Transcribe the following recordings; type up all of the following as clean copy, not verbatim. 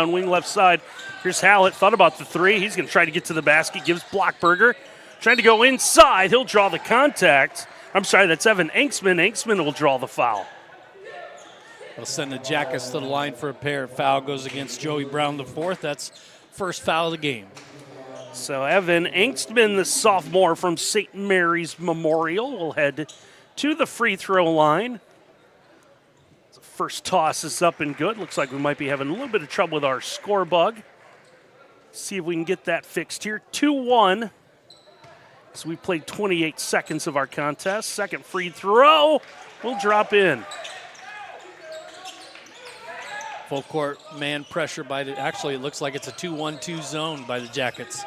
On wing left side, here's Hallett. Thought about the three. He's going to try to get to the basket. Gives Blockberger. Trying to go inside. He'll draw the contact. I'm sorry, that's Evan Enksman. Enksman will draw the foul. They'll send the Jackets to the line for a pair. Foul goes against Joey Brown the fourth. That's first foul of the game. So Evan Enksman, the sophomore from St. Mary's Memorial, will head to the free throw line. First toss is up and good. Looks like we might be having a little bit of trouble with our score bug. See if we can get that fixed here. 2-1. So we played 28 seconds of our contest. Second free throw will drop in. Full court man pressure by the, actually it looks like it's a 2-1-2 zone by the Jackets.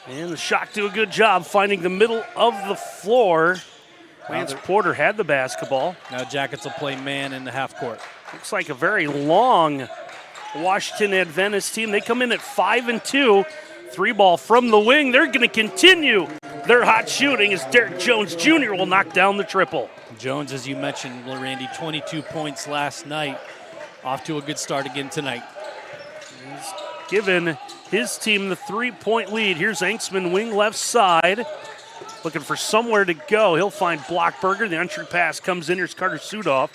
And the Shock do a good job finding the middle of the floor. Lance Porter had the basketball. Now Jackets will play man in the half court. Looks like a very long Washington Adventist team. They come in at 5-2. Three ball from the wing. They're going to continue their hot shooting as Derek Jones Jr. will knock down the triple. Jones, as you mentioned, Randy, 22 points last night. Off to a good start again tonight. He's given his team the 3-point lead. Here's Enksman, wing left side. Looking for somewhere to go. He'll find Blockberger. The entry pass comes in. Here's Carter Sudoff.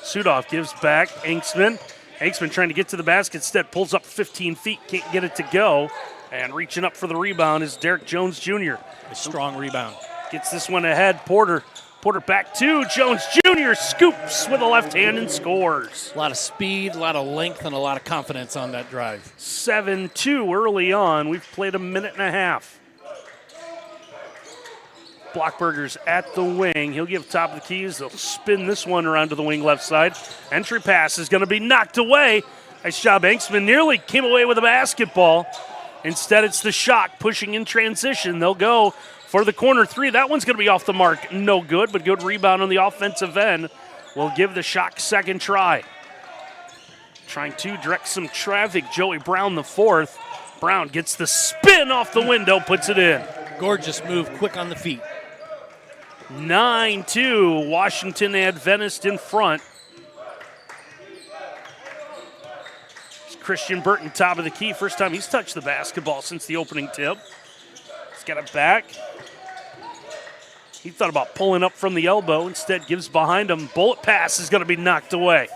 Sudoff gives back. Enksman. Enksman trying to get to the basket. Instead pulls up 15 feet. Can't get it to go. And reaching up for the rebound is Derek Jones Jr. A strong rebound. Gets this one ahead. Porter back to Jones Jr. Scoops with a left hand and scores. A lot of speed, a lot of length, and a lot of confidence on that drive. 7-2 early on. We've played a minute and a half. Blockberger's at the wing. He'll give top of the keys. They'll spin this one around to the wing left side. Entry pass is going to be knocked away. Nice job. Enksman nearly came away with a basketball. Instead, it's the Shock pushing in transition. They'll go for the corner three. That one's going to be off the mark. No good, but good rebound on the offensive end. We'll give the Shock second try. Trying to direct some traffic. Joey Brown the fourth. Brown gets the spin off the window, puts it in. Gorgeous move, quick on the feet. 9-2, Washington Adventist in front. It's Christian Burton, top of the key. First time he's touched the basketball since the opening tip. He's got it back. He thought about pulling up from the elbow. Instead, gives behind him. Bullet pass is going to be knocked away.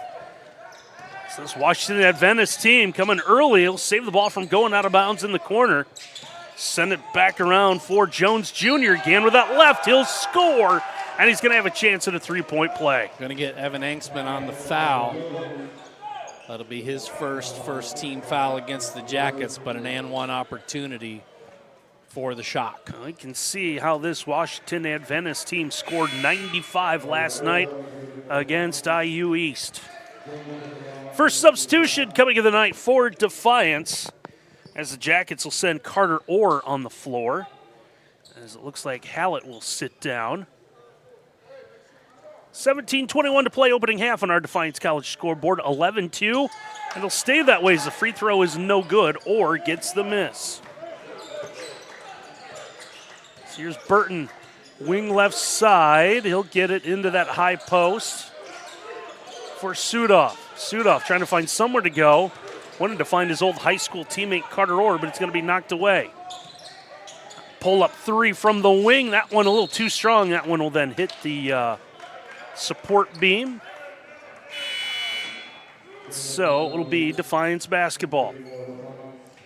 So this Washington Adventist team coming early. He'll save the ball from going out of bounds in the corner. Send it back around for Jones Jr. again with that left. He'll score, and he's going to have a chance at a three-point play. Going to get Evan Enksman on the foul. That'll be his first team foul against the Jackets, but an and one opportunity for the Shock. You can see how this Washington Adventist team scored 95 last night against IU East. First substitution coming of the night for Defiance, as the Jackets will send Carter Orr on the floor, as it looks like Hallett will sit down. 17:21 to play, opening half on our Defiance College scoreboard, 11-2. And it'll stay that way as the free throw is no good. Orr gets the miss. So here's Burton, wing left side. He'll get it into that high post for Sudoff. Sudoff trying to find somewhere to go. Wanted to find his old high school teammate Carter Orr, but it's going to be knocked away. Pull up three from the wing. That one a little too strong. That one will then hit the support beam. So it'll be Defiance basketball.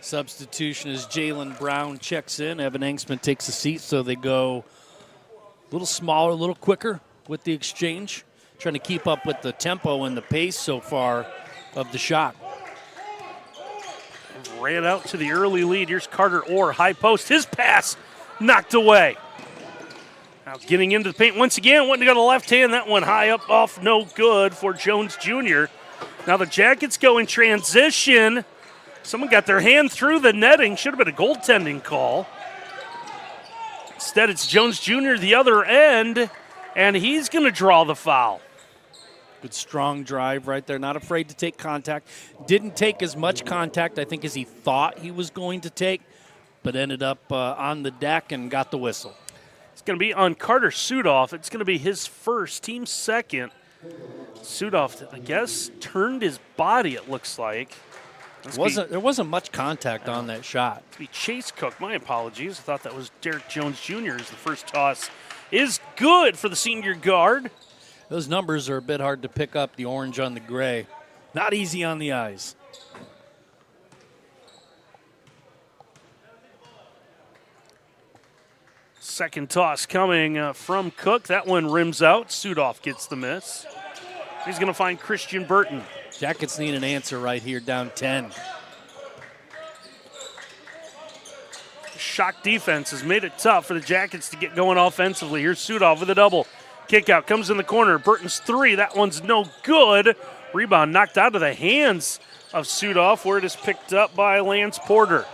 Substitution as Jalen Brown checks in. Evan Enksman takes a seat, so they go a little smaller, a little quicker with the exchange. Trying to keep up with the tempo and the pace so far of the Shock. Ran out to the early lead. Here's Carter Orr, high post. His pass knocked away. Now getting into the paint once again. Wanting to go to the left hand. That one high up off, no good for Jones Jr. Now the Jackets go in transition. Someone got their hand through the netting. Should have been a goaltending call. Instead, it's Jones Jr. the other end, and he's going to draw the foul. Good strong drive right there. Not afraid to take contact. Didn't take as much contact, I think, as he thought he was going to take, but ended up on the deck and got the whistle. It's going to be on Carter Sudoff. It's going to be his first, team second. Sudoff, I guess, turned his body, it looks like. There wasn't much contact on that shot. Be Chase Cook. My apologies. I thought that was Derek Jones Jr. The first toss is good for the senior guard. Those numbers are a bit hard to pick up, the orange on the gray. Not easy on the eyes. Second toss coming from Cook. That one rims out. Sudoff gets the miss. He's going to find Christian Burton. Jackets need an answer right here, down 10. Shock defense has made it tough for the Jackets to get going offensively. Here's Sudoff with a double. Kick out, comes in the corner. Burton's three. That one's no good. Rebound knocked out of the hands of Sudoff, where it is picked up by Lance Porter.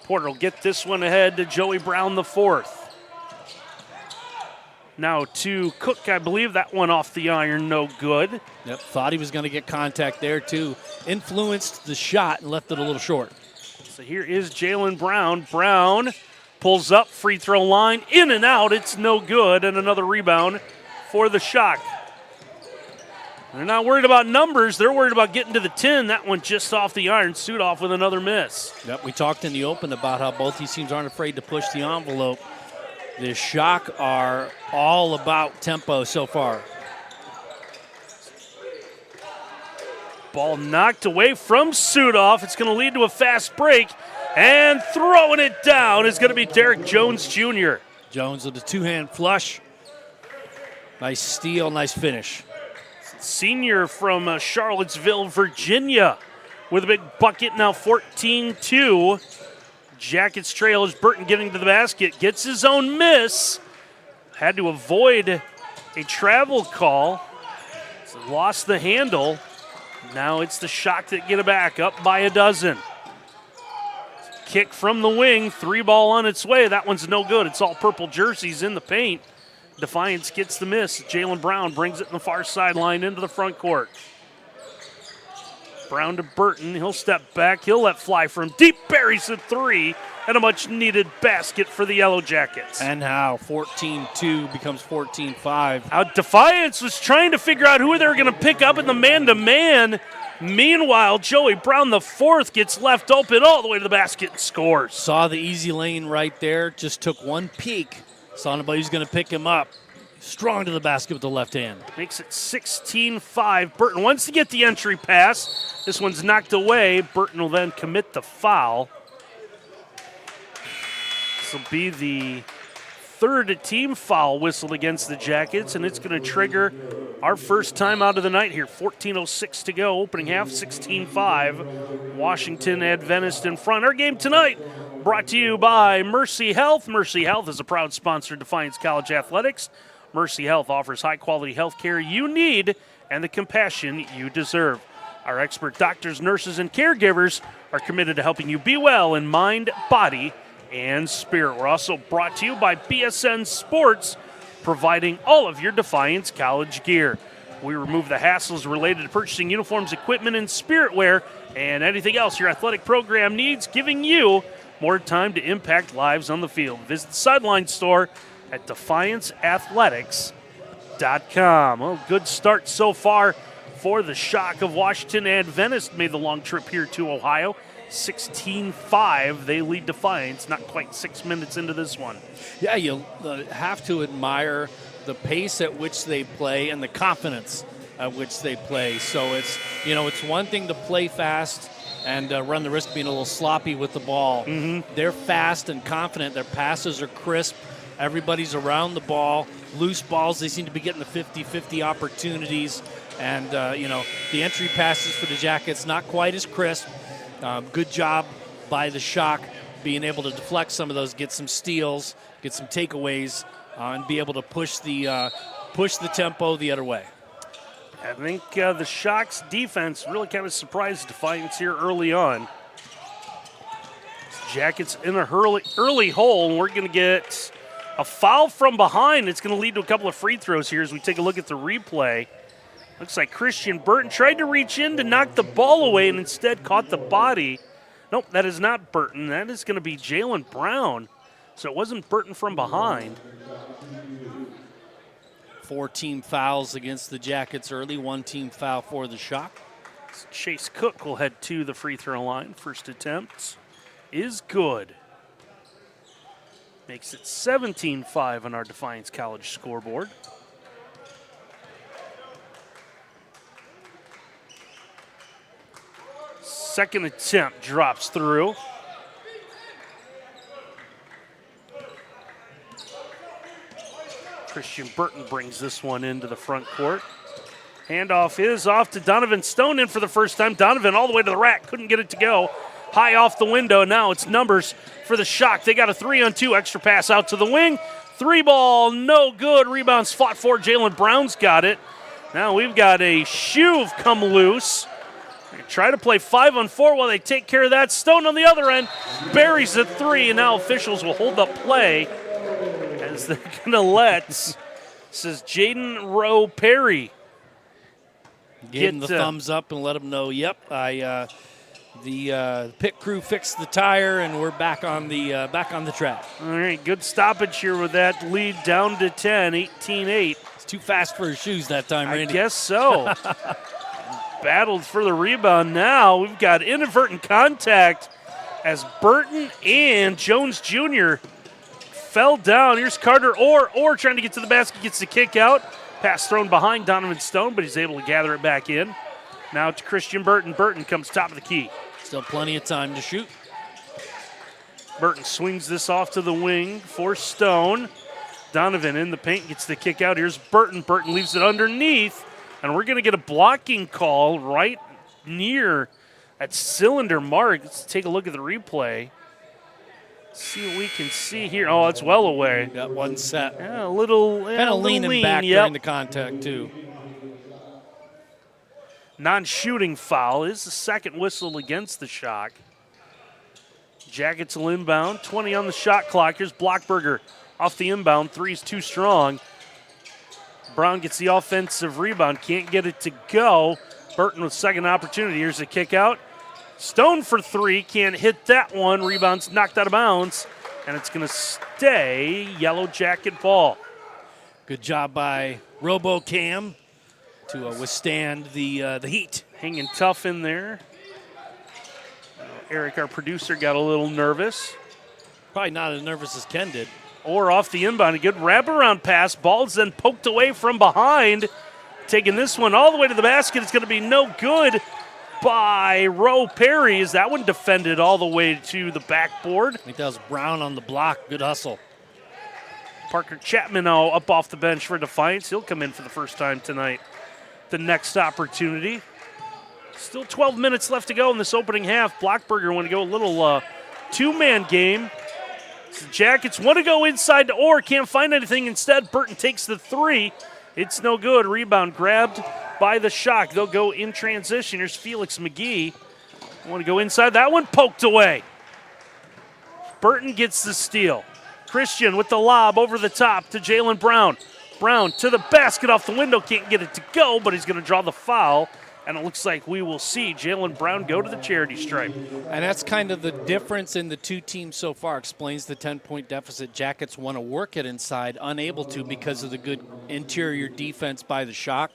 Porter will get this one ahead to Joey Brown, the fourth. Now to Cook, I believe. That one off the iron, no good. Yep, thought he was going to get contact there too. Influenced the shot and left it a little short. So here is Jalen Brown. Brown pulls up, free throw line, in and out. It's no good, and another rebound for the Shock. They're not worried about numbers. They're worried about getting to the 10. That one just off the iron. Sudoff with another miss. Yep, we talked in the open about how both these teams aren't afraid to push the envelope. The Shock are all about tempo so far. Ball knocked away from Sudoff. It's going to lead to a fast break. And throwing it down is going to be Derek Jones Jr. Jones with a two-hand flush. Nice steal, nice finish. Senior from Charlottesville, Virginia, with a big bucket, now 14-2. Jackets trail as Burton getting to the basket, gets his own miss. Had to avoid a travel call. So lost the handle. Now it's the Shock that get it back, up by a dozen. Kick from the wing, three ball on its way. That one's no good. It's all purple jerseys in the paint. Defiance gets the miss. Jalen Brown brings it in the far sideline into the front court. Brown to Burton. He'll step back. He'll let fly from deep. Buries a three. And a much-needed basket for the Yellow Jackets. And how 14-2 becomes 14-5. Defiance was trying to figure out who they were going to pick up in the man-to-man. Meanwhile, Joey Brown, the fourth, gets left open all the way to the basket and scores. Saw the easy lane right there. Just took one peek. Saw nobody who's going to pick him up. Strong to the basket with the left hand. Makes it 16-5. Burton wants to get the entry pass. This one's knocked away. Burton will then commit the foul. This will be the third team foul whistled against the Jackets, and it's going to trigger our first time out of the night here. 14:06 to go. Opening half, 16-5. Washington Adventist in front. Our game tonight brought to you by Mercy Health. Mercy Health is a proud sponsor of Defiance College Athletics. Mercy Health offers high-quality health care you need and the compassion you deserve. Our expert doctors, nurses, and caregivers are committed to helping you be well in mind, body, and spirit. We're also brought to you by BSN Sports, providing all of your Defiance College gear. We remove the hassles related to purchasing uniforms, equipment, and spirit wear, and anything else your athletic program needs, giving you more time to impact lives on the field. Visit the Sideline Store at DefianceAthletics.com. Well, good start so far for the Shock of Washington Adventist. Made the long trip here to Ohio. 16-5, they lead Defiance, not quite 6 minutes into this one. Yeah, you have to admire the pace at which they play and the confidence at which they play. So it's one thing to play fast and run the risk of being a little sloppy with the ball. Mm-hmm. They're fast and confident. Their passes are crisp. Everybody's around the ball. Loose balls, they seem to be getting the 50-50 opportunities. And, the entry passes for the Jackets, not quite as crisp. Good job by the Shock being able to deflect some of those, get some steals, get some takeaways, and be able to push the tempo the other way. I think the Shock's defense really kind of surprised Defiance here early on. Jackets in a early hole, and we're going to get a foul from behind. It's going to lead to a couple of free throws here as we take a look at the replay. Looks like Christian Burton tried to reach in to knock the ball away and instead caught the body. Nope, that is not Burton. That is going to be Jalen Brown. So it wasn't Burton from behind. 4 team fouls against the Jackets early, 1 team foul for the Shock. Chase Cook will head to the free throw line. First attempt is good. Makes it 17-5 on our Defiance College scoreboard. Second attempt drops through. Christian Burton brings this one into the front court. Handoff is off to Donovan Stone in for the first time. Donovan all the way to the rack, couldn't get it to go. High off the window, now it's numbers for the Shock. They got a 3-on-2, extra pass out to the wing. 3 ball, no good. Rebounds fought for, Jalen Brown's got it. Now we've got a shoe come loose. They try to play 5-on-4 while they take care of that. Stone on the other end, buries the 3, and now officials will hold up play as they're going to let, this is Jaden Rowe Perry. Give him the thumbs up and let him know, yep, the pit crew fixed the tire and we're back on the track. All right, good stoppage here with that lead down to 10, 18-8. It's too fast for his shoes that time, Randy. I guess so. Battled for the rebound now. We've got inadvertent contact as Burton and Jones Jr. fell down. Here's Carter Orr trying to get to the basket, gets the kick out. Pass thrown behind Donovan Stone, but he's able to gather it back in. Now to Christian Burton. Burton comes top of the key. Still plenty of time to shoot. Burton swings this off to the wing for Stone. Donovan in the paint, gets the kick out. Here's Burton. Burton leaves it underneath, and we're going to get a blocking call right near that cylinder mark. Let's take a look at the replay. See what we can see here. Oh, it's well away. Got one set. Yeah, a little kind of leaning back during the contact, too. Non-shooting foul is the second whistle against the Shock. Jackets will inbound. 20 on the shot clock. Here's Blockberger off the inbound. 3's too strong. Brown gets the offensive rebound. Can't get it to go. Burton with second opportunity. Here's a kick out. Stone for 3, can't hit that one. Rebound's knocked out of bounds, and it's going to stay Yellow Jacket ball. Good job by RoboCam to withstand the heat. Hanging tough in there. Eric, our producer, got a little nervous. Probably not as nervous as Ken did. Or off the inbound, a good wraparound pass. Ball's then poked away from behind. Taking this one all the way to the basket. It's going to be no good by Rowe Perry. Is that one defended all the way to the backboard? I think that was Brown on the block. Good hustle. Parker Chapman now up off the bench for Defiance. He'll come in for the first time tonight. The next opportunity. Still 12 minutes left to go in this opening half. Blockberger want to go a little two-man game. So the Jackets want to go inside to Orr. Can't find anything. Instead, Burton takes the 3. It's no good. Rebound grabbed by the Shock. They'll go in transition. Here's Felix McGee. Want to go inside. That one poked away. Burton gets the steal. Christian with the lob over the top to Jalen Brown. Brown to the basket off the window. Can't get it to go, but he's going to draw the foul. And it looks like we will see Jalen Brown go to the charity stripe. And that's kind of the difference in the two teams so far. Explains the 10-point deficit. Jackets want to work it inside, unable to because of the good interior defense by the Shock.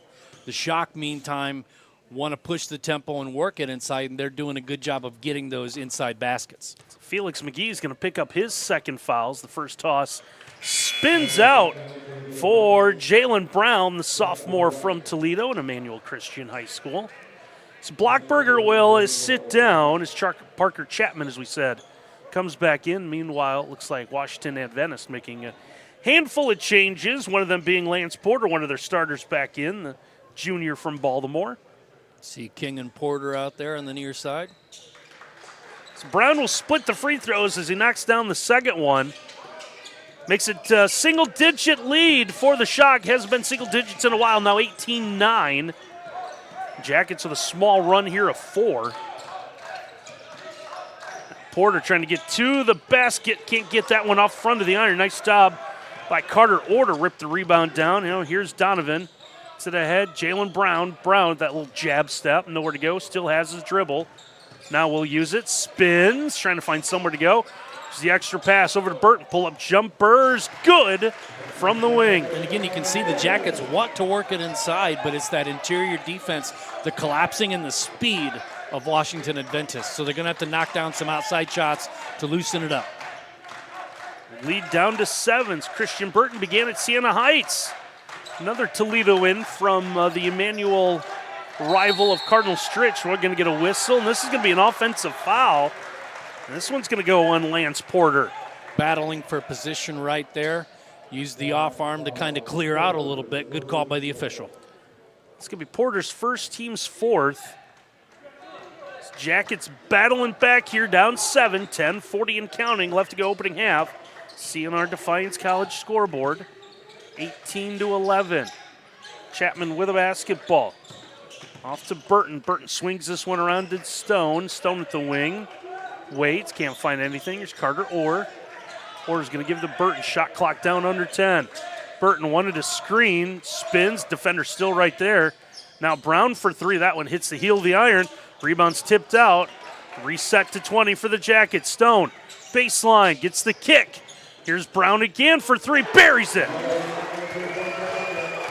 The Shock, meantime, want to push the tempo and work it inside, and they're doing a good job of getting those inside baskets. Felix McGee is going to pick up his second fouls. The first toss spins out for Jalen Brown, the sophomore from Toledo and Emmanuel Christian High School. So Blockberger will sit down as Parker Chapman, as we said, comes back in. Meanwhile, it looks like Washington Adventist making a handful of changes, one of them being Lance Porter, one of their starters back in, the junior from Baltimore. See King and Porter out there on the near side. So Brown will split the free throws as he knocks down the second one. Makes it a single-digit lead for the Shock. Hasn't been single digits in a while, now 18-9. Jackets with a small run here of 4. Porter trying to get to the basket. Can't get that one off front of the iron. Nice job by Carter Orr to rip the rebound down. Here's Donovan. To the head, Jalen Brown. Brown with that little jab step. Nowhere to go. Still has his dribble. Now we'll use it. Spins. Trying to find somewhere to go. There's the extra pass over to Burton. Pull-up jumpers. Good from the wing. And again, you can see the Jackets want to work it inside, but it's that interior defense, the collapsing and the speed of Washington Adventist. So they're going to have to knock down some outside shots to loosen it up. Lead down to 7. Christian Burton began at Siena Heights. Another Toledo win from the Emmanuel rival of Cardinal Stritch. We're going to get a whistle, and this is going to be an offensive foul. And this one's going to go on Lance Porter. Battling for position right there. Used the off arm to kind of clear out a little bit. Good call by the official. It's going to be Porter's first, team's 4th. Jackets battling back here, down 7, 10:40 and counting left to go opening half. CNR Defiance College scoreboard, 18-11. Chapman with a basketball. Off to Burton. Burton swings this one around to Stone. Stone at the wing. Waits, can't find anything. Here's Carter Orr. Orr's going to give the Burton. Shot clock down under 10. Burton wanted a screen, spins, defender still right there. Now Brown for 3. That one hits the heel of the iron. Rebound's tipped out. Reset to 20 for the Jackets. Stone, baseline, gets the kick. Here's Brown again for 3, buries it.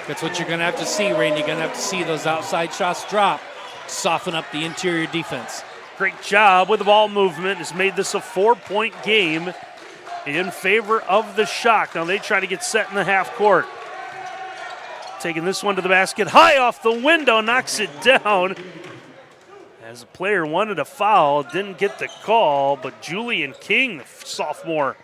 That's what you're going to have to see, Randy. You're going to have to see those outside shots drop, soften up the interior defense. Great job with the ball movement. Has made this a 4-point game in favor of the Shock. Now they try to get set in the half court. Taking this one to the basket, high off the window, knocks it down. As a player wanted a foul, didn't get the call, but Julian King, the sophomore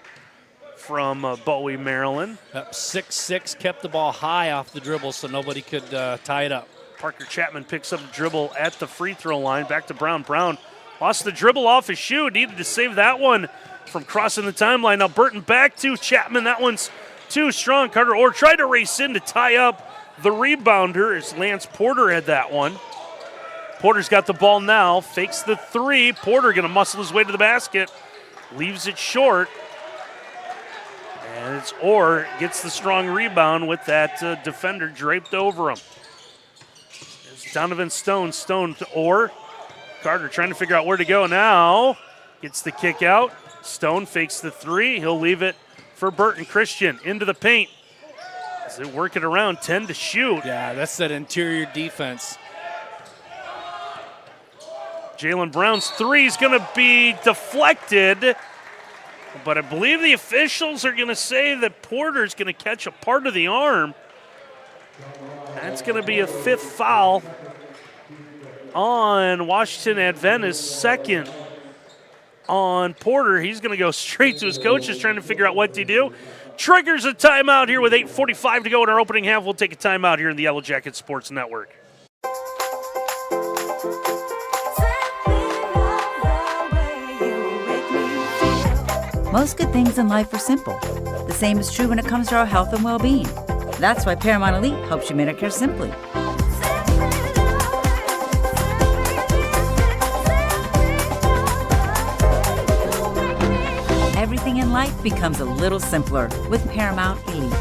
from Bowie, Maryland. Up 6'6", kept the ball high off the dribble so nobody could tie it up. Parker Chapman picks up the dribble at the free throw line. Back to Brown. Brown lost the dribble off his shoe. Needed to save that one from crossing the timeline. Now Burton back to Chapman. That one's too strong. Carter Orr tried to race in to tie up the rebounder as Lance Porter had that one. Porter's got the ball now. Fakes the 3. Porter going to muscle his way to the basket. Leaves it short. And it's Orr gets the strong rebound with that defender draped over him. There's Donovan Stone. Stone to Orr. Carter trying to figure out where to go now. Gets the kick out. Stone fakes the 3. He'll leave it for Burton. Christian into the paint. As they work it around, 10 to shoot. Yeah, that's that interior defense. Jalen Brown's 3 is going to be deflected. But I believe the officials are going to say that Porter's going to catch a part of the arm. That's going to be a 5th foul on Washington Adventist, 2nd on Porter. He's going to go straight to his coaches trying to figure out what to do. Triggers a timeout here with 8:45 to go in our opening half. We'll take a timeout here in the Yellow Jacket Sports Network. Most good things in life are simple. The same is true when it comes to our health and well-being. That's why Paramount Elite helps you medicare simply. Everything in life becomes a little simpler with Paramount Elite.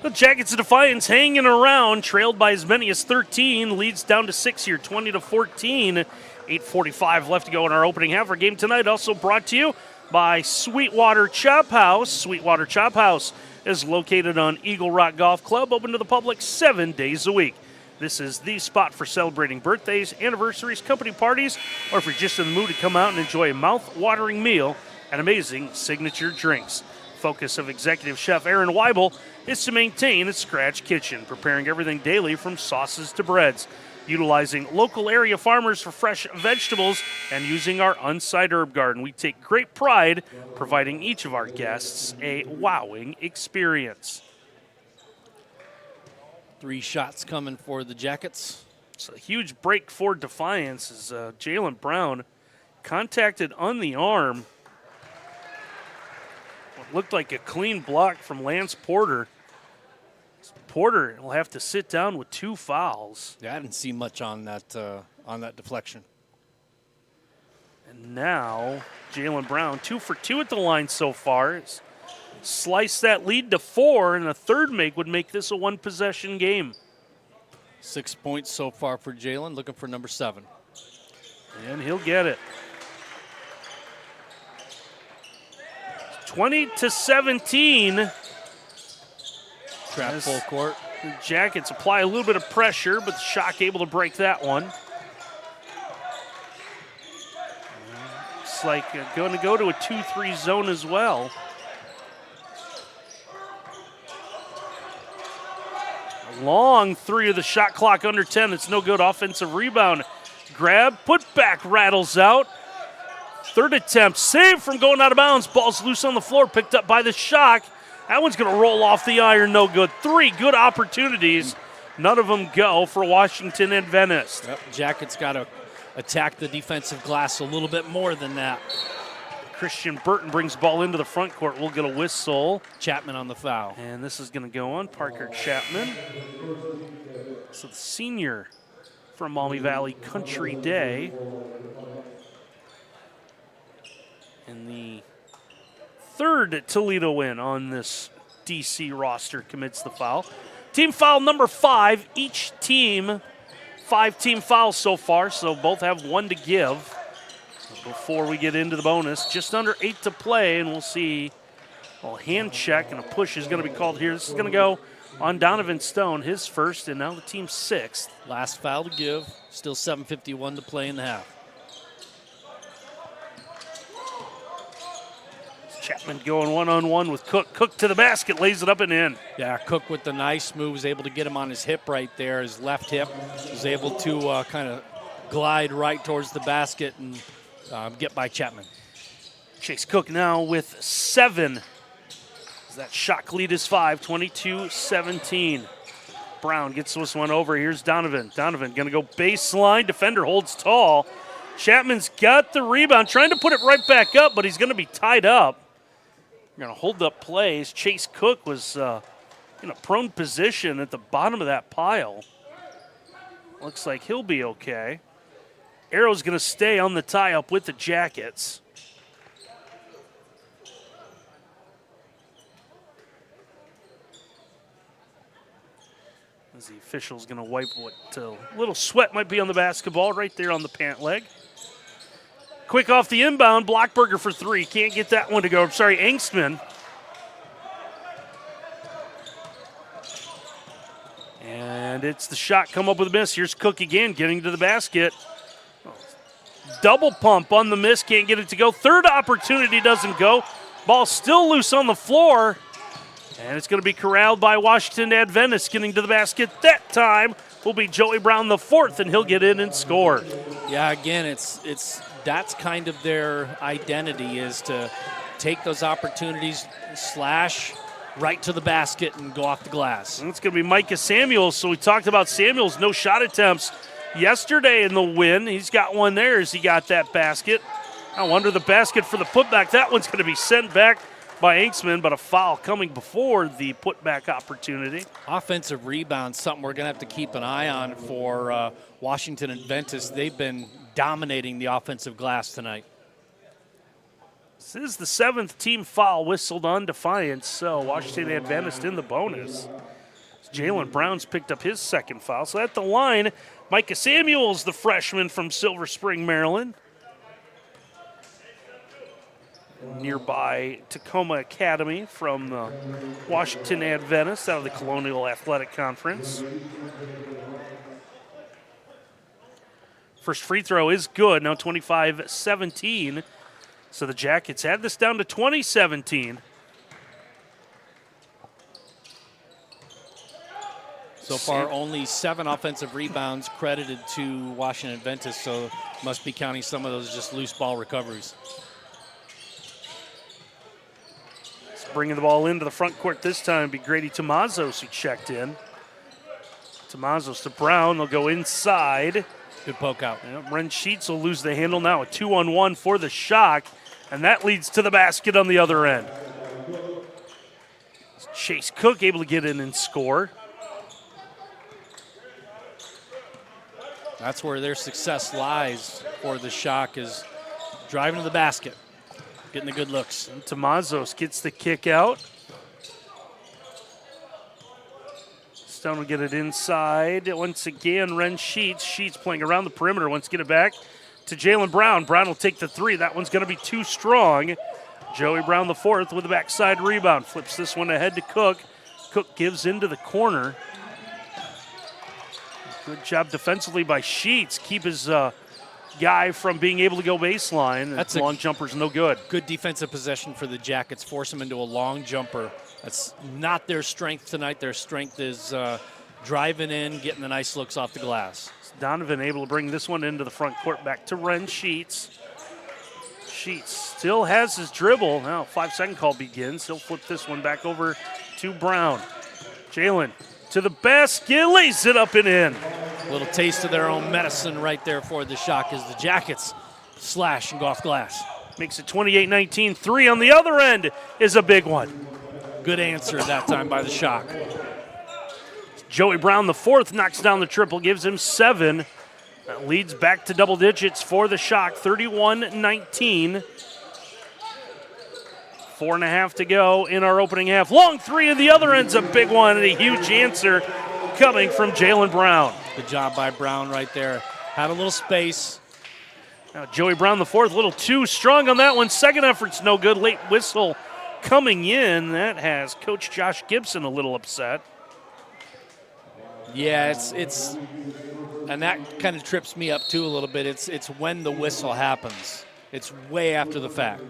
The Jackets of Defiance hanging around, trailed by as many as 13, leads down to 6 here, 20-14. 8:45 left to go in our opening half. Our game tonight also brought to you by Sweetwater Chop House. Sweetwater Chop House is located on Eagle Rock Golf Club, open to the public 7 days a week. This is the spot for celebrating birthdays, anniversaries, company parties, or if you're just in the mood to come out and enjoy a mouth-watering meal and amazing signature drinks. Focus of Executive Chef Aaron Weibel is to maintain a scratch kitchen, preparing everything daily from sauces to breads, utilizing local area farmers for fresh vegetables, and using our unside herb garden. We take great pride providing each of our guests a wowing experience. 3 shots coming for the Jackets. It's a huge break for Defiance as Jalen Brown contacted on the arm. What looked like a clean block from Lance Porter. Porter will have to sit down with 2 fouls. Yeah, I didn't see much on that deflection. And now Jalen Brown, 2 for 2 at the line so far. It's sliced that lead to 4, and a third make would make this a 1-possession game. 6 points so far for Jalen, looking for number 7. And he'll get it. 20-17. Trap full court. The Jackets apply a little bit of pressure, but the Shock able to break that one. It's like going to go to a 2-3 zone as well. A long three of the shot clock under 10. It's no good. Offensive rebound. Grab, put back, rattles out. Third attempt, saved from going out of bounds. Ball's loose on the floor, picked up by the Shock. That one's going to roll off the iron, no good. Three good opportunities. None of them go for Washington Adventist. Yep. Jackets got to attack the defensive glass a little bit more than that. Christian Burton brings ball into the front court. We'll get a whistle. Chapman on the foul. And this is going to go on Parker Chapman. So the senior from Maumee Valley Country Day. And the third Toledo win on this DC roster commits the foul. Team foul number 5. Each team, 5 team fouls so far, so both have one to give. Before we get into the bonus, just under 8 to play, and we'll see a hand check and a push is going to be called here. This is going to go on Donovan Stone, his first, and now the team's 6th. Last foul to give, still 7:51 to play in the half. Chapman going one-on-one with Cook. Cook to the basket, lays it up and in. Yeah, Cook with the nice move was able to get him on his hip right there, his left hip. Was able to kind of glide right towards the basket and get by Chapman. Chase Cook now with 7. That Shock lead is 5, 22-17. Brown gets this one over. Here's Donovan. Donovan going to go baseline. Defender holds tall. Chapman's got the rebound, trying to put it right back up, but he's going to be tied up. Going to hold up plays. Chase Cook was in a prone position at the bottom of that pile. Looks like he'll be okay. Arrow's going to stay on the tie-up with the Jackets. As the official's going to wipe what little sweat might be on the basketball right there on the pant leg. Quick off the inbound, Blockberger for 3. Can't get that one to go. I'm sorry, Angstman. And it's the shot come up with a miss. Here's Cook again, getting to the basket. Double pump on the miss, can't get it to go. Third opportunity doesn't go. Ball still loose on the floor. And it's going to be corralled by Washington Adventist. Getting to the basket that time will be Joey Brown the 4th, and he'll get in and score. Yeah, again, that's kind of their identity, is to take those opportunities, slash right to the basket and go off the glass. And it's going to be Micah Samuels. So we talked about Samuels, no shot attempts yesterday in the win. He's got one there as he got that basket. Now under the basket for the putback. That one's going to be sent back by Inksman, but a foul coming before the putback opportunity. Offensive rebound, something we're going to have to keep an eye on for Washington Adventist. They've been dominating the offensive glass tonight. This is the 7th team foul whistled on Defiance, so Washington Adventist in the bonus. Jalen Brown's picked up his 2nd foul. So at the line, Micah Samuels, the freshman from Silver Spring, Maryland. Nearby Tacoma Academy from the Washington Adventist out of the Colonial Athletic Conference. First free throw is good, now 25-17. So the Jackets had this down to 20-17. So far, only 7 offensive rebounds credited to Washington Adventist, so must be counting some of those just loose ball recoveries. Bringing the ball into the front court this time would be Grady Tomazos who checked in. Tomazos to Brown. They'll go inside. Good poke out. Ren Sheets will lose the handle now. A 2-on-1 for the Shock, and that leads to the basket on the other end. Chase Cook able to get in and score. That's where their success lies for the Shock, is driving to the basket, getting the good looks. And Tomazos gets the kick out. Stone will get it inside. Once again, Ren Sheets. Sheets playing around the perimeter. Wants to get it back to Jalen Brown. Brown will take the 3. That one's going to be too strong. Joey Brown the fourth with the backside rebound. Flips this one ahead to Cook. Cook gives into the corner. Good job defensively by Sheets. Keep his guy from being able to go baseline. That's long jumper's no good. Good defensive possession for the Jackets. Force them into a long jumper. That's not their strength tonight. Their strength is driving in, getting the nice looks off the glass. Donovan able to bring this one into the front court. Back to Ren Sheets. Sheets still has his dribble. Now 5-second call begins. He'll flip this one back over to Brown. Jalen to the basket, lays it up and in. A little taste of their own medicine right there for the Shock as the Jackets slash and go off glass. Makes it 28-19. 3 on the other end is a big one. Good answer that time by the Shock. Joey Brown the fourth knocks down the triple, gives him 7. That leads back to double digits for the Shock, 31-19. 4.5 to go in our opening half. Long three of the other end's a big one, and a huge answer coming from Jalen Brown. Good job by Brown right there. Had a little space. Now Joey Brown the fourth, a little too strong on that one. Second effort's no good. Late whistle coming in. That has Coach Josh Gibson a little upset. Yeah, it's and that kind of trips me up too a little bit. It's when the whistle happens. It's way after the fact.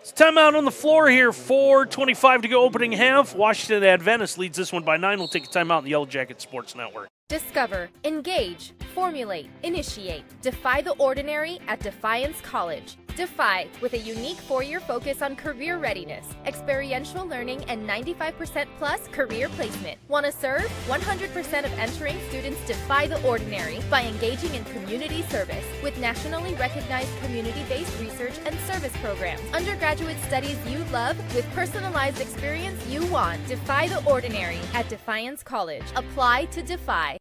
It's timeout on the floor here. 4:25 to go opening half. Washington Adventist leads this one by 9. We'll take a timeout in the Yellow Jacket Sports Network. Discover, engage, formulate, initiate, defy the ordinary at Defiance College. Defy, with a unique 4-year focus on career readiness, experiential learning, and 95% plus career placement. Want to serve? 100% of entering students defy the ordinary by engaging in community service with nationally recognized community-based research and service programs. Undergraduate studies you love with personalized experience you want. Defy the ordinary at Defiance College. Apply to Defy.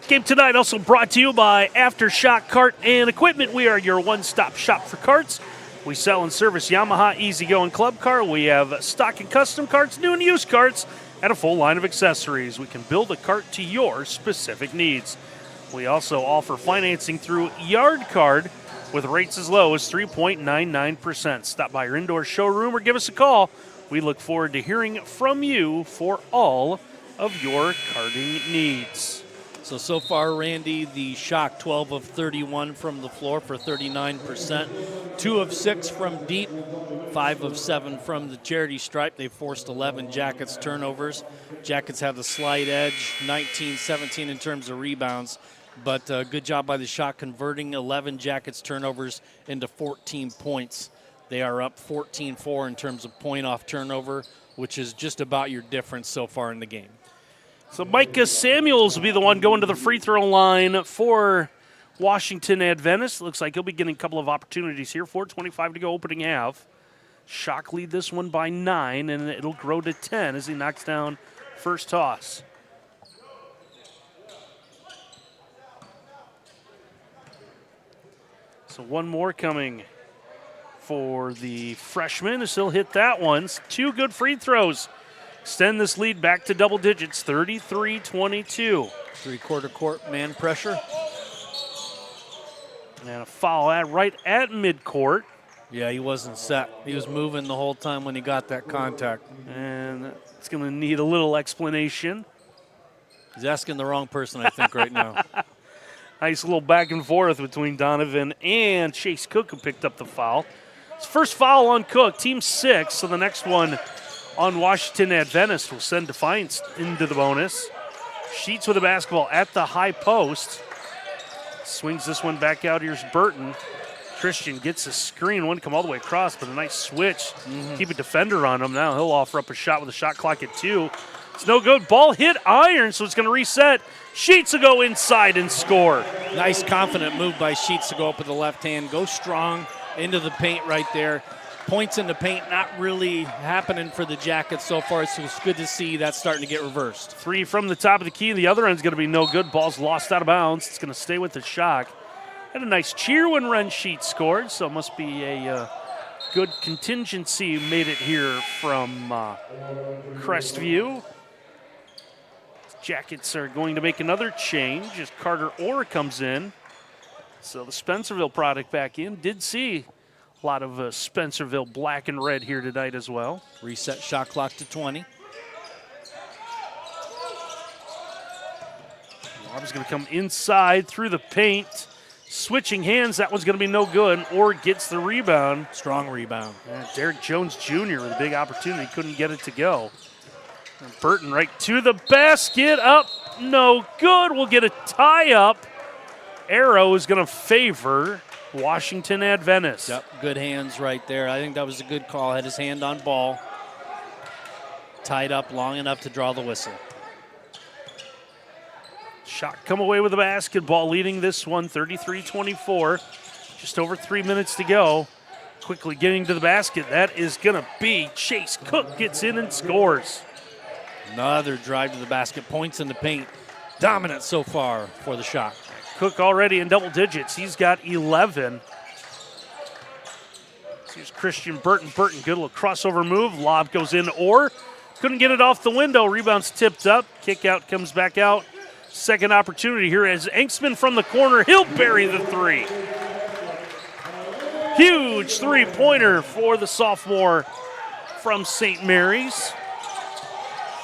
Game tonight also brought to you by Aftershock Kart and Equipment. We are your one-stop shop for karts. We sell and service Yamaha, EasyGo, and Club Car. We have stock and custom karts, new and used karts, and a full line of accessories. We can build a kart to your specific needs. We also offer financing through Yard Card with rates as low as 3.99%. Stop by our indoor showroom or give us a call. We look forward to hearing from you for all of your karting needs. So far, Randy, the Shock 12 of 31 from the floor for 39%. 2 of 6 from deep, 5 of 7 from the charity stripe. They forced 11 Jackets turnovers. Jackets have the slight edge, 19-17 in terms of rebounds. But good job by the Shock converting 11 Jackets turnovers into 14 points. They are up 14-4 in terms of point off turnover, which is just about your difference so far in the game. So Micah Samuels will be the one going to the free throw line for Washington Adventist. Looks like he'll be getting a couple of opportunities here. 4:25 to go opening half. Shock lead this one by 9, and it'll grow to 10 as he knocks down first toss. So one more coming for the freshman as he'll hit that one. 2 good free throws. Extend this lead back to double digits, 33-22. Three-quarter court man pressure. And a foul right at midcourt. Yeah, he wasn't set. He was moving the whole time when he got that contact. And it's going to need a little explanation. He's asking the wrong person, I think, right now. Nice little back and forth between Donovan and Chase Cook, who picked up the foul. His first foul on Cook, team 6, so the next one on Washington Adventist will send Defiance into the bonus. Sheets with the basketball at the high post. Swings this one back out. Here's Burton. Christian gets a screen. One come all the way across, but a nice switch. Keep a defender on him. Now he'll offer up a shot with a shot clock at 2. It's no good. Ball hit iron, so it's going to reset. Sheets will go inside and score. Nice confident move by Sheets to go up with the left hand. Go strong into the paint right there. Points in the paint not really happening for the Jackets so far, so it's good to see that's starting to get reversed. 3 from the top of the key. The other end's going to be no good. Ball's lost out of bounds. It's going to stay with the Shock. Had a nice cheer when Ren Sheets scored, so it must be a good contingency made it here from Crestview. Jackets are going to make another change as Carter Orr comes in. So the Spencerville product back in. Did see A lot of Spencerville black and red here tonight as well. Reset shot clock to 20. Lob's going to come inside through the paint. Switching hands, that one's going to be no good. Or gets the rebound. Strong rebound. Derek Jones Jr. with a big opportunity, couldn't get it to go. And Burton right to the basket, up, no good. We'll get a tie up. Arrow is going to favor Washington Adventist. Yep, good hands right there. I think that was a good call. Had his hand on ball. Tied up long enough to draw the whistle. Shot come away with the basketball, leading this one 33-24. Just over 3 minutes to go. Quickly getting to the basket. That is going to be Chase Cook gets in and scores. Another drive to the basket. Points in the paint. Dominant so far for the Shock. Cook already in double digits. He's got 11. Here's Christian Burton. Burton, good little crossover move. Lob goes in, or couldn't get it off the window. Rebound's tipped up. Kick out comes back out. Second opportunity here as Enksman from the corner. He'll bury the three. Huge three-pointer for the sophomore from St. Mary's.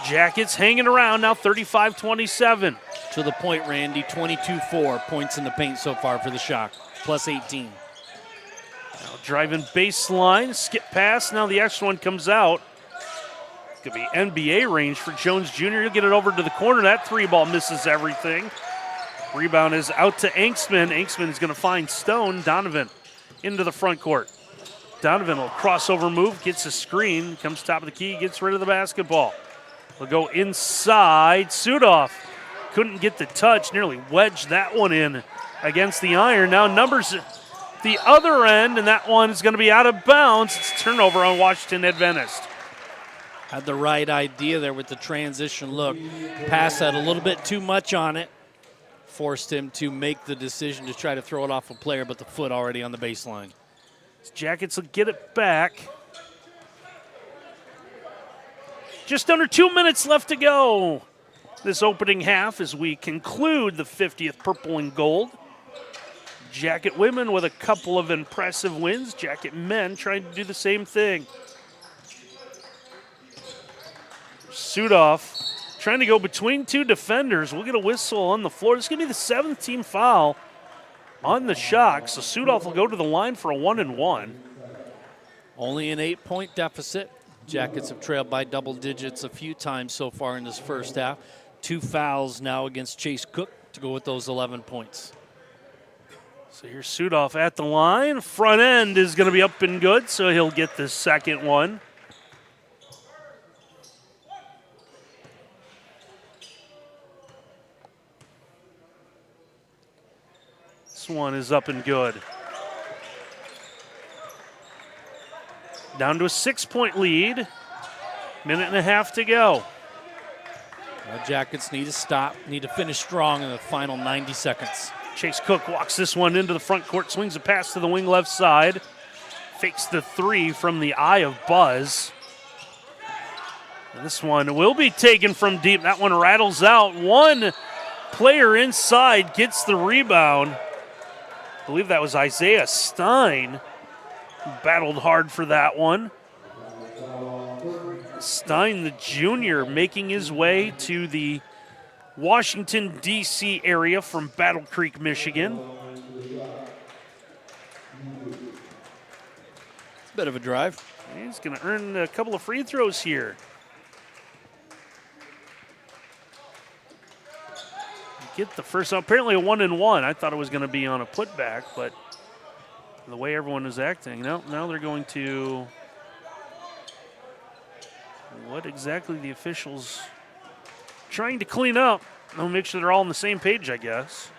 Jackets hanging around now, 35-27. To the point, Randy, 22-4 points in the paint so far for the Shock, plus 18. Now driving baseline, skip pass. Now the extra one comes out. Could be NBA range for Jones Jr. He'll get it over to the corner. That three ball misses everything. Rebound is out to Enksman. Enksman is going to find Stone. Donovan into the front court. Donovan will crossover move, gets a screen, comes top of the key, gets rid of the basketball. We'll go inside. Sudoff couldn't get the touch, nearly wedged that one in against the iron. Now numbers the other end, and that one is going to be out of bounds. It's turnover on Washington Adventist. Had the right idea there with the transition look. Pass had a little bit too much on it. Forced him to make the decision to try to throw it off a player, but the foot already on the baseline. Jackets will get it back. Just under 2 minutes left to go. This opening half as we conclude the 50th Purple and Gold. Jacket women with a couple of impressive wins. Jacket men trying to do the same thing. Sudoff trying to go between two defenders. We'll get a whistle on the floor. This is going to be the 7th team foul on the Shock. So Sudoff will go to the line for a 1-and-1. Only an 8-point deficit. Jackets have trailed by double digits a few times so far in this first half. 2 fouls now against Chase Cook to go with those 11 points. So here's Sudoff at the line. Front end is going to be up and good, so he'll get the second one. This one is up and good. Down to a 6-point lead. Minute and a half to go. Well, Jackets need to stop, need to finish strong in the final 90 seconds. Chase Cook walks this one into the front court, swings a pass to the wing left side. Fakes the three from the eye of Buzz. And this one will be taken from deep. That one rattles out. One player inside gets the rebound. I believe that was Isaiah Stein. Battled hard for that one. Stein, the junior, making his way to the Washington, D.C. area from Battle Creek, Michigan. It's a bit of a drive. He's going to earn a couple of free throws here. Get the first one. Apparently a 1-and-1. I thought it was going to be on a putback, but the way everyone is acting. Now they're going to, what exactly the officials trying to clean up. They'll make sure they're all on the same page, I guess.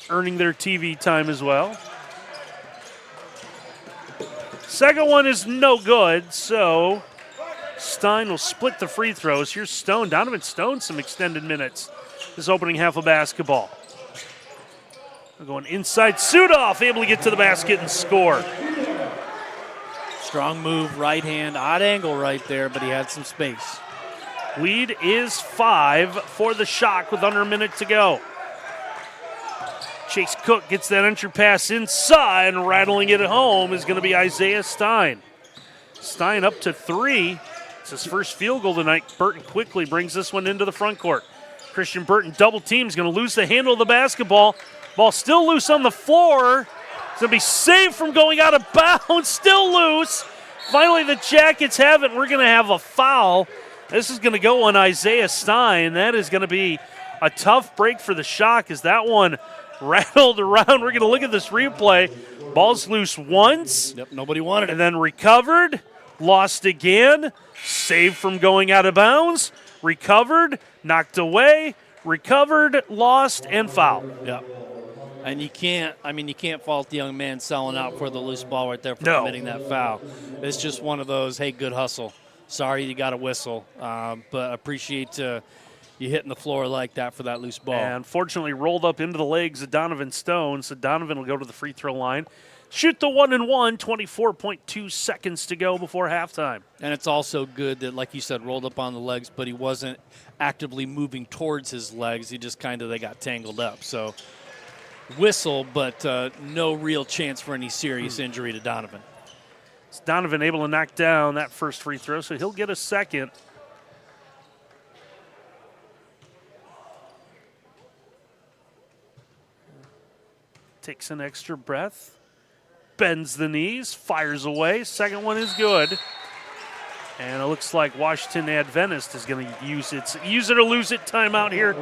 Earning their TV time as well. Second one is no good, so Stein will split the free throws. Here's Stone. Donovan Stone, some extended minutes this opening half of basketball. We're going inside. Sudoff able to get to the basket and score. Strong move, right hand, odd angle right there, but he had some space. Lead is 5 for the Shock with under a minute to go. Chase Cook gets that entry pass inside, and rattling it home is going to be Isaiah Stein. Stein up to 3. It's his first field goal tonight. Burton quickly brings this one into the front court. Christian Burton double teams, going to lose the handle of the basketball. Ball still loose on the floor. It's going to be saved from going out of bounds. Still loose. Finally, the Jackets have it. We're going to have a foul. This is going to go on Isaiah Stein. That is going to be a tough break for the Shock as that one rattled around. We're going to look at this replay. Ball's loose once. Yep, nobody wanted it. And then recovered. Lost again. Saved from going out of bounds. Recovered. Knocked away. Recovered. Lost. And foul. Yep. And you can't fault the young man selling out for the loose ball right there for committing that foul. It's just one of those, hey, good hustle. Sorry you got a whistle, but appreciate you hitting the floor like that for that loose ball. And unfortunately rolled up into the legs of Donovan Stone, so Donovan will go to the free throw line. Shoot the 1-and-1, 24.2 seconds to go before halftime. And it's also good that, like you said, rolled up on the legs, but he wasn't actively moving towards his legs. He just they got tangled up. So whistle, but no real chance for any serious injury to Donovan. It's Donovan able to knock down that first free throw, so he'll get a second. Takes an extra breath, bends the knees, fires away. Second one is good. And it looks like Washington Adventist is going to use it or lose it timeout here.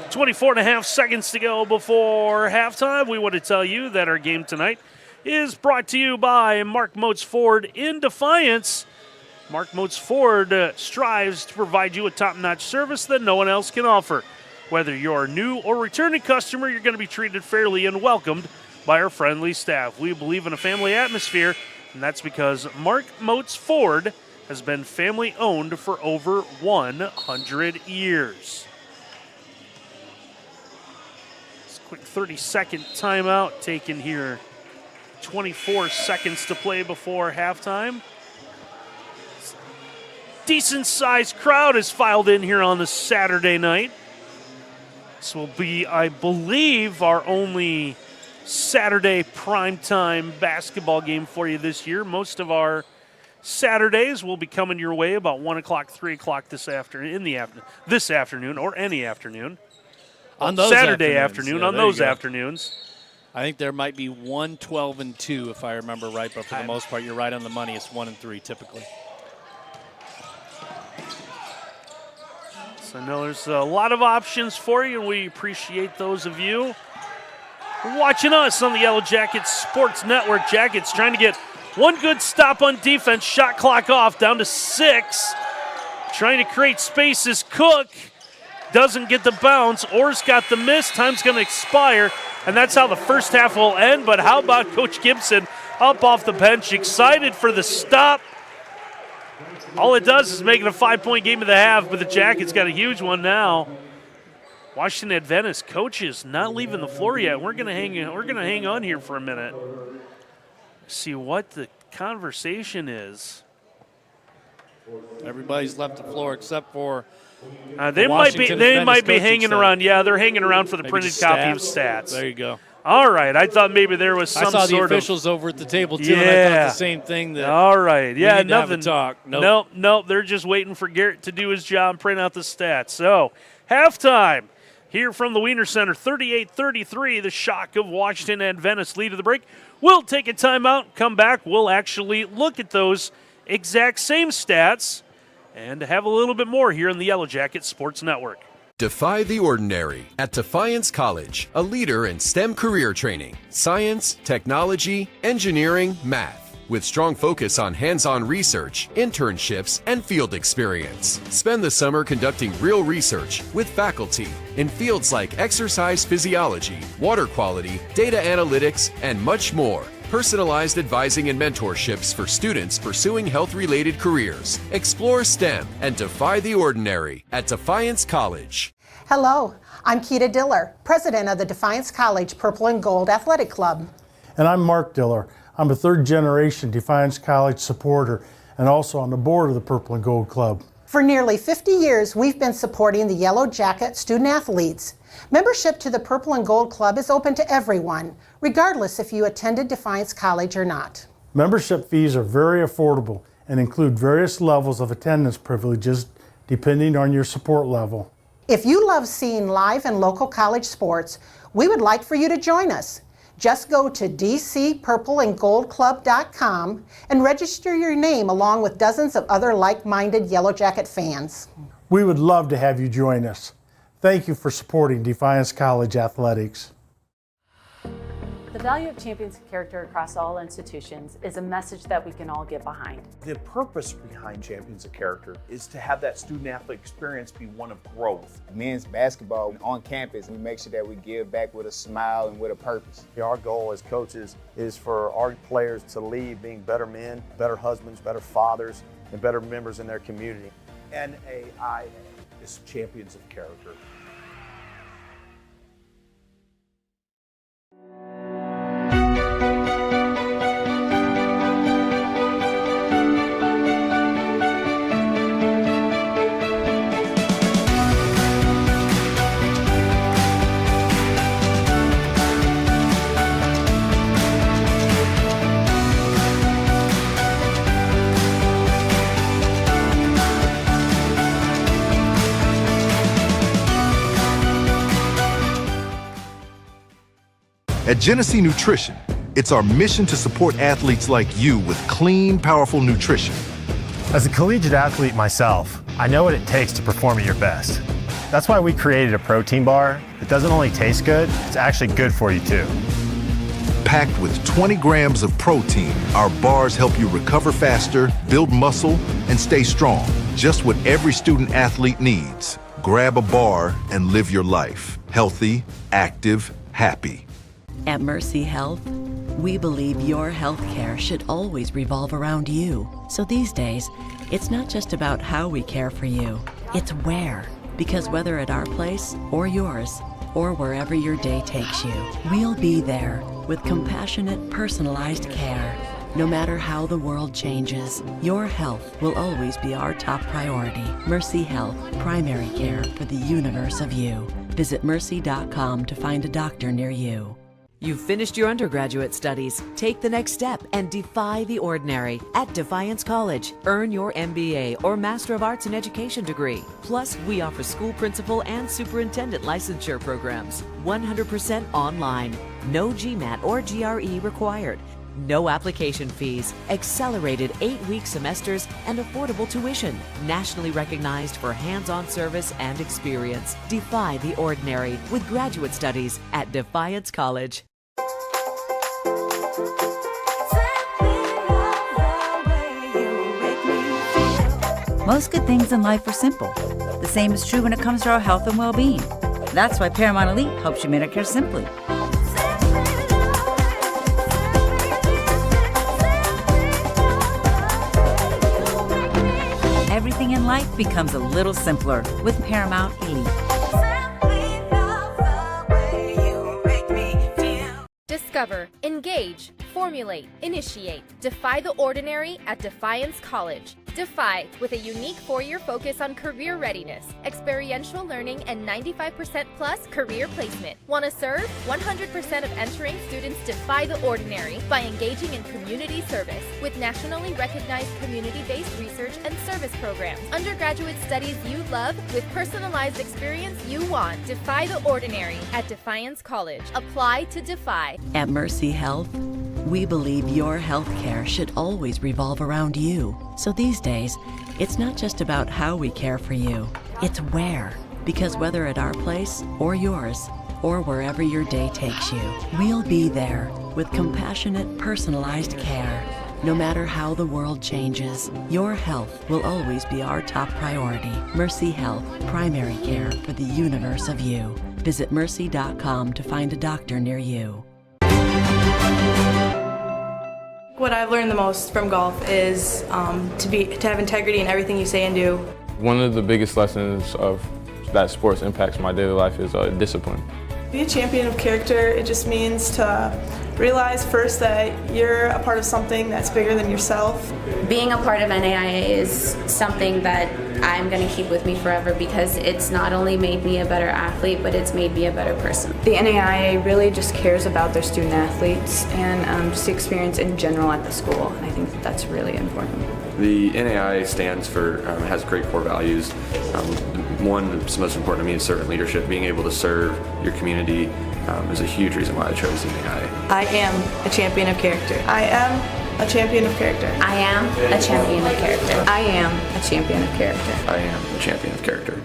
24.5 seconds to go before halftime. We want to tell you that our game tonight is brought to you by Mark Motes Ford in Defiance. Mark Motes Ford strives to provide you a top-notch service that no one else can offer. Whether you're a new or returning customer, you're going to be treated fairly and welcomed by our friendly staff. We believe in a family atmosphere, and that's because Mark Motes Ford has been family-owned for over 100 years. This quick 30-second timeout taken here. 24 seconds to play before halftime. Decent-sized crowd has filed in here on this Saturday night. This will be, I believe, our only Saturday primetime basketball game for you this year. Most of our Saturdays will be coming your way about 1 o'clock, 3 o'clock this afternoon, or any afternoon. On those Saturday afternoon, yeah, on those afternoons. I think there might be 1, 12, and 2, if I remember right, but for the most part, you're right on the money. It's 1 and 3 typically. So I know there's a lot of options for you, and we appreciate those of you watching us on the Yellow Jackets Sports Network. Jackets trying to get one good stop on defense. Shot clock off, down to 6. Trying to create spaces. Cook doesn't get the bounce. Orr's got the miss. Time's going to expire, and that's how the first half will end. But how about Coach Gibson up off the bench, excited for the stop? All it does is make it a 5-point game of the half, but the Jackets got a huge one now. Washington Adventist coaches not leaving the floor yet. We're gonna hang on here for a minute. See what the conversation is. Everybody's left the floor except for they might be hanging around. Yeah, they're hanging around for the printed copy of stats. There you go. All right, I thought maybe there was some I saw the sort officials over at the table too, and I thought the same thing. That all right, yeah, nothing. Talk. Nope. They're just waiting for Garrett to do his job and print out the stats. So halftime here from the Wiener Center, 38-33. The Shock of Washington Adventist lead of the break. We'll take a timeout. Come back. We'll actually look at those exact same stats and have a little bit more here in the Yellow Jackets Sports Network. Defy the ordinary at Defiance College, a leader in STEM career training, science, technology, engineering, math, with strong focus on hands-on research, internships, and field experience. Spend the summer conducting real research with faculty in fields like exercise physiology, water quality, data analytics, and much more. Personalized advising and mentorships for students pursuing health-related careers. Explore STEM and defy the ordinary at Defiance College. Hello, I'm Keita Diller, president of the Defiance College Purple and Gold Athletic Club. And I'm Mark Diller. I'm a third-generation Defiance College supporter and also on the board of the Purple and Gold Club. For nearly 50 years, we've been supporting the Yellow Jacket student athletes. Membership to the Purple and Gold Club is open to everyone, regardless if you attended Defiance College or not. Membership fees are very affordable and include various levels of attendance privileges depending on your support level. If you love seeing live and local college sports, we would like for you to join us. Just go to dcpurpleandgoldclub.com and register your name along with dozens of other like-minded Yellow Jacket fans. We would love to have you join us. Thank you for supporting Defiance College Athletics. The value of champions of character across all institutions is a message that we can all get behind. The purpose behind Champions of Character is to have that student-athlete experience be one of growth. Men's basketball on campus, we make sure that we give back with a smile and with a purpose. Our goal as coaches is for our players to leave being better men, better husbands, better fathers, and better members in their community. NAIA is Champions of Character. At Genesee Nutrition, it's our mission to support athletes like you with clean, powerful nutrition. As a collegiate athlete myself, I know what it takes to perform at your best. That's why we created a protein bar that doesn't only taste good, it's actually good for you too. Packed with 20 grams of protein, our bars help you recover faster, build muscle, and stay strong. Just what every student athlete needs. Grab a bar and live your life. Healthy, active, happy. At Mercy Health, we believe your health care should always revolve around you. So these days, it's not just about how we care for you, it's where. Because whether at our place or yours, or wherever your day takes you, we'll be there with compassionate, personalized care. No matter how the world changes, your health will always be our top priority. Mercy Health, primary care for the universe of you. Visit mercy.com to find a doctor near you. You've finished your undergraduate studies. Take the next step and defy the ordinary at Defiance College. Earn your MBA or Master of Arts in Education degree. Plus, we offer school principal and superintendent licensure programs. 100% online. No GMAT or GRE required. No application fees, accelerated 8-week semesters, and affordable tuition. Nationally recognized for hands-on service and experience. Defy the ordinary with graduate studies at Defiance College. Most good things in life are simple. The same is true when it comes to our health and well-being. That's why Paramount Elite helps you medicare simply. Everything in life becomes a little simpler with Paramount Elite. Discover, engage, formulate, initiate, defy the ordinary at Defiance College. Defy with a unique 4-year focus on career readiness, experiential learning, and 95% plus career placement. Want to serve? 100% of entering students defy the ordinary by engaging in community service with nationally recognized community-based research and service programs. Undergraduate studies you love with personalized experience you want. Defy the ordinary at Defiance College. Apply to Defy. At Mercy Health, we believe your health care should always revolve around you. So these days, it's not just about how we care for you, it's where. Because whether at our place or yours, or wherever your day takes you, we'll be there with compassionate, personalized care. No matter how the world changes, your health will always be our top priority. Mercy Health, primary care for the universe of you. Visit mercy.com to find a doctor near you. What I've learned the most from golf is to have integrity in everything you say and do. One of the biggest lessons of that sports impacts my daily life is discipline. Be a champion of character, it just means to Realize first that you're a part of something that's bigger than yourself. Being a part of NAIA is something that I'm going to keep with me forever because it's not only made me a better athlete, but it's made me a better person. The NAIA really just cares about their student athletes and just the experience in general at the school. And I think that that's really important. The NAIA stands for, has great core values. One that's most important to me is servant leadership. Being able to serve your community is a huge reason why I chose the NAIA. I am a champion of character. I am a champion of character. I am a champion of character. I am a champion of character. I am a champion of character.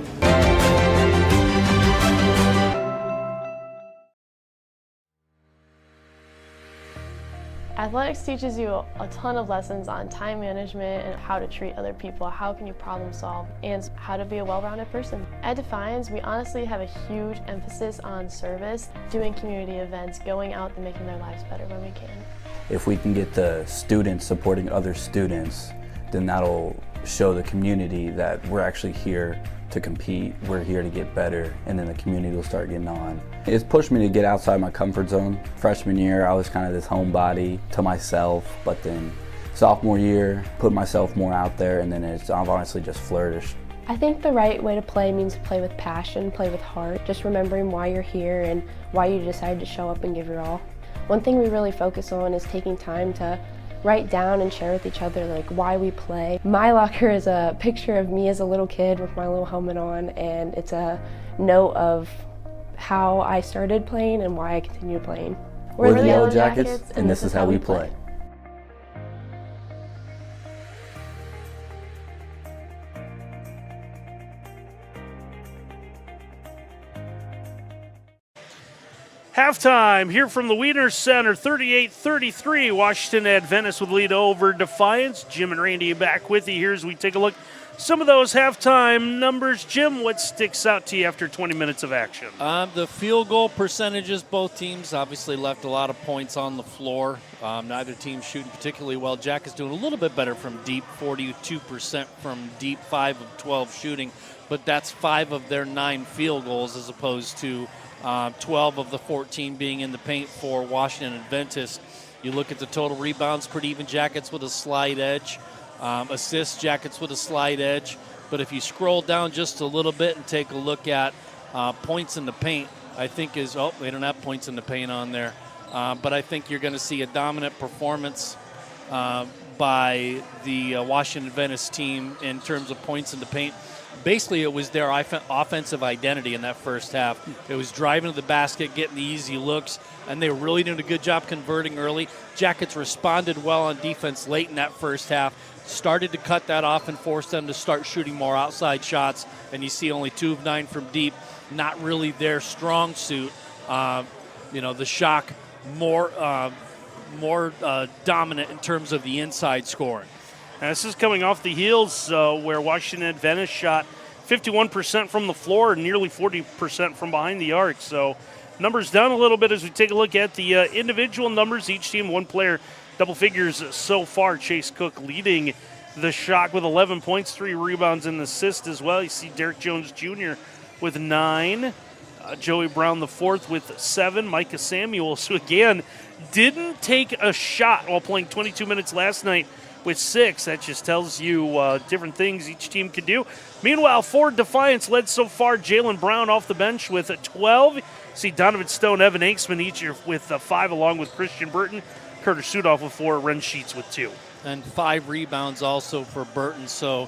Athletics teaches you a ton of lessons on time management and how to treat other people, how can you problem solve, and how to be a well-rounded person. At Defiance, we honestly have a huge emphasis on service, doing community events, going out and making their lives better when we can. If we can get the students supporting other students, then that'll show the community that we're actually here to compete, we're here to get better, and then the community will start getting on. It's pushed me to get outside my comfort zone. Freshman year, I was kind of this homebody to myself, but then sophomore year, put myself more out there, and then I've honestly just flourished. I think the right way to play means play with passion, play with heart, just remembering why you're here and why you decided to show up and give your all. One thing we really focus on is taking time to write down and share with each other like why we play. My locker is a picture of me as a little kid with my little helmet on, and it's a note of how I started playing and why I continue playing. We're the Yellow Jackets, and this is how we play. Halftime here from the Wiener Center, 38-33. Washington Adventist with lead over Defiance. Jim and Randy back with you here as we take a look some of those halftime numbers. Jim, what sticks out to you after 20 minutes of action? The field goal percentages, both teams obviously left a lot of points on the floor. Neither team shooting particularly well. Jack is doing a little bit better from deep, 42% from deep, 5 of 12 shooting, but that's 5 of their 9 field goals as opposed to 12 of the 14 being in the paint for Washington Adventist. You look at the total rebounds, pretty even. Jackets with a slight edge. Assists, Jackets with a slight edge. But if you scroll down just a little bit and take a look at points in the paint, I think they don't have points in the paint on there. But I think you're going to see a dominant performance by the Washington Adventist team in terms of points in the paint. Basically, it was their offensive identity in that first half. It was driving to the basket, getting the easy looks, and they were really doing a good job converting early. Jackets responded well on defense late in that first half, started to cut that off and forced them to start shooting more outside shots, and you see only 2 of 9 from deep, not really their strong suit. The Shock more dominant in terms of the inside scoring. Now, this is coming off the heels where Washington Adventist shot 51% from the floor and nearly 40% from behind the arc. So numbers down a little bit as we take a look at the individual numbers. Each team, one player, double figures so far. Chase Cook leading the Shock with 11 points, 3 rebounds and assists as well. You see Derek Jones Jr. with 9. Joey Brown the fourth with 7. Micah Samuels, who again didn't take a shot while playing 22 minutes last night, with 6. That just tells you different things each team can do. Meanwhile, for Defiance led so far, Jalen Brown off the bench with 12. See Donovan Stone, Evan Anksman each with 5, along with Christian Burton. Carter Sudoff with 4, Ren Sheets with 2. And 5 rebounds also for Burton. So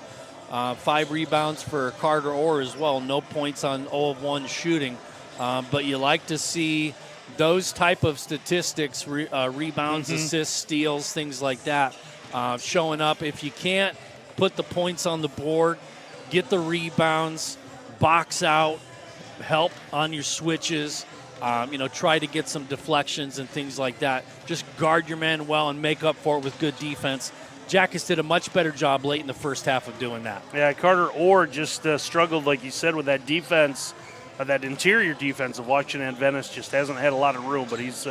5 rebounds for Carter Orr as well. No points on 0 of 1 shooting. But you like to see those type of statistics, rebounds, assists, steals, things like that. Showing up. If you can't put the points on the board, get the rebounds, box out, help on your switches, try to get some deflections and things like that. Just guard your man well and make up for it with good defense. Jackets did a much better job late in the first half of doing that. Yeah, Carter Orr just struggled, like you said, with that defense, that interior defense of Washington Adventist. Just hasn't had a lot of room, but he's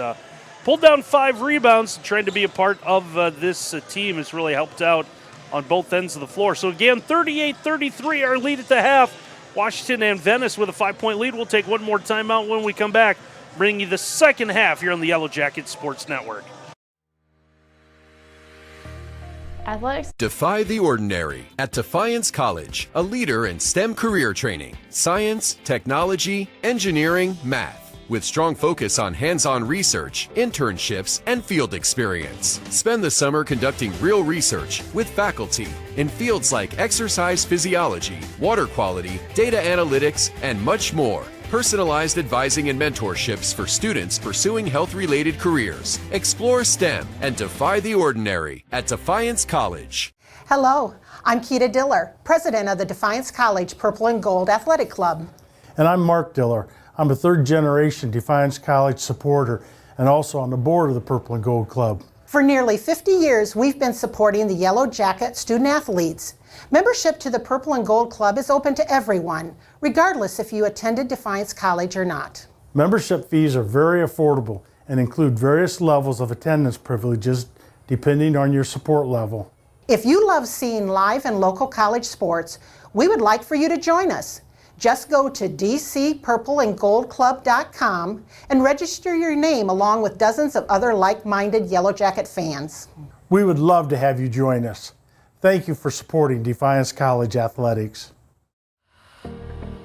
pulled down 5 rebounds, trying to be a part of this team. Has really helped out on both ends of the floor. So again, 38-33, our lead at the half. Washington Adventist with a 5-point lead. We'll take one more timeout when we come back bringing you the second half here on the Yellow Jacket Sports Network. Athletics. Defy the ordinary at Defiance College, a leader in STEM career training, science, technology, engineering, math, with strong focus on hands-on research, internships, and field experience. Spend the summer conducting real research with faculty in fields like exercise physiology, water quality, data analytics, and much more. Personalized advising and mentorships for students pursuing health-related careers. Explore STEM and defy the ordinary at Defiance College. Hello, I'm Keita Diller, president of the Defiance College Purple and Gold Athletic Club. And I'm Mark Diller. I'm a third-generation Defiance College supporter and also on the board of the Purple and Gold Club. For nearly 50 years, we've been supporting the Yellow Jacket student athletes. Membership to the Purple and Gold Club is open to everyone, regardless if you attended Defiance College or not. Membership fees are very affordable and include various levels of attendance privileges depending on your support level. If you love seeing live and local college sports, we would like for you to join us. Just go to dcpurpleandgoldclub.com and register your name along with dozens of other like-minded Yellow Jacket fans. We would love to have you join us. Thank you for supporting Defiance College Athletics.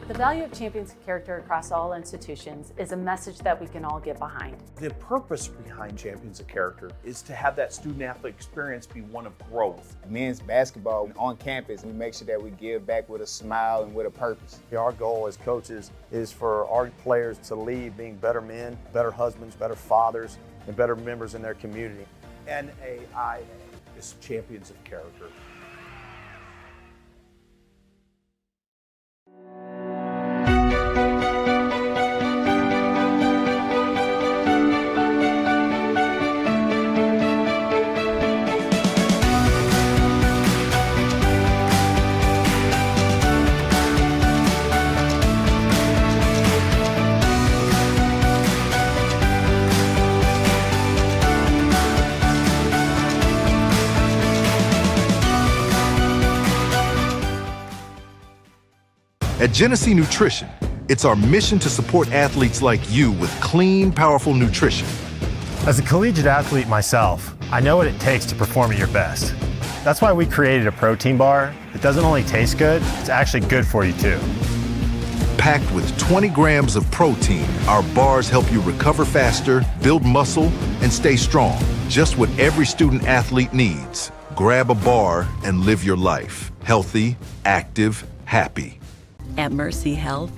The value of champions character across all institutions is a message that we can all get behind. The purpose behind Champions of Character is to have that student-athlete experience be one of growth. Men's basketball on campus, we make sure that we give back with a smile and with a purpose. Our goal as coaches is for our players to leave being better men, better husbands, better fathers, and better members in their community. NAIA is Champions of Character. At Genesee Nutrition, it's our mission to support athletes like you with clean, powerful nutrition. As a collegiate athlete myself, I know what it takes to perform at your best. That's why we created a protein bar that doesn't only taste good, it's actually good for you too. Packed with 20 grams of protein, our bars help you recover faster, build muscle, and stay strong. Just what every student athlete needs. Grab a bar and live your life. Healthy, active, happy. At Mercy Health,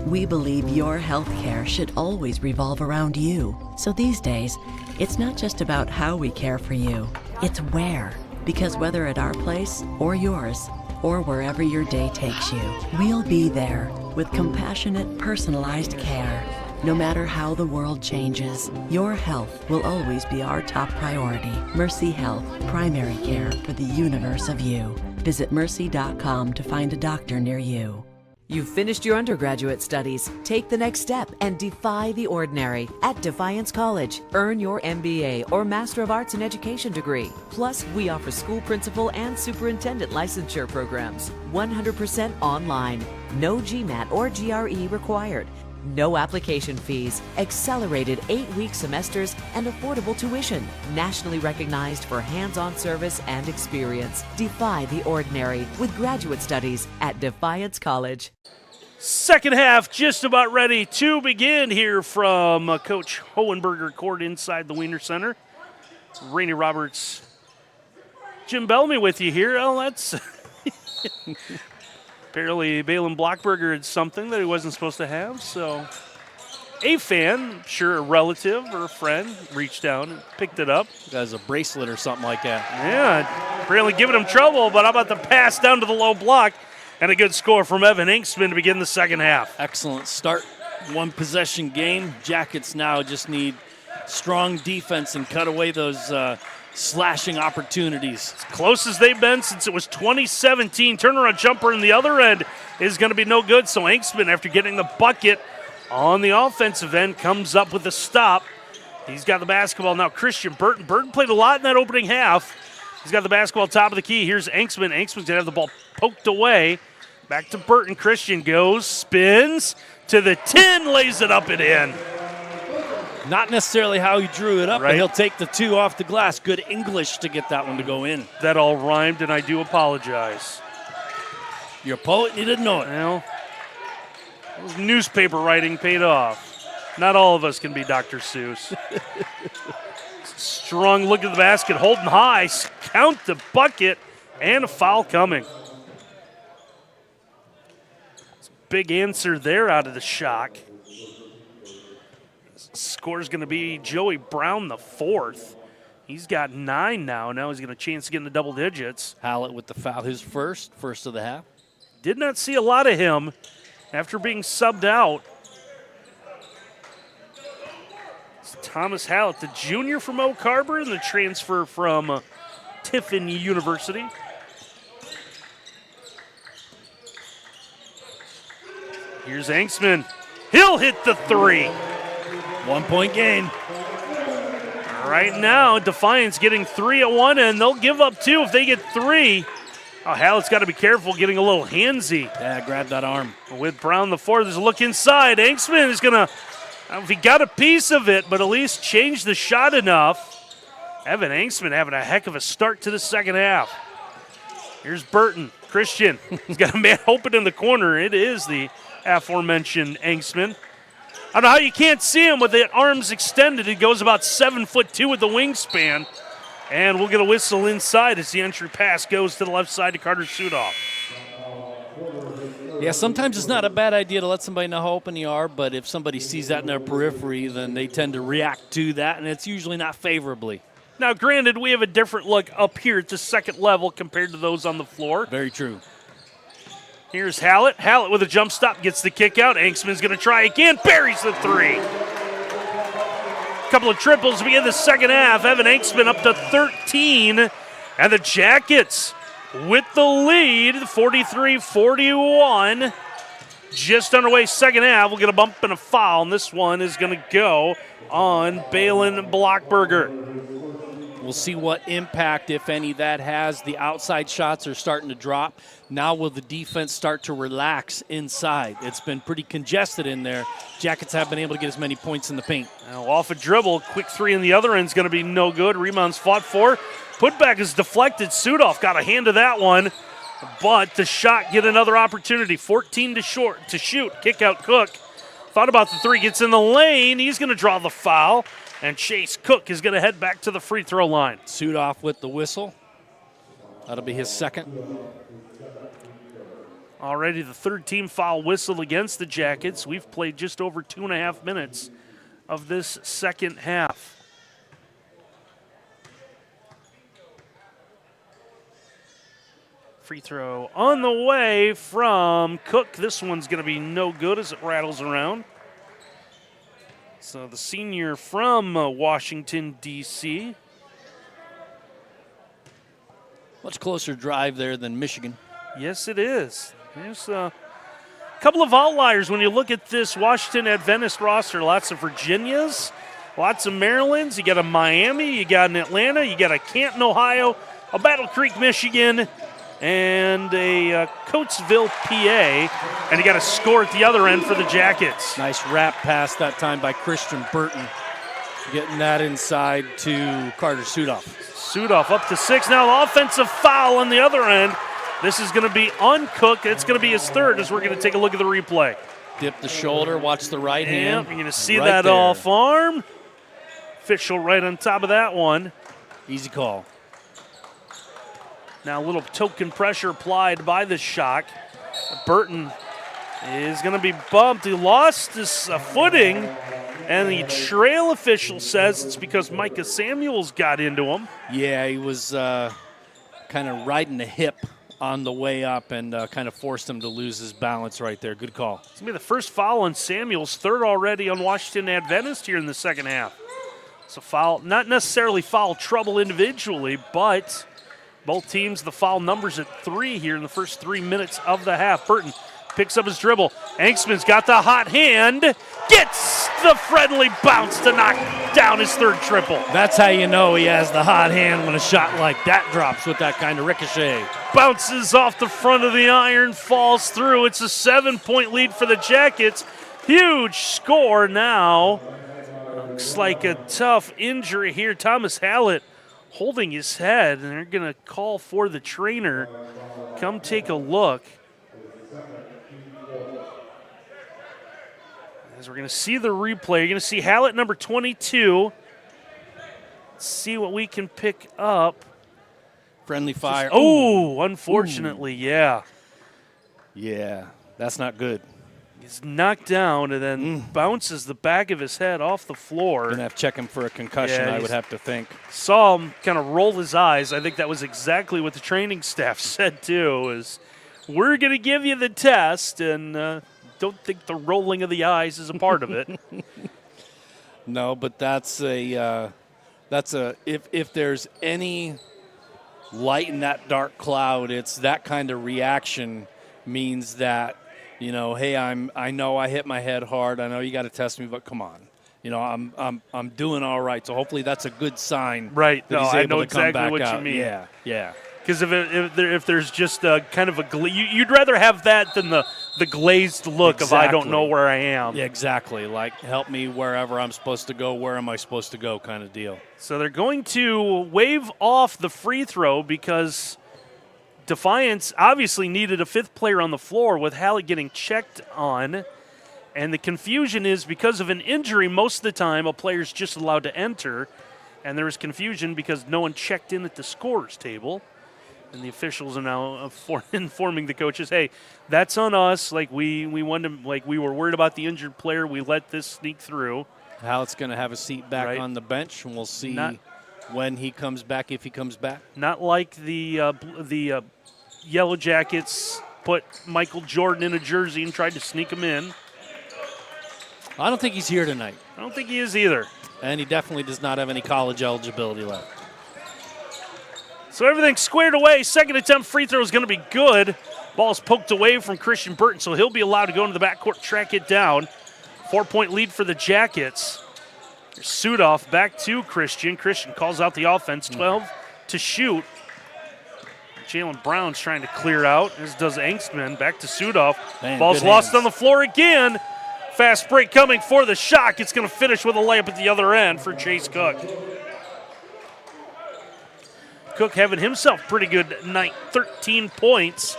we believe your health care should always revolve around you. So these days, it's not just about how we care for you, it's where. Because whether at our place or yours, or wherever your day takes you, we'll be there with compassionate, personalized care. No matter how the world changes, your health will always be our top priority. Mercy Health, primary care for the universe of you. Visit mercy.com to find a doctor near you. You've finished your undergraduate studies. Take the next step and defy the ordinary at Defiance College. Earn your MBA or Master of Arts in Education degree. Plus, we offer school principal and superintendent licensure programs. 100% online. No GMAT or GRE required. No application fees, accelerated 8-week semesters, and affordable tuition. Nationally recognized for hands-on service and experience. Defy the ordinary with graduate studies at Defiance College. Second half just about ready to begin here from Coach Hohenberger Court inside the Wiener Center. Rainey Roberts, Jim Bellamy with you here. Oh, that's... Apparently, Balin Blockberger had something that he wasn't supposed to have, so a fan, sure a relative or a friend, reached down and picked it up. Has a bracelet or something like that. Yeah, apparently giving him trouble, but how about the pass down to the low block and a good score from Evan Inksman to begin the second half. Excellent start, one possession game. Jackets now just need strong defense and cut away those slashing opportunities. As close as they've been since it was 2017. Turnaround jumper in the other end is going to be no good. So Inksman, after getting the bucket on the offensive end, comes up with a stop. He's got the basketball now. Christian Burton. Burton played a lot in that opening half. He's got the basketball top of the key. Here's Inksman. Inksman's going to have the ball poked away. Back to Burton. Christian goes, spins to the 10, lays it up and in. Not necessarily how he drew it up, Right. but he'll take the 2 off the glass. Good English to get that one to go in. That all rhymed, and I do apologize. You're a poet and you didn't know it. Well, those newspaper writing paid off. Not all of us can be Dr. Seuss. Strong look at the basket, holding high, count the bucket, and a foul coming. Big answer there out of the Shock. Score's going to be Joey Brown, the 4th. He's got 9 now. Now he's got a chance to get in the double digits. Hallett with the foul, his first of the half. Did not see a lot of him after being subbed out. It's Thomas Hallett, the junior from Oak Harbor and the transfer from Tiffin University. Here's Angstman. He'll hit the 3. 1 point game. Right now, Defiance getting 3 at one end. They'll give up 2 if they get 3. Oh, Hallett's got to be careful getting a little handsy. Yeah, grab that arm. With Brown the 4th, there's a look inside. Angstman is going to, I don't know if he got a piece of it, but at least change the shot enough. Evan Angstman having a heck of a start to the second half. Here's Burton. Christian. He's got a man open in the corner. It is the aforementioned Angstman. I don't know how you can't see him with the arms extended. He goes about 7'2" with the wingspan. And we'll get a whistle inside as the entry pass goes to the left side to Carter Sudoff. Yeah, sometimes it's not a bad idea to let somebody know how open you are, but if somebody sees that in their periphery, then they tend to react to that, and it's usually not favorably. Now, granted, we have a different look up here at the second level compared to those on the floor. Very true. Here's Hallett. Hallett with a jump stop gets the kick out. Angstman's going to try again. Buries the 3. Couple of triples to begin the second half. Evan Angstman up to 13. And the Jackets with the lead, 43-41. Just underway second half. We'll get a bump and a foul. And this one is going to go on Balin Blockberger. We'll see what impact, if any, that has. The outside shots are starting to drop. Now will the defense start to relax inside? It's been pretty congested in there. Jackets have been able to get as many points in the paint. Now off a dribble, quick 3 in the other end is going to be no good. Rebound's fought for. Putback is deflected. Sudoff got a hand to that one, but the shot get another opportunity. 14 to shoot. Kick out Cook. Thought about the 3, gets in the lane. He's going to draw the foul. And Chase Cook is going to head back to the free throw line. Sudoff with the whistle. That'll be his second. Already the third team foul whistle against the Jackets. We've played just over 2.5 minutes of this second half. Free throw on the way from Cook. This one's going to be no good as it rattles around. So the senior from Washington, D.C. Much closer drive there than Michigan. Yes, it is. There's a couple of outliers when you look at this Washington Adventist roster. Lots of Virginias, lots of Marylands. You got a Miami, you got an Atlanta, you got a Canton, Ohio, a Battle Creek, Michigan, and a Coatesville, PA. And you got a score at the other end for the Jackets. Nice wrap pass that time by Christian Burton. Getting that inside to Carter Sudoff. Sudoff up to 6. Now offensive foul on the other end. This is going to be uncooked. It's going to be his third as we're going to take a look at the replay. Dip the shoulder, watch the right hand. You're going to see right that there. off arm. Official right on top of that one. Easy call. Now a little token pressure applied by the Shock. Burton is going to be bumped. He lost his footing, and the trail official says it's because Micah Samuels got into him. Yeah, he was kind of riding the hip on the way up and kind of forced him to lose his balance right there. Good call. It's going to be the first foul on Samuels, third already on Washington Adventist here in the second half. So foul, not necessarily foul trouble individually, but both teams, the foul numbers at 3 here in the first 3 minutes of the half. Burton picks up his dribble. Angstman's got the hot hand. Gets the friendly bounce to knock down his third triple. That's how you know he has the hot hand when a shot like that drops with that kind of ricochet. Bounces off the front of the iron, falls through. It's a 7-point lead for the Jackets. Huge score now. Looks like a tough injury here. Thomas Hallett holding his head, and they're going to call for the trainer. Come take a look. As we're going to see the replay, you're going to see Hallett, number 22. Let's see what we can pick up. Friendly fire. Unfortunately, yeah. Yeah, that's not good. He's knocked down and then bounces the back of his head off the floor. Going to have to check him for a concussion, I would have to think. Saw him kind of roll his eyes. I think that was exactly what the training staff said, too, is we're going to give you the test, and don't think the rolling of the eyes is a part of it. No, but that's a if there's any light in that dark cloud, it's that kind of reaction means that, you know, hey, I know I hit my head hard. I know you got to test me, but come on. You know, I'm doing all right. So hopefully that's a good sign. Right. That he's able I know to come exactly back what out. you mean. Yeah. Because if there's just a kind of a you'd rather have that than the glazed look of I don't know where I am. Yeah, exactly. Like, help me wherever I'm supposed to go. Where am I supposed to go kind of deal. So they're going to wave off the free throw because Defiance obviously needed a fifth player on the floor with Hallett getting checked on. And the confusion is because of an injury, most of the time a player's just allowed to enter. And there is confusion because no one checked in at the scorer's table. And the officials are now informing the coaches, hey, that's on us. Like we wanted to, like we were worried about the injured player. We let this sneak through. Hallett's going to have a seat back on the bench, and we'll see when he comes back, if he comes back. Not like the Yellow Jackets put Michael Jordan in a jersey and tried to sneak him in. I don't think he's here tonight. I don't think he is either. And he definitely does not have any college eligibility left. So everything's squared away. Second attempt free throw is going to be good. Ball's poked away from Christian Burton, so he'll be allowed to go into the backcourt, track it down. 4-point lead for the Jackets. Sudoff back to Christian. Christian calls out the offense, 12 to shoot. Jalen Brown's trying to clear out, as does Angstman. Back to Sudoff. Ball's lost on the floor again. Fast break coming for the shot. It's going to finish with a layup at the other end for Chase Cook. Cook having himself pretty good night, 13 points.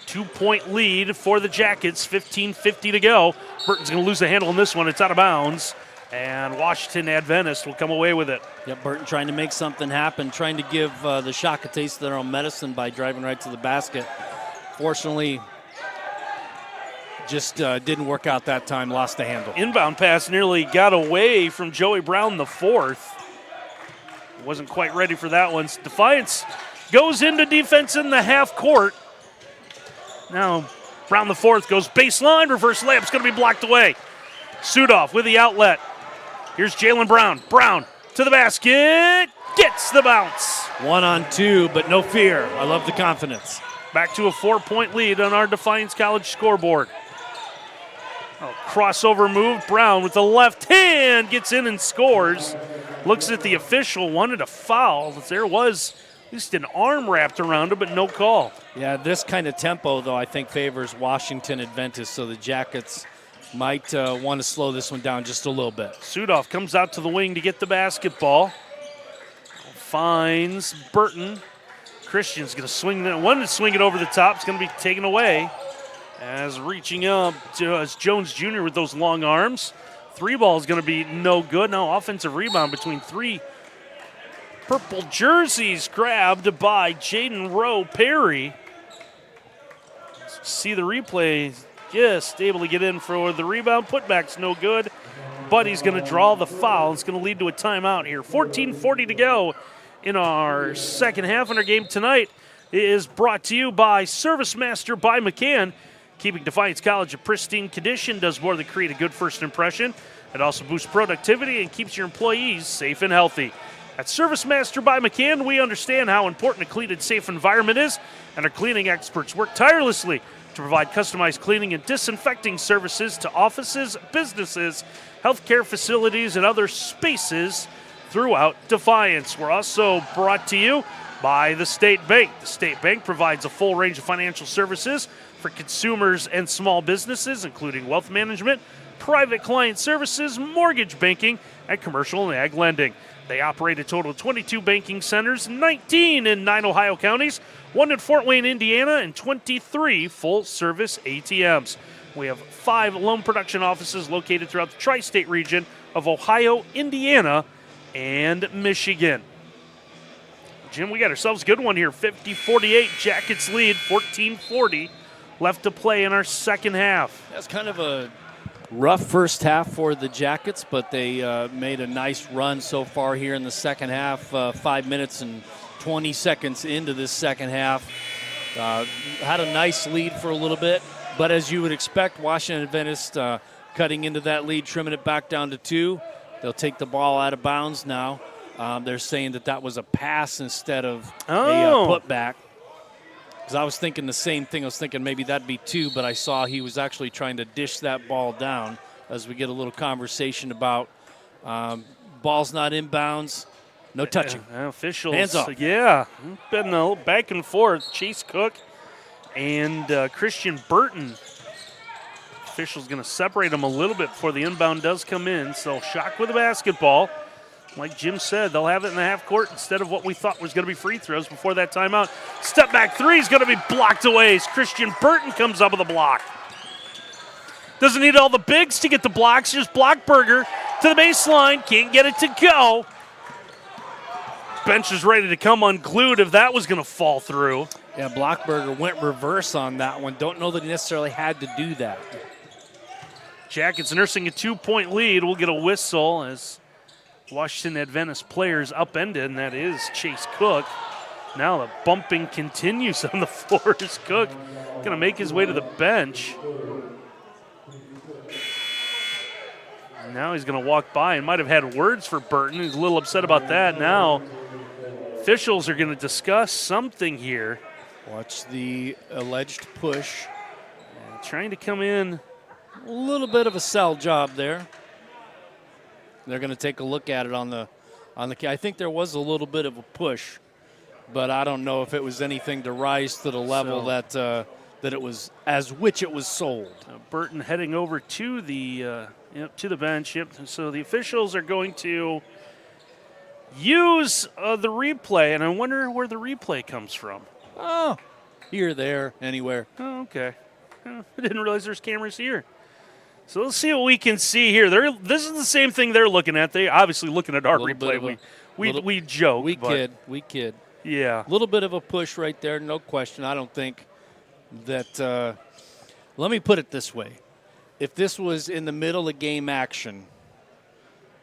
2-point lead for the Jackets, 15:50 to go. Burton's going to lose the handle on this one. It's out of bounds, and Washington Adventist will come away with it. Yep, Burton trying to make something happen, trying to give the Shock a taste of their own medicine by driving right to the basket. Fortunately, just didn't work out that time, lost the handle. Inbound pass nearly got away from Joey Brown, the fourth. Wasn't quite ready for that one. Defiance goes into defense in the half court. Now, Brown the fourth goes baseline, reverse layup's going to be blocked away. Sudoff with the outlet. Here's Jalen Brown. Brown to the basket, gets the bounce. 1-on-2, but no fear. I love the confidence. Back to a 4-point lead on our Defiance College scoreboard. Crossover move. Brown with the left hand gets in and scores. Looks at the official, wanted a foul. There was at least an arm wrapped around it, but no call. Yeah, this kind of tempo, though, I think favors Washington Adventist, so the Jackets might want to slow this one down just a little bit. Sudoff comes out to the wing to get the basketball. Finds Burton. Christian's going to swing that. Wanted to swing it over the top. It's going to be taken away. As reaching up to Jones Jr. with those long arms. Three ball is going to be no good. Now offensive rebound between three purple jerseys grabbed by Jaden Rowe Perry. See the replay, just able to get in for the rebound. Putback's no good, but he's going to draw the foul. It's going to lead to a timeout here. 14:40 to go in our second half. And our game tonight is brought to you by Service Master by McCann. Keeping Defiance College in pristine condition does more than create a good first impression. It also boosts productivity and keeps your employees safe and healthy. At Service Master by McCann, we understand how important a clean and safe environment is, and our cleaning experts work tirelessly to provide customized cleaning and disinfecting services to offices, businesses, healthcare facilities, and other spaces throughout Defiance. We're also brought to you by the State Bank. The State Bank provides a full range of financial services for consumers and small businesses, including wealth management, private client services, mortgage banking, and commercial and ag lending. They operate a total of 22 banking centers, 19 in 9 Ohio counties, 1 in Fort Wayne, Indiana, and 23 full-service ATMs. We have 5 loan production offices located throughout the tri-state region of Ohio, Indiana, and Michigan. Jim, we got ourselves a good one here. 50-48, Jackets lead, 14-40 left to play in our second half. That's kind of a rough first half for the Jackets, but they made a nice run so far here in the second half. 5 minutes and 20 seconds into this second half. Had a nice lead for a little bit, but as you would expect, Washington Adventist cutting into that lead, trimming it back down to 2. They'll take the ball out of bounds now. They're saying that was a pass instead of a putback. Because I was thinking the same thing. I was thinking maybe that'd be 2, but I saw he was actually trying to dish that ball down as we get a little conversation about ball's not inbounds, no touching. Officials. Hands off. Yeah, been a little back and forth. Chase Cook and Christian Burton. Officials going to separate them a little bit before the inbound does come in. So Shock with the basketball. Like Jim said, they'll have it in the half court instead of what we thought was going to be free throws before that timeout. Step back 3 is going to be blocked away as Christian Burton comes up with a block. Doesn't need all the bigs to get the blocks. Just Blockberger to the baseline. Can't get it to go. Bench is ready to come unglued if that was going to fall through. Yeah, Blockberger went reverse on that one. Don't know that he necessarily had to do that. Jackets nursing a 2-point lead. We'll get a whistle as Washington Adventist players upended, and that is Chase Cook. Now the bumping continues on the floor as Cook going to make his way to the bench. Now he's going to walk by and might have had words for Burton. He's a little upset about that. Now officials are going to discuss something here. Watch the alleged push. Trying to come in. A little bit of a sell job there. They're going to take a look at it on the. I think there was a little bit of a push, but I don't know if it was anything to rise to the level that it was as which it was sold. Burton heading over to the bench. Yep. So the officials are going to use the replay, and I wonder where the replay comes from. Oh, here, there, anywhere. Oh, okay. I didn't realize there's cameras here. So let's see what we can see here. This is the same thing they're looking at. They obviously looking at our replay. We joke. We kid. Yeah. A little bit of a push right there, no question. I don't think that let me put it this way. If this was in the middle of game action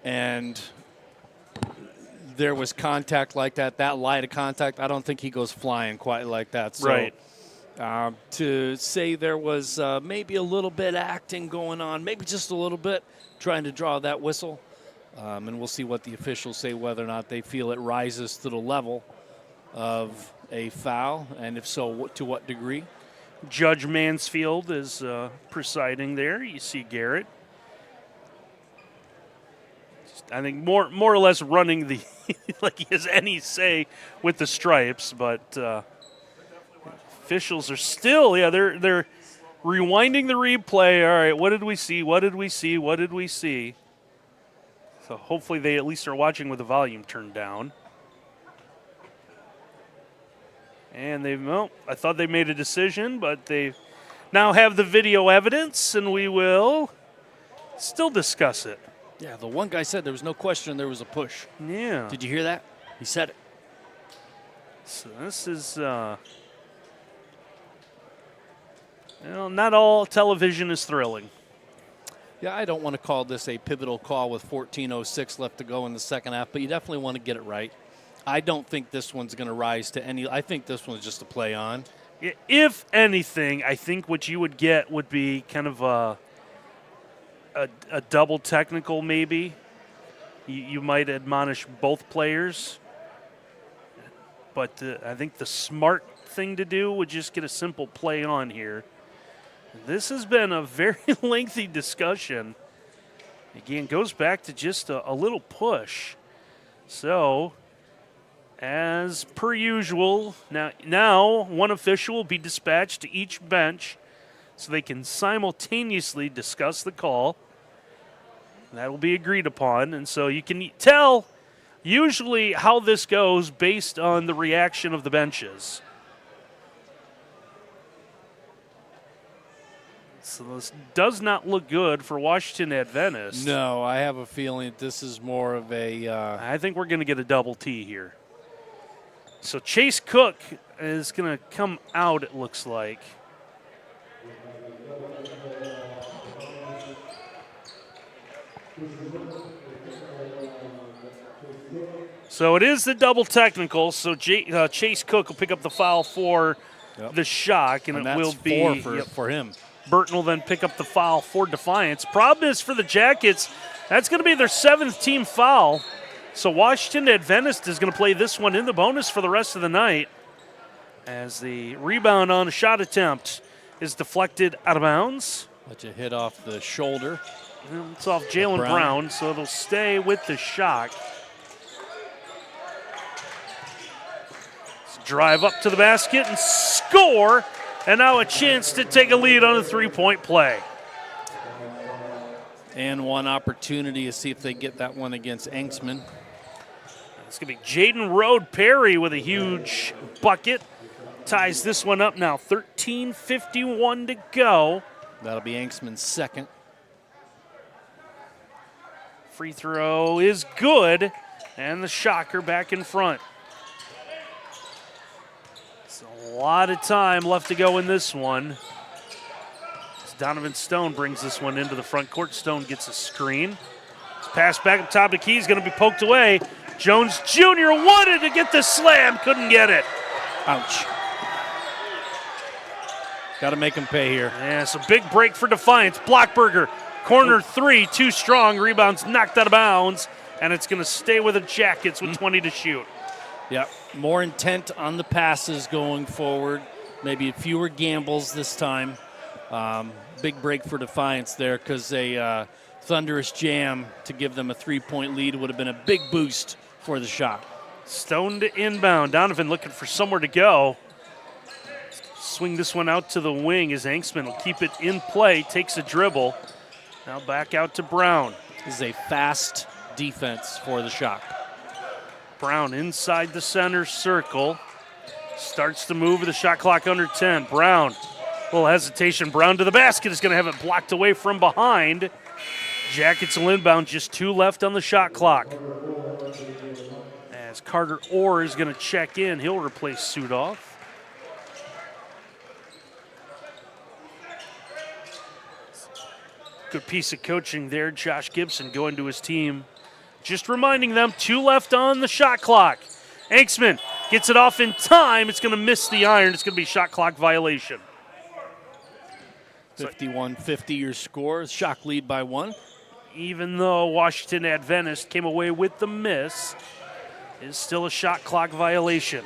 and there was contact like that light of contact, I don't think he goes flying quite like that. So, right. To say there was maybe a little bit acting going on, maybe just a little bit, trying to draw that whistle. And we'll see what the officials say, whether or not they feel it rises to the level of a foul, and if so, to what degree. Judge Mansfield is presiding there. You see Garrett. I think more or less running the like he has any say with the stripes, but officials are still, they're rewinding the replay. All right, what did we see? What did we see? What did we see? So hopefully they at least are watching with the volume turned down. And I thought they made a decision, but they now have the video evidence, and we will still discuss it. Yeah, the one guy said there was no question there was a push. Yeah. Did you hear that? He said it. So this is, not all television is thrilling. Yeah, I don't want to call this a pivotal call with 14:06 left to go in the second half, but you definitely want to get it right. I don't think this one's going to rise to any. I think this one's just a play on. If anything, I think what you would get would be kind of a double technical maybe. You might admonish both players. But I think the smart thing to do would just get a simple play on here. This has been a very lengthy discussion. Again, goes back to just a little push. So, as per usual, now one official will be dispatched to each bench so they can simultaneously discuss the call. That will be agreed upon, and so you can tell usually how this goes based on the reaction of the benches. So this does not look good for Washington Adventist. No, I have a feeling this is more of a... I think we're going to get a double T here. So Chase Cook is going to come out, it looks like. So it is the double technical, so Chase Cook will pick up the foul for the Shock, and it will be for him. Burton will then pick up the foul for Defiance. Problem is for the Jackets, that's going to be their 7th team foul. So Washington Adventist is going to play this one in the bonus for the rest of the night, as the rebound on a shot attempt is deflected out of bounds. Let you hit off the shoulder. It's off Jalen Brown, so it'll stay with the Shock. Let's drive up to the basket and score, and now a chance to take a lead on a three-point play. And one opportunity to see if they get that one against Engsman. It's going to be Jaden Rode Perry with a huge bucket. Ties this one up now. 13:51 to go. That'll be Engsman's second. Free throw is good, and the Shocker back in front. It's a lot of time left to go in this one. As Donovan Stone brings this one into the front court. Stone gets a screen. It's passed back up top of the key. He's going to be poked away. Jones Jr. wanted to get the slam, couldn't get it. Ouch. Got to make him pay here. Yeah, so big break for Defiance. Blockberger, corner three, too strong. Rebounds knocked out of bounds, and it's going to stay with the Jackets with 20 to shoot. Yeah, more intent on the passes going forward. Maybe fewer gambles this time. Big break for Defiance there, because a thunderous jam to give them a 3-point lead would have been a big boost for the Shock. Stone to inbound. Donovan looking for somewhere to go. Swing this one out to the wing as Engsman will keep it in play, takes a dribble. Now back out to Brown. This is a fast defense for the Shock. Brown inside the center circle. Starts to move with the shot clock under 10. Brown, a little hesitation. Brown to the basket is going to have it blocked away from behind. Jackets will inbound, just 2 left on the shot clock. As Carter Orr is going to check in, he'll replace Sudoff. Good piece of coaching there. Josh Gibson going to his team. Just reminding them, 2 left on the shot clock. Engsman gets it off in time. It's going to miss the iron. It's going to be shot clock violation. 51-50 your score. Shock lead by 1. Even though Washington Adventist came away with the miss, it's still a shot clock violation.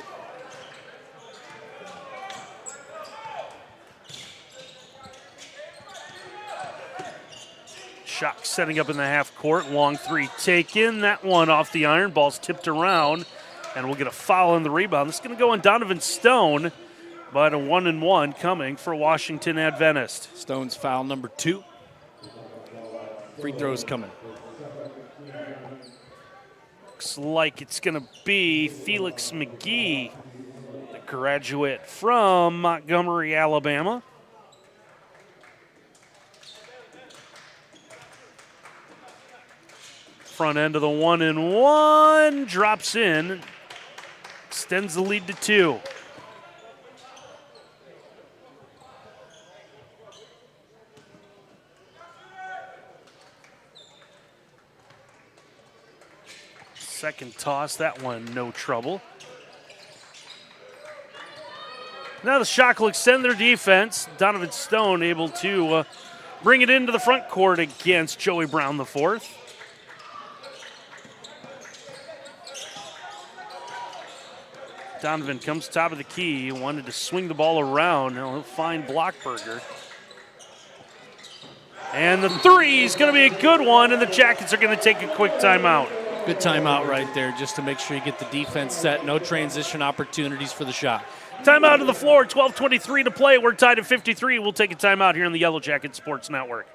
Shock setting up in the half court. Long three taken. That one off the iron. Ball's tipped around, and we'll get a foul on the rebound. This is going to go on Donovan Stone, but a 1-and-1 coming for Washington Adventist. Stone's foul number 2. Free throws coming. Looks like it's going to be Felix McGee, the graduate from Montgomery, Alabama. Front end of the 1-and-1, drops in, extends the lead to 2. Second toss, that one no trouble. Now the Shock will extend their defense. Donovan Stone able to bring it into the front court against Joey Brown IV. Donovan comes top of the key. He wanted to swing the ball around. Now he'll find Blockberger. And the three is going to be a good one, and the Jackets are going to take a quick timeout. Good timeout right there just to make sure you get the defense set. No transition opportunities for the shot. Timeout on the floor, 12:23 to play. We're tied at 53. We'll take a timeout here on the Yellow Jacket Sports Network.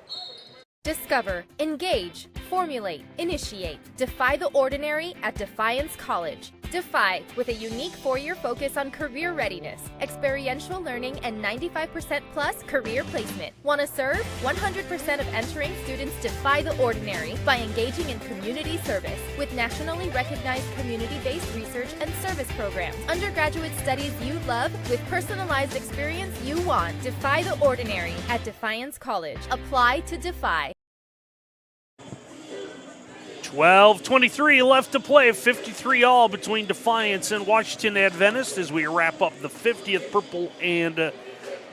Discover, engage, formulate, initiate, defy the ordinary at Defiance College. Defy, with a unique 4-year focus on career readiness, experiential learning, and 95% plus career placement. Want to serve? 100% of entering students defy the ordinary by engaging in community service with nationally recognized community-based research and service programs. Undergraduate studies you love with personalized experience you want. Defy the ordinary at Defiance College. Apply to Defy. 12:23 left to play, 53 all between Defiance and Washington Adventist as we wrap up the 50th Purple and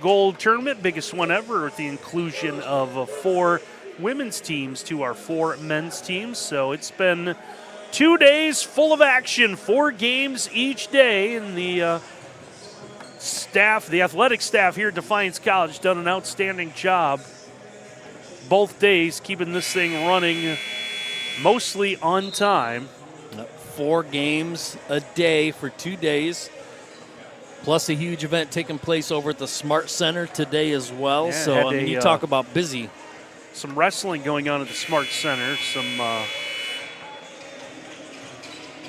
Gold Tournament, biggest one ever with the inclusion of 4 women's teams to our 4 men's teams. So it's been 2 days full of action, 4 games each day, and the athletic staff here at Defiance College done an outstanding job both days keeping this thing running mostly on time. 4 games a day for 2 days, plus a huge event taking place over at the Smart Center today as well. Yeah, so, you talk about busy. Some wrestling going on at the Smart Center, some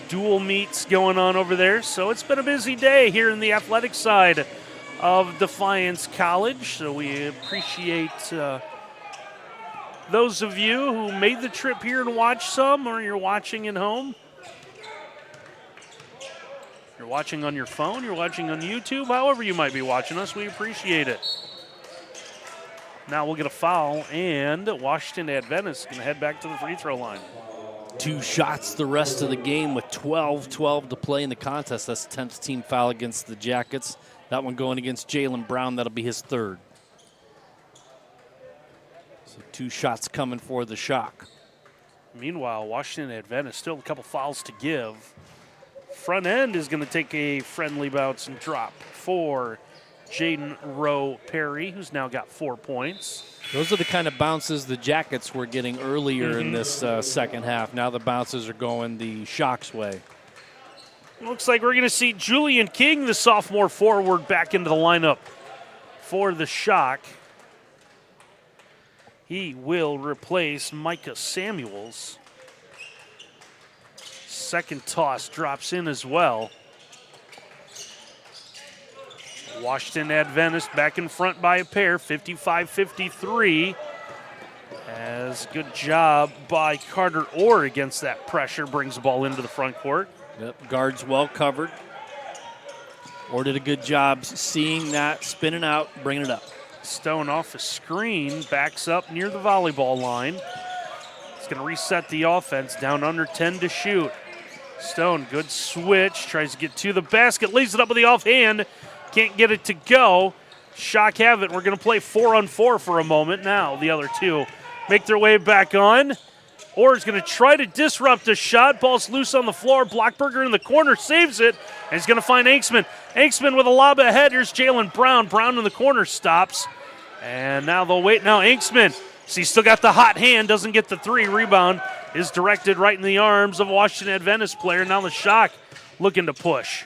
dual meets going on over there. So it's been a busy day here in the athletic side of Defiance College. So we appreciate those of you who made the trip here and watched some, or you're watching at home. You're watching on your phone, you're watching on YouTube, however you might be watching us, we appreciate it. Now we'll get a foul, and Washington Adventist is going to head back to the free throw line. 2 shots the rest of the game with 12-12 to play in the contest. That's the 10th team foul against the Jackets. That one going against Jalen Brown. That'll be his 3rd. So 2 shots coming for the Shock. Meanwhile, Washington Adventist still a couple fouls to give. Front end is going to take a friendly bounce and drop for Jaden Rowe Perry, who's now got 4 points. Those are the kind of bounces the Jackets were getting earlier in this second half. Now the bounces are going the Shock's way. Looks like we're going to see Julian King, the sophomore forward, back into the lineup for the Shock. He will replace Micah Samuels. Second toss drops in as well. Washington Adventist back in front by a pair, 55-53. As good job by Carter Orr against that pressure, brings the ball into the front court. Yep, guards well covered. Orr did a good job seeing that, spinning out, bringing it up. Stone off a screen, backs up near the volleyball line. It's going to reset the offense, down under 10 to shoot. Stone, good switch, tries to get to the basket, leaves it up with the offhand. Can't get it to go. Shock have it. We're going to play 4-on-4 for a moment. Now the other 2 make their way back on. Orr's going to try to disrupt a shot. Ball's loose on the floor. Blockberger in the corner saves it. And he's going to find Anksman. Anksman with a lob ahead. Here's Jalen Brown. Brown in the corner stops. And now they'll wait. Now Anksman. So he's still got the hot hand. Doesn't get the 3. Rebound is directed right in the arms of a Washington Adventist player. Now the Shock looking to push.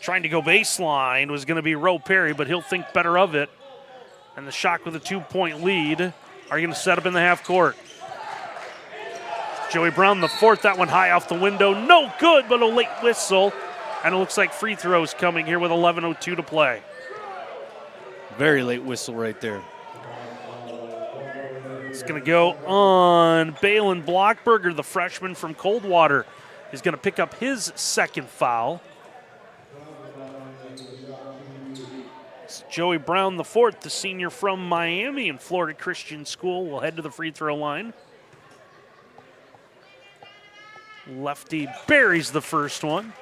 Trying to go baseline was going to be Rowe Perry, but he'll think better of it. And the Shock with a 2-point lead are going to set up in the half court. Joey Brown, the 4th, that one high off the window. No good, but a late whistle. And it looks like free throws coming here with 11:02 to play. Very late whistle right there. It's going to go on Balin Blockberger, the freshman from Coldwater, is going to pick up his 2nd foul. It's Joey Brown, the 4th, the senior from Miami and Florida Christian School, will head to the free throw line. Lefty buries the first one.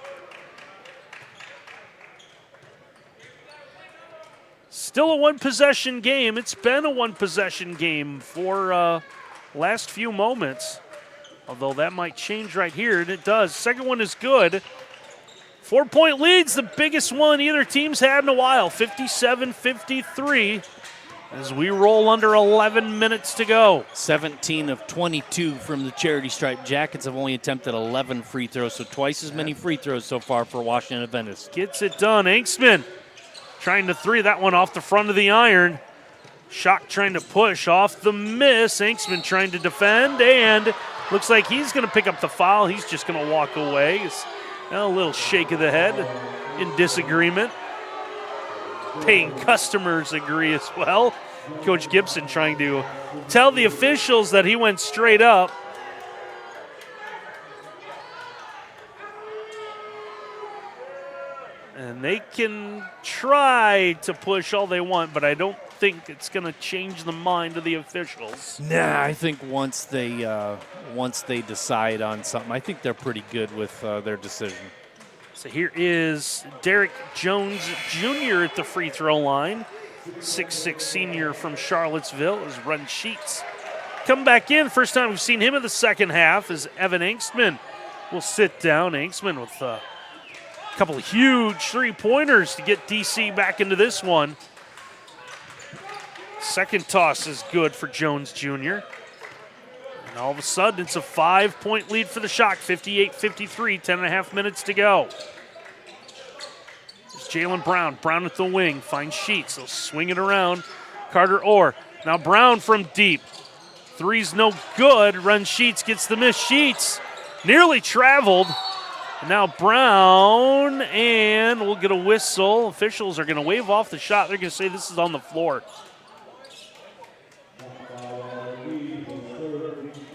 Still a 1-possession game. It's been a 1-possession game for last few moments. Although that might change right here, and it does. Second one is good. 4-point lead's the biggest one either team's had in a while, 57-53. as we roll under 11 minutes to go. 17 of 22 from the Charity Stripe Jackets have only attempted 11 free throws, so twice as many free throws so far for Washington Adventist. Gets it done. Engstman trying to three that one off the front of the iron. Shock trying to push off the miss. Engstman trying to defend, and looks like he's going to pick up the foul. He's just going to walk away. It's a little shake of the head in disagreement. Paying customers agree as well. Coach Gibson trying to tell the officials that he went straight up. And they can try to push all they want, but I don't think it's going to change the mind of the officials. Nah, I think once they decide on something, I think they're pretty good with their decision. So here is Derek Jones Jr. at the free throw line. 6'6" senior from Charlottesville has run sheets. Come back in. First time we've seen him in the second half is Evan Engstman will sit down. Engstman with a couple of huge three-pointers to get DC back into this one. Second toss is good for Jones Jr. And all of a sudden, it's a 5-point lead for the Shock, 58-53, 10.5 minutes to go. There's Jalen Brown. Brown at the wing, finds Sheets. They'll swing it around. Carter Orr. Now Brown from deep. Three's no good. Runs Sheets, gets the miss. Sheets nearly traveled. And now Brown, and we'll get a whistle. Officials are going to wave off the shot. They're going to say this is on the floor.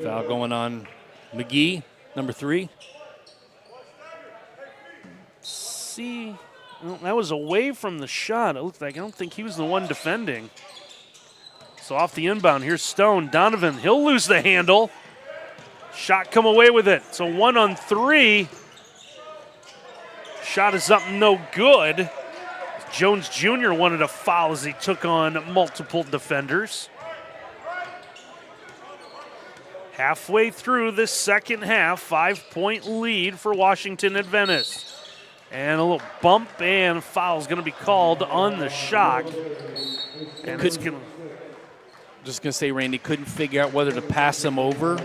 Foul going on McGee, number 3. See, well, that was away from the shot. It looked like I don't think he was the one defending. So off the inbound, here's Stone. Donovan, he'll lose the handle. Shot come away with it. So 1-on-3. Shot is up, no good. Jones Jr. wanted a foul as he took on multiple defenders. Halfway through this second half, 5-point lead for Washington Adventist. And a little bump, and foul's going to be called on the Shock. And it's going to... Just going to say, Randy couldn't figure out whether to pass him over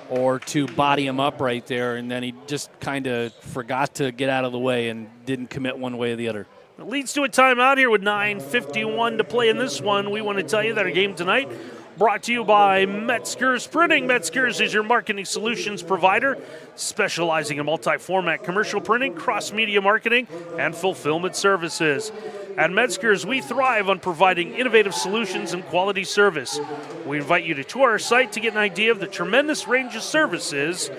or to body him up right there, and then he just kind of forgot to get out of the way and didn't commit one way or the other. It leads to a timeout here with 9:51 to play in this one. We want to tell you that our game tonight brought to you by Metzger's Printing. Metzger's is your marketing solutions provider, specializing in multi-format commercial printing, cross-media marketing, and fulfillment services. At Metzger's, we thrive on providing innovative solutions and quality service. We invite you to tour our site to get an idea of the tremendous range of services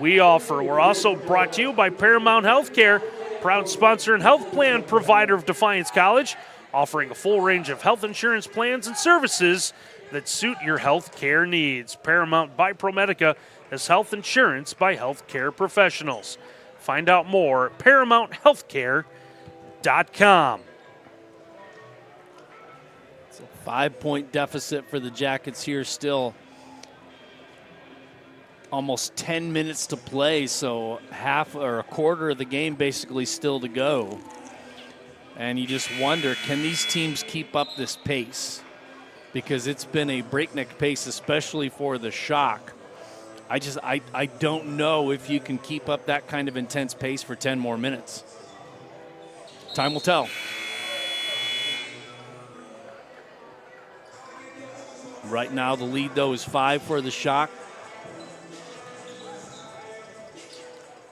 we offer. We're also brought to you by Paramount Healthcare, proud sponsor and health plan provider of Defiance College, offering a full range of health insurance plans and services that suit your health care needs. Paramount by ProMedica is health insurance by healthcare professionals. Find out more at ParamountHealthcare.com. It's a 5-point deficit for the Jackets here still. Almost 10 minutes to play, so half or a quarter of the game basically still to go. And you just wonder, can these teams keep up this pace? Because it's been a breakneck pace, especially for the Shock. I don't know if you can keep up that kind of intense pace for 10 more minutes. Time will tell. Right now, the lead, though, is 5 for the Shock.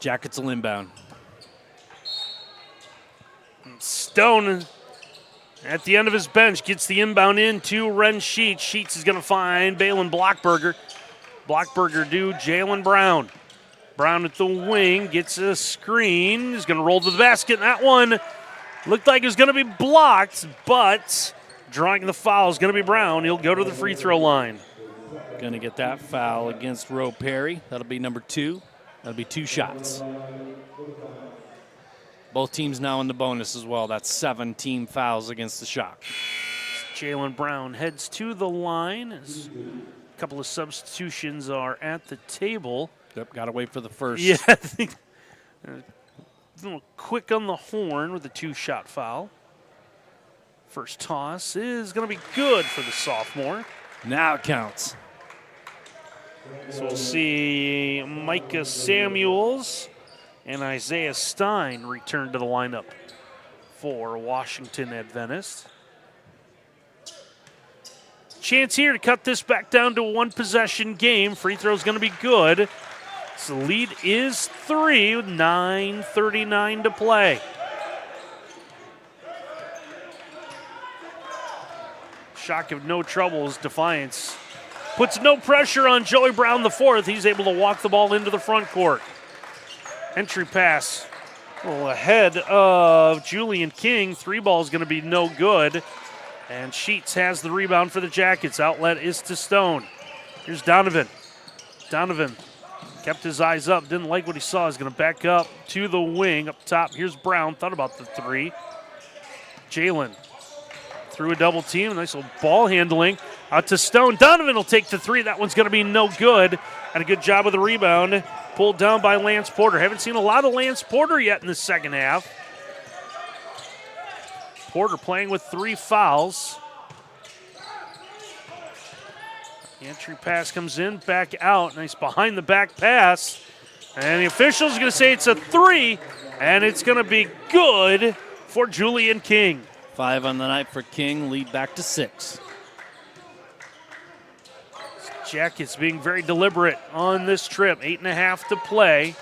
Jackets will inbound. Stone at the end of his bench gets the inbound in to Ren Sheets. Sheets is going to find Balin Blockberger. Blockberger to Jalen Brown. Brown at the wing gets a screen. He's going to roll to the basket. And that one looked like it was going to be blocked, but drawing the foul is going to be Brown. He'll go to the free throw line. Going to get that foul against Roe Perry. That'll be number 2. That'll be 2 shots. Both teams now in the bonus as well. That's 7 team fouls against the Shock. Jalen Brown heads to the line as a couple of substitutions are at the table. Yep, got to wait for the first. Yeah, I think a little quick on the horn with a 2-shot foul. First toss is going to be good for the sophomore. Now it counts. So we'll see Micah Samuels and Isaiah Stein return to the lineup for Washington Adventist. Chance here to cut this back down to a one-possession game. Free throw's going to be good. So the lead is 3 with 9:39 to play. Shock of no troubles. Defiance puts no pressure on Joey Brown IV. He's able to walk the ball into the front court. Entry pass a little ahead of Julian King. 3 ball is going to be no good. And Sheets has the rebound for the Jackets. Outlet is to Stone. Here's Donovan. Donovan kept his eyes up. Didn't like what he saw. He's going to back up to the wing. Up top, here's Brown. Thought about the 3. Jalen through a double team. Nice little ball handling. Out to Stone. Donovan will take the 3. That one's going to be no good. And a good job of the rebound. Pulled down by Lance Porter. Haven't seen a lot of Lance Porter yet in the second half. Porter playing with 3 fouls. The entry pass comes in, back out. Nice behind the back pass. And the official's going to say it's a 3, and it's going to be good for Julian King. 5 on the night for King, lead back to 6. Jackets being very deliberate on this trip. 8.5 to play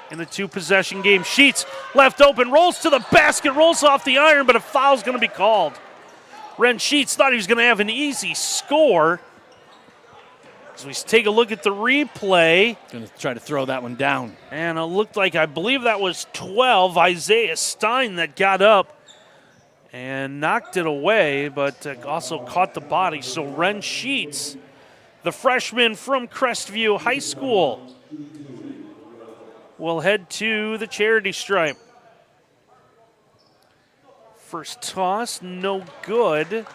in the 2-possession game. Sheets left open, rolls to the basket, rolls off the iron, but a foul's going to be called. Ren Sheets thought he was going to have an easy score. As we take a look at the replay. Going to try to throw that one down. And it looked like, I believe that was 12, Isaiah Stein that got up and knocked it away, but also caught the body. So Ren Sheets, the freshman from Crestview High School, will head to the charity stripe. First toss, no good.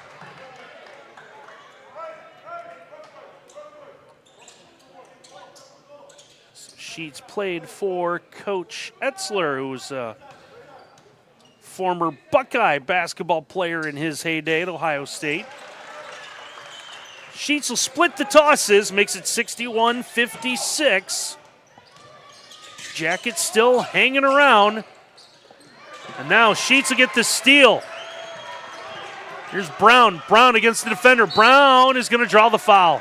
Sheets played for Coach Etzler, who's a former Buckeye basketball player in his heyday at Ohio State. Sheets will split the tosses, makes it 61-56. Jackets still hanging around. And now Sheets will get the steal. Here's Brown. Brown against the defender. Brown is going to draw the foul.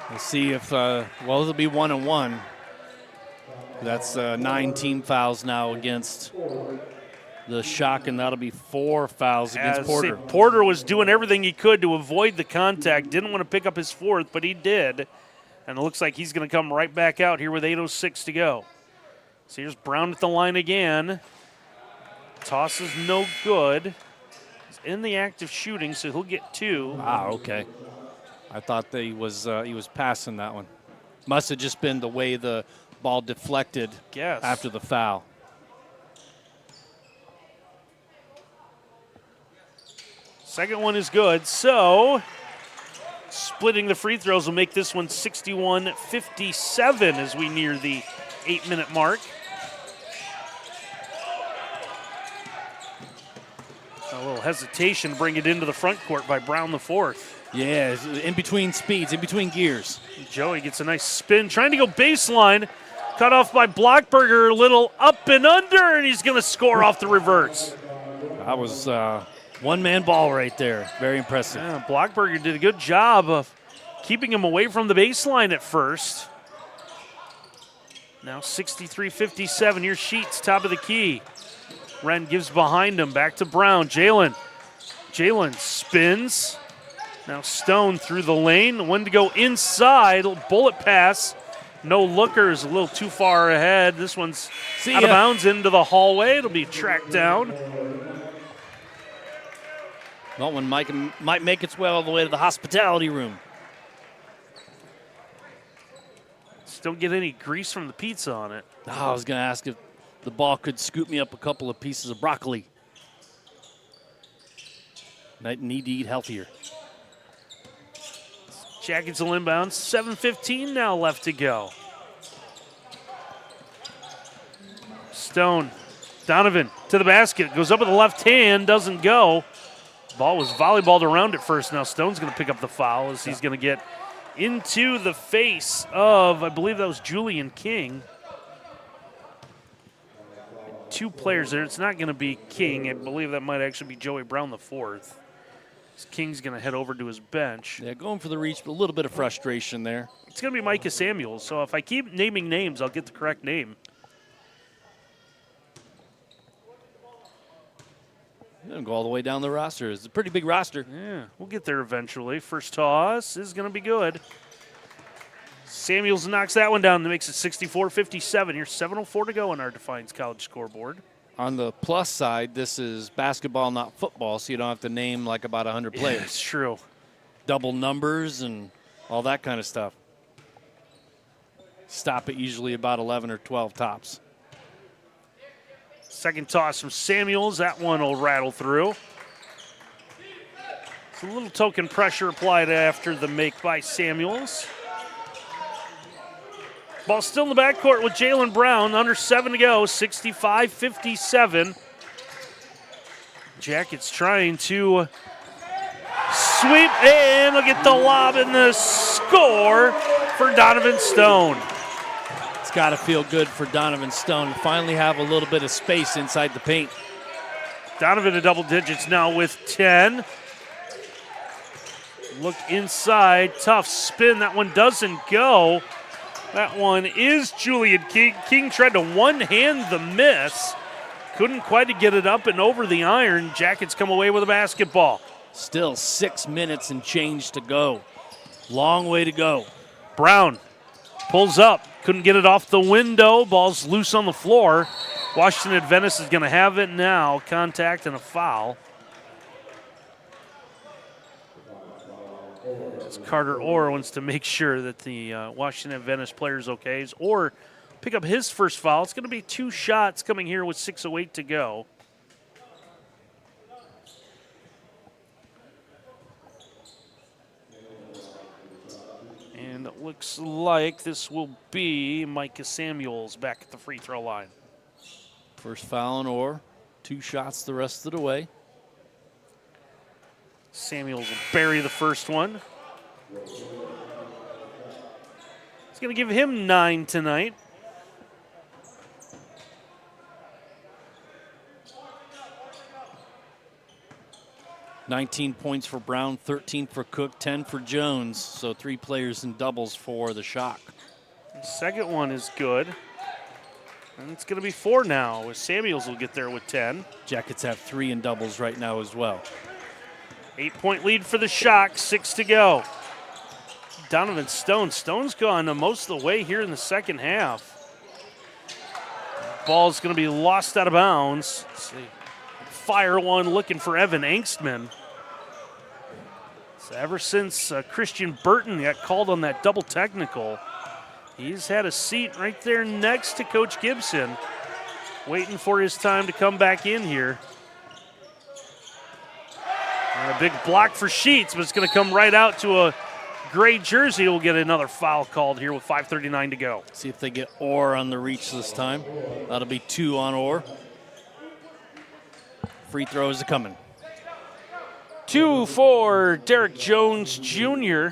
We'll see if, it'll be 1-1. That's 9 team fouls now against the Shock, and that'll be 4 fouls against Porter. Porter was doing everything he could to avoid the contact. Didn't want to pick up his 4th, but he did. And it looks like he's going to come right back out here with 8:06 to go. So here's Brown at the line again. Toss is no good. He's in the act of shooting, so he'll get 2. Ah, okay. I thought that he was passing that one. Must have just been the way the ball deflected after the foul. Second one is good, so splitting the free throws will make this one 61-57 as we near the 8-minute mark. A little hesitation to bring it into the front court by Brown IV. Yeah, in between speeds, in between gears. Joey gets a nice spin, trying to go baseline. Cut off by Blockberger, a little up and under, and he's going to score off the reverse. That was one-man ball right there. Very impressive. Yeah, Blockberger did a good job of keeping him away from the baseline at first. Now 63-57. Here's Sheets, top of the key. Wren gives behind him, back to Brown. Jalen spins. Now Stone through the lane. One to go inside. Bullet pass. No lookers, a little too far ahead. This one's out of bounds into the hallway. It'll be tracked down. That one might make its way all the way to the hospitality room. Just don't get any grease from the pizza on it. Oh, I was going to ask if the ball could scoop me up a couple of pieces of broccoli. I need to eat healthier. Jackets will inbound. 7:15 now left to go. Stone. Donovan to the basket. Goes up with the left hand, doesn't go. Ball was volleyballed around at first. Now Stone's going to pick up the foul as he's going to get into the face of, I believe that was Julian King. Two players there. It's not going to be King. I believe that might actually be Joey Brown the fourth. King's going to head over to his bench. Yeah, going for the reach, but a little bit of frustration there. It's going to be Micah Samuels. So if I keep naming names, I'll get the correct name. Go all the way down the roster. It's a pretty big roster. Yeah, we'll get there eventually. First toss is going to be good. Samuels knocks that one down. That makes it 64-57. Here's 7:04 to go on our Defiance College scoreboard. On the plus side, this is basketball, not football, so you don't have to name like about 100 players. Yeah, it's true. Double numbers and all that kind of stuff. Stop at usually about 11 or 12 tops. Second toss from Samuels. That one will rattle through. It's a little token pressure applied after the make by Samuels. Ball still in the backcourt with Jalen Brown. Under 7 to go, 65-57. Jackets trying to sweep, and look at the lob and the score for Donovan Stone. It's got to feel good for Donovan Stone to finally have a little bit of space inside the paint. Donovan to double digits now with 10. Look inside, tough spin. That one doesn't go. That one is Julian King. King tried to one-hand the miss. Couldn't quite get it up and over the iron. Jackets come away with a basketball. Still 6 minutes and change to go. Long way to go. Brown pulls up. Couldn't get it off the window. Ball's loose on the floor. Washington Adventist is going to have it now. Contact and a foul. Carter Orr wants to make sure that the Washington Adventist player is okay. Or pick up his first foul. It's going to be 2 shots coming here with 6:08 to go. And it looks like this will be Micah Samuels back at the free throw line. First foul on Orr. 2 shots the rest of the way. Samuels will bury the first one. It's going to give him 9 tonight. $19 points for Brown, 13 for Cook, 10 for Jones. So 3 players in doubles for the Shock. The second one is good. And it's going to be 4 now. Samuels will get there with 10. Jackets have 3 in doubles right now as well. 8-point lead for the Shock, 6 to go. Donovan Stone. Stone's gone most of the way here in the second half. Ball's going to be lost out of bounds. Let's see. Fire one looking for Evan Angstman. So ever since Christian Burton got called on that double technical, he's had a seat right there next to Coach Gibson, waiting for his time to come back in here. And a big block for Sheets, but it's going to come right out to a gray jersey. We'll get another foul called here with 5:39 to go. See if they get Orr on the reach this time. That'll be 2 on Orr. Free throws are coming. 2 for Derek Jones Jr.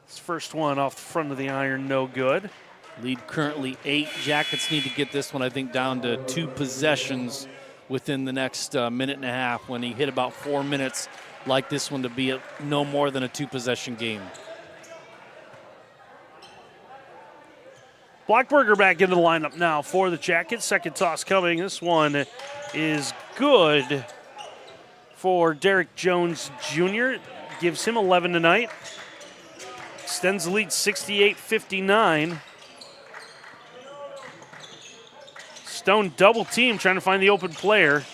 His first one off the front of the iron, no good. Lead currently 8. Jackets need to get this one, I think, down to 2 possessions within the next minute and a half. When he hit about 4 minutes, like this one to be no more than a 2-possession game. Blockberger back into the lineup now for the Jackets. Second toss coming. This one is good for Derek Jones Jr. Gives him 11 tonight. Extends the lead 68-59. Stone double team trying to find the open player.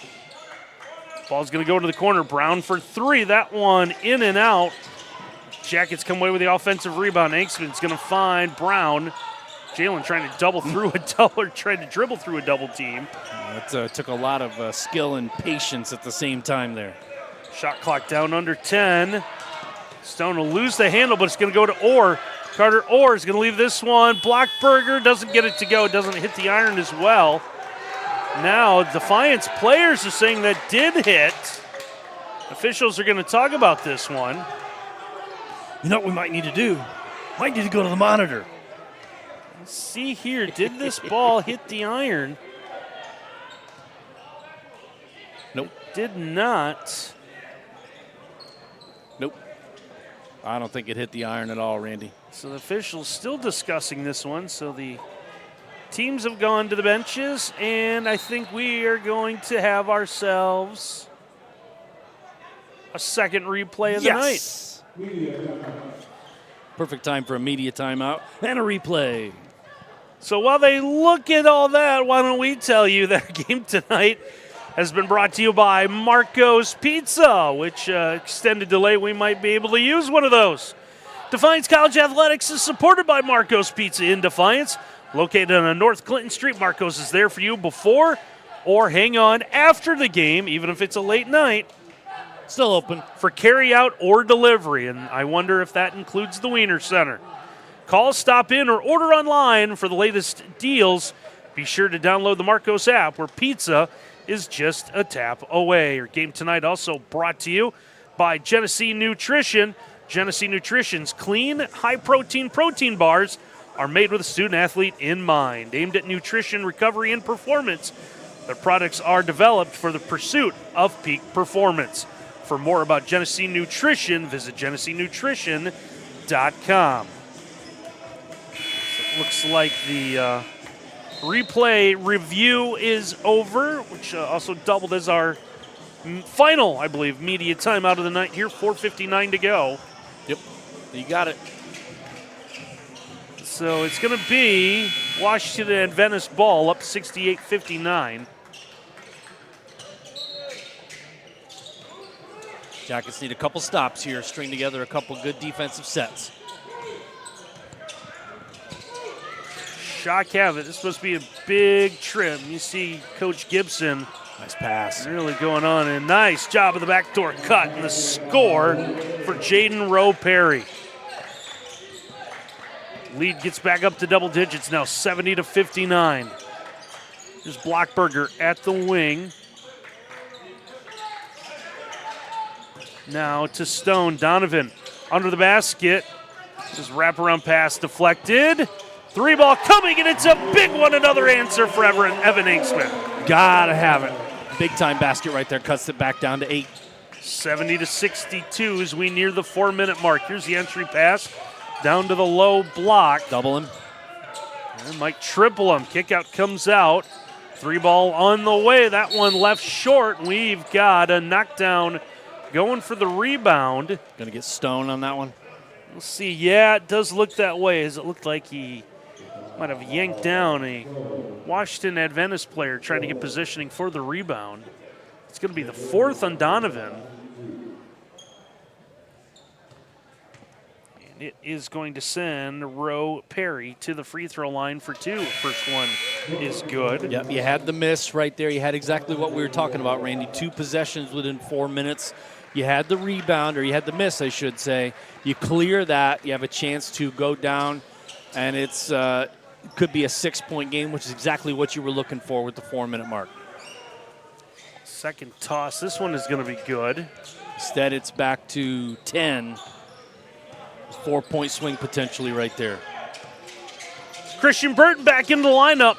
Ball's going to go to the corner. Brown for 3. That one in and out. Jackets come away with the offensive rebound. Angstman's going to find Brown. Jalen trying to trying to dribble through a double team. It took a lot of skill and patience at the same time there. Shot clock down under 10. Stone will lose the handle, but it's going to go to Orr. Carter Orr is going to leave this one. Blockberger doesn't get it to go. Doesn't hit the iron as well. Now, Defiance players are saying that did hit. Officials are going to talk about this one. You know what we might need to do? Might need to go to the monitor. Let's see here. Did this ball hit the iron? Nope. Did not. Nope. I don't think it hit the iron at all, Randy. So the officials still discussing this one. So the teams have gone to the benches, and I think we are going to have ourselves a second replay of the night. Perfect time for a media timeout and a replay. So while they look at all that, why don't we tell you that our game tonight has been brought to you by Marco's Pizza, which extended delay, we might be able to use one of those. Defiance College Athletics is supported by Marco's Pizza in Defiance. Located on North Clinton Street, Marco's is there for you before or hang on after the game, even if it's a late night. Still open. For carry out or delivery, and I wonder if that includes the Wiener Center. Call, stop in, or order online for the latest deals. Be sure to download the Marco's app where pizza is just a tap away. Your game tonight also brought to you by Genesee Nutrition. Genesee Nutrition's clean, high-protein protein bars are made with a student-athlete in mind. Aimed at nutrition, recovery, and performance, their products are developed for the pursuit of peak performance. For more about Genesee Nutrition, visit GeneseeNutrition.com. So it looks like the replay review is over, which also doubled as our final, I believe, media timeout of the night here. 4:59 to go. Yep, you got it. So it's going to be Washington Adventist ball up 68-59. Jackets need a couple stops here, string together a couple good defensive sets. Shock have it. This is supposed to be a big trip. You see Coach Gibson. Nice pass. Really going on. And nice job of the backdoor cut and the score for Jaden Rowe Perry. Lead gets back up to double digits now, 70-59. Here's Blockberger at the wing. Now to Stone. Donovan under the basket. Just wraparound pass deflected. Three ball coming, and it's a big one. Another answer for Evan Inksman. Gotta have it. Big time basket right there. Cuts it back down to 8. 70-62 as we near the 4-minute mark. Here's the entry pass down to the low block. Double him. And might triple him. Kick out comes out. Three ball on the way. That one left short. We've got a knockdown going for the rebound. Gonna get Stone on that one. We'll see. Yeah, it does look that way, as it looked like he might have yanked down a Washington Adventist player trying to get positioning for the rebound. It's going to be the fourth on Donovan. And it is going to send Rowe Perry to the free throw line for 2. First one is good. Yep, you had the miss right there. You had exactly what we were talking about, Randy. 2 possessions within 4 minutes. You had the rebound, or you had the miss, I should say. You clear that, you have a chance to go down, and it's could be a 6-point game, which is exactly what you were looking for with the 4-minute mark. Second toss. This one is going to be good. Instead, it's back to 10. 4-point swing potentially right there. Christian Burton back into the lineup.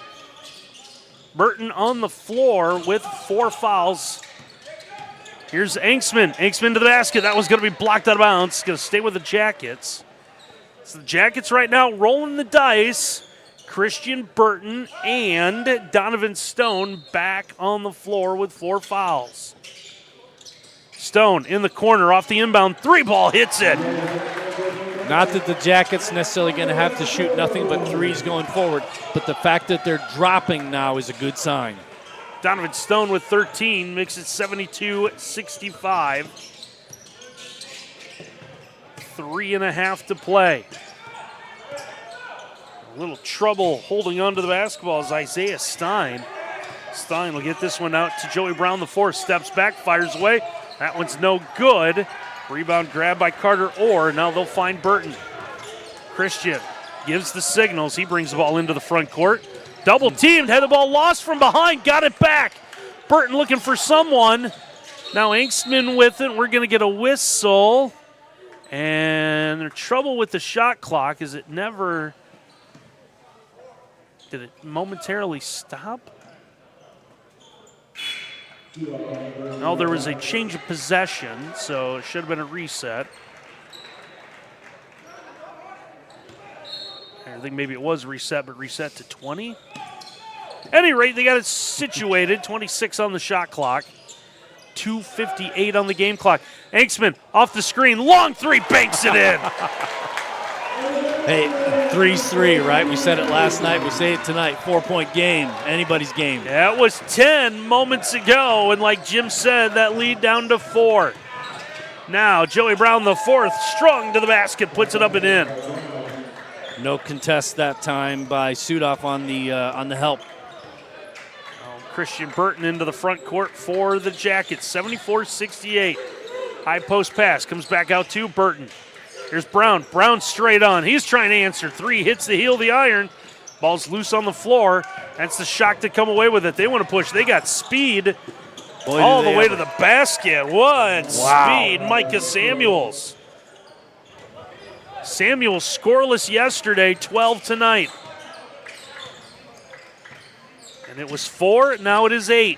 Burton on the floor with 4 fouls. Here's Inksman. Inksman to the basket. That was going to be blocked out of bounds. Going to stay with the Jackets. So the Jackets right now rolling the dice. Christian Burton and Donovan Stone back on the floor with 4 fouls. Stone in the corner off the inbound. 3 ball hits it. Not that the Jackets necessarily going to have to shoot nothing but 3s going forward, but the fact that they're dropping now is a good sign. Donovan Stone with 13 makes it 72-65. 3.5 to play. A little trouble holding on to the basketball is Isaiah Stein. Stein will get this one out to Joey Brown. The 4 steps back, fires away. That one's no good. Rebound grab by Carter Orr. Now they'll find Burton. Christian gives the signals. He brings the ball into the front court. Double teamed, had the ball lost from behind, got it back. Burton looking for someone. Now Engstman with it. We're going to get a whistle. And there's trouble with the shot clock. Did it momentarily stop? No, there was a change of possession, so it should have been a reset. I think maybe it was reset, but reset to 20. At any rate, they got it situated. 26 on the shot clock. 2:58 on the game clock. Engstman off the screen. Long three, banks it in. Hey, 3-3, right? We said it last night. We say it tonight. 4-point game. Anybody's game. That was 10 moments ago, and like Jim said, that lead down to 4. Now, Joey Brown, the fourth, strung to the basket, puts it up and in. No contest that time by Sudoff on the help. Christian Burton into the front court for the Jackets, 74-68. High post pass, comes back out to Burton. Here's Brown. Brown straight on. He's trying to answer. 3 hits the heel of the iron. Ball's loose on the floor. That's the Shock to come away with it. They want to push. They got speed all the way to the basket. What speed, Micah Samuels. Samuels scoreless yesterday, 12 tonight. And it was 4, now it is 8.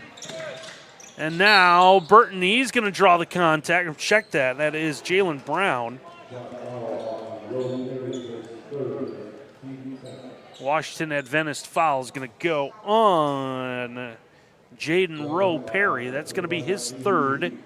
And now Burton, he's going to draw the contact. Check that. That is Jalen Brown. Washington Adventist foul is going to go on Jaden Rowe Perry. That's going to be his third.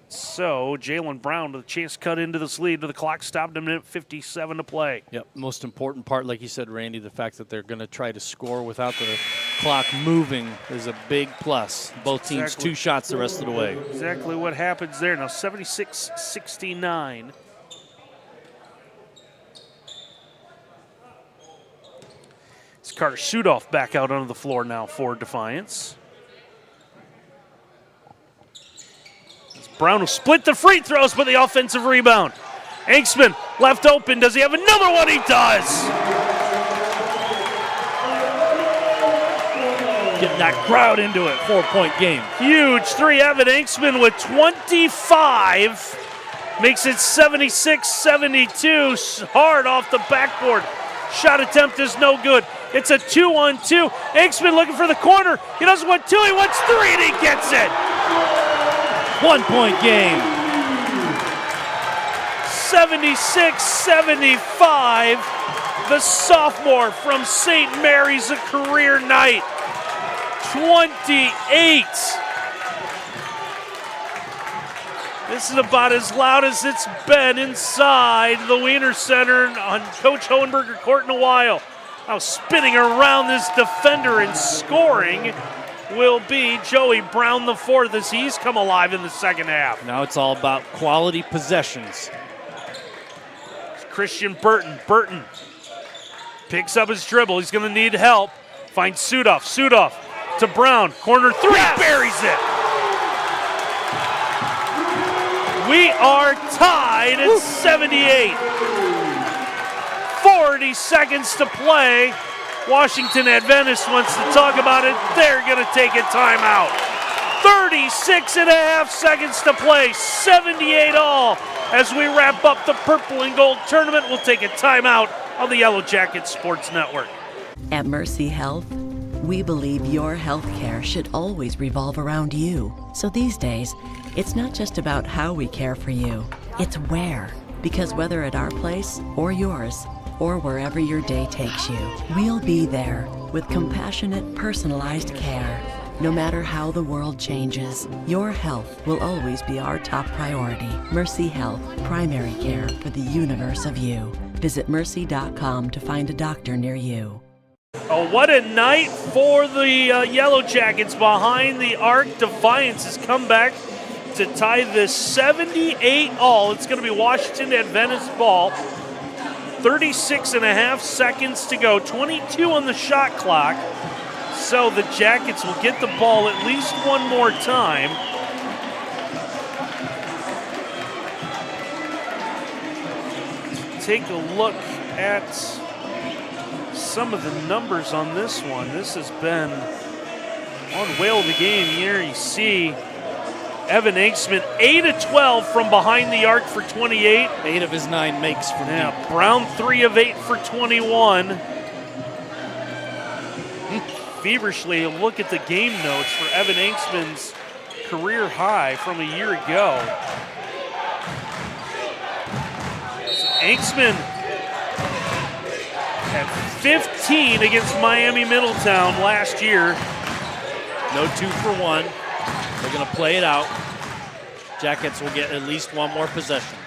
So Jalen Brown with a chance to cut into this lead. The clock stopped a minute 57 to play. Yep, most important part, like you said, Randy, the fact that they're going to try to score without the clock moving is a big plus. Both teams 2 shots the rest of the way. Exactly what happens there. Now 76-69. It's Carter Sudoff back out onto the floor now for Defiance. Brown will split the free throws, but the offensive rebound. Engstman left open. Does he have another one? He does. Getting that crowd into it. 4-point game. Huge three. Evan Engstman with 25. Makes it 76-72. Hard off the backboard. Shot attempt is no good. It's a 2-on-2. Engstman looking for the corner. He doesn't want 2. He wants 3, and he gets it. 1-point game. 76-75. The sophomore from St. Mary's, a career night. 28. This is about as loud as it's been inside the Wiener Center on Coach Hohenberger Court in a while. Now spinning around this defender and scoring will be Joey Brown the fourth as he's come alive in the second half. Now it's all about quality possessions. It's Christian Burton. Burton picks up his dribble. He's going to need help. Finds Sudoff. Sudoff to Brown. Corner 3. Yes! Buries it. We are tied at 78. 40 seconds to play. Washington Adventist wants to talk about it. They're going to take a timeout. 36 and a half seconds to play. 78 all. As we wrap up the Purple and Gold tournament, we'll take a timeout on the Yellow Jacket Sports Network. At Mercy Health, we believe your health care should always revolve around you. So these days, it's not just about how we care for you, it's where. Because whether at our place or yours, or wherever your day takes you, we'll be there with compassionate, personalized care. No matter how the world changes, your health will always be our top priority. Mercy Health, primary care for the universe of you. Visit mercy.com to find a doctor near you. Oh, what a night for the Yellow Jackets. Behind the arc, Defiance has come back to tie this 78 all. It's going to be Washington Adventist ball. 36 and a half seconds to go. 22 on the shot clock. So the Jackets will get the ball at least one more time. Take a look at some of the numbers on this one, this has been one whale of the game here. You see Evan Enksman, 8 of 12 from behind the arc for 28. 8 of his 9 makes from deep. Brown, 3 of 8 for 21. Feverishly look at the game notes for Evan Enksman's career high from a year ago. So Enksman had 15 against Miami Middletown last year. No 2 for 1. They're going to play it out. Jackets will get at least one more possession.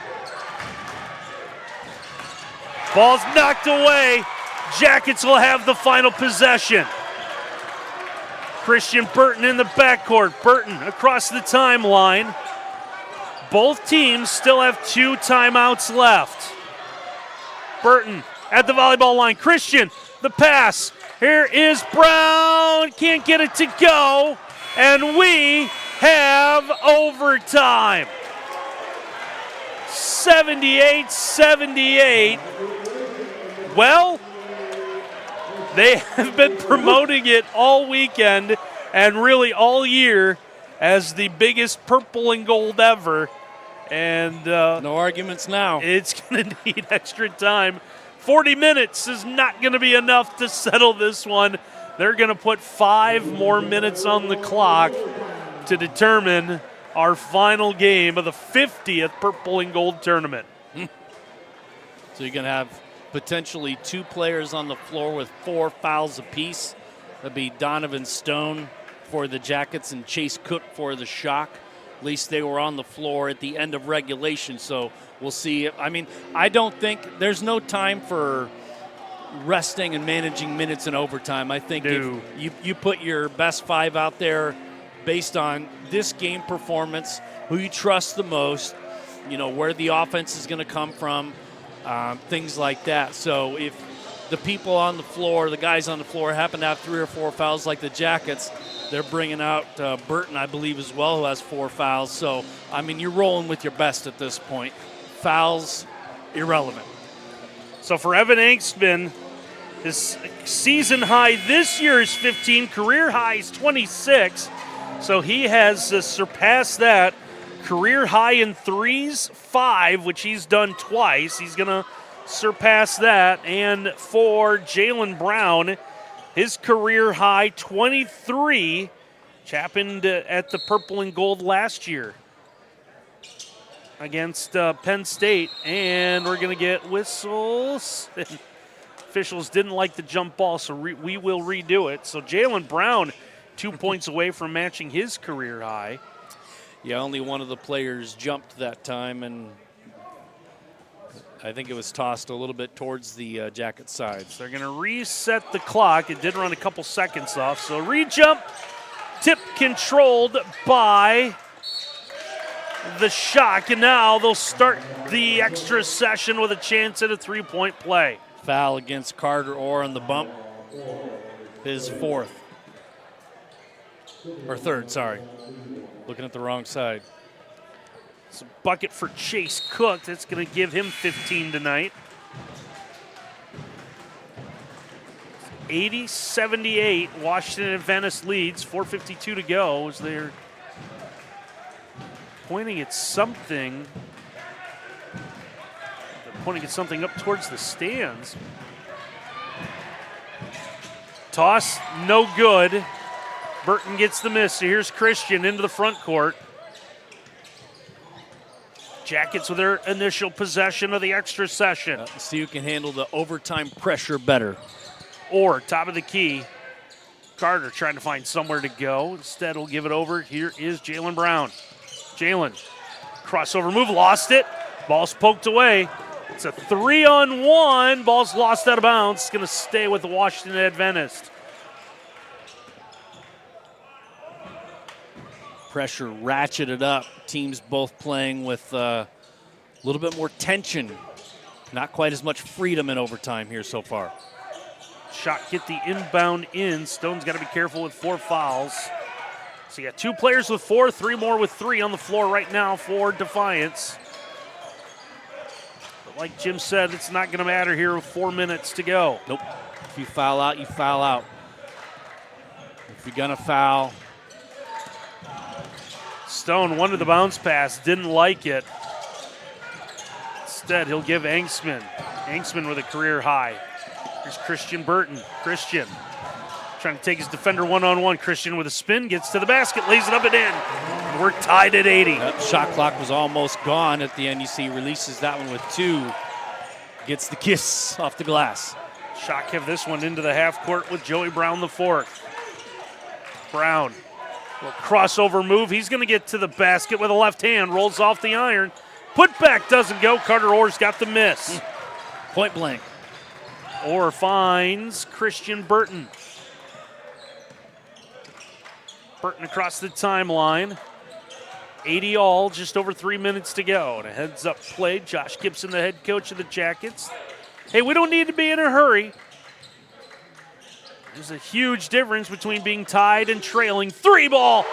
Ball's knocked away. Jackets will have the final possession. Christian Burton in the backcourt. Burton across the timeline. Both teams still have 2 timeouts left. Burton at the volleyball line. Christian, the pass. Here is Brown. Can't get it to go. And we have overtime. 78-78. Well, they have been promoting it all weekend and really all year as the biggest purple and gold ever. And no arguments now. It's going to need extra time. 40 minutes is not going to be enough to settle this one. They're going to put 5 more minutes on the clock to determine our final game of the 50th Purple and Gold tournament. So you're going to have potentially 2 players on the floor with 4 fouls apiece. That'd be Donovan Stone for the Jackets and Chase Cook for the Shock. At least they were on the floor at the end of regulation, so we'll see. I mean, I don't think there's no time for resting and managing minutes in overtime. I think if you put your best 5 out there based on this game performance, who you trust the most, where the offense is going to come from, things like that. So if the people on the floor, the guys on the floor happen to have 3 or 4 fouls like the Jackets, they're bringing out Burton, I believe, as well, who has 4 fouls. So, I mean, you're rolling with your best at this point. Fouls, irrelevant. So for Evan Enksman, his season high this year is 15, career high is 26. So he has surpassed that. Career high in threes, 5, which he's done twice. He's going to surpass that. And for Jaylen Brown, his career high, 23, which happened at the Purple and Gold last year against Penn State. And we're going to get whistles. Officials didn't like the jump ball, so we will redo it. So Jaylen Brown, 2 points away from matching his career high. Yeah, only one of the players jumped that time, and I think it was tossed a little bit towards the Jacket side. So they're going to reset the clock. It did run a couple seconds off. So re-jump, tip controlled by the Shock. And now they'll start the extra session with a chance at a 3-point play. Foul against Carter Orr on the bump. His 4th. Or 3rd, sorry. Looking at the wrong side. It's a bucket for Chase Cook. That's going to give him 15 tonight. 80-78. Washington Adventist leads. 4:52 to go as they're pointing at something. They're pointing at something up towards the stands. Toss, no good. Burton gets the miss. So here's Christian into the front court. Jackets with their initial possession of the extra session. See who can handle the overtime pressure better. Or top of the key. Carter trying to find somewhere to go. Instead, he'll give it over. Here is Jaylen Brown. Jaylen, crossover move, lost it. Ball's poked away. It's a 3-on-1. Ball's lost out of bounds. It's going to stay with the Washington Adventist. Pressure ratcheted up. Teams both playing with a little bit more tension. Not quite as much freedom in overtime here so far. Shot get the inbound in. Stone's got to be careful with 4 fouls. So you got 2 players with 4, 3 more with 3 on the floor right now for Defiance. The like Jim said, it's not going to matter here with 4 minutes to go. Nope. If you foul out, you foul out. If you're going to foul. Stone wanted the bounce pass, didn't like it. Instead, he'll give Engstman. Engstman with a career high. Here's Christian Burton. Christian trying to take his defender one-on-one. Christian with a spin, gets to the basket, lays it up and in. And we're tied at 80. Yep, shot clock was almost gone at the end. You see releases that one with 2. Gets the kiss off the glass. Shock have this one into the half court with Joey Brown the fourth. Brown, little crossover move. He's going to get to the basket with a left hand, rolls off the iron. Putback doesn't go. Carter Orr's got the miss. Point blank. Orr finds Christian Burton. Burton across the timeline. 80 all, just over 3 minutes to go. And a heads-up play. Josh Gibson, the head coach of the Jackets. Hey, we don't need to be in a hurry. There's a huge difference between being tied and trailing. 3 ball,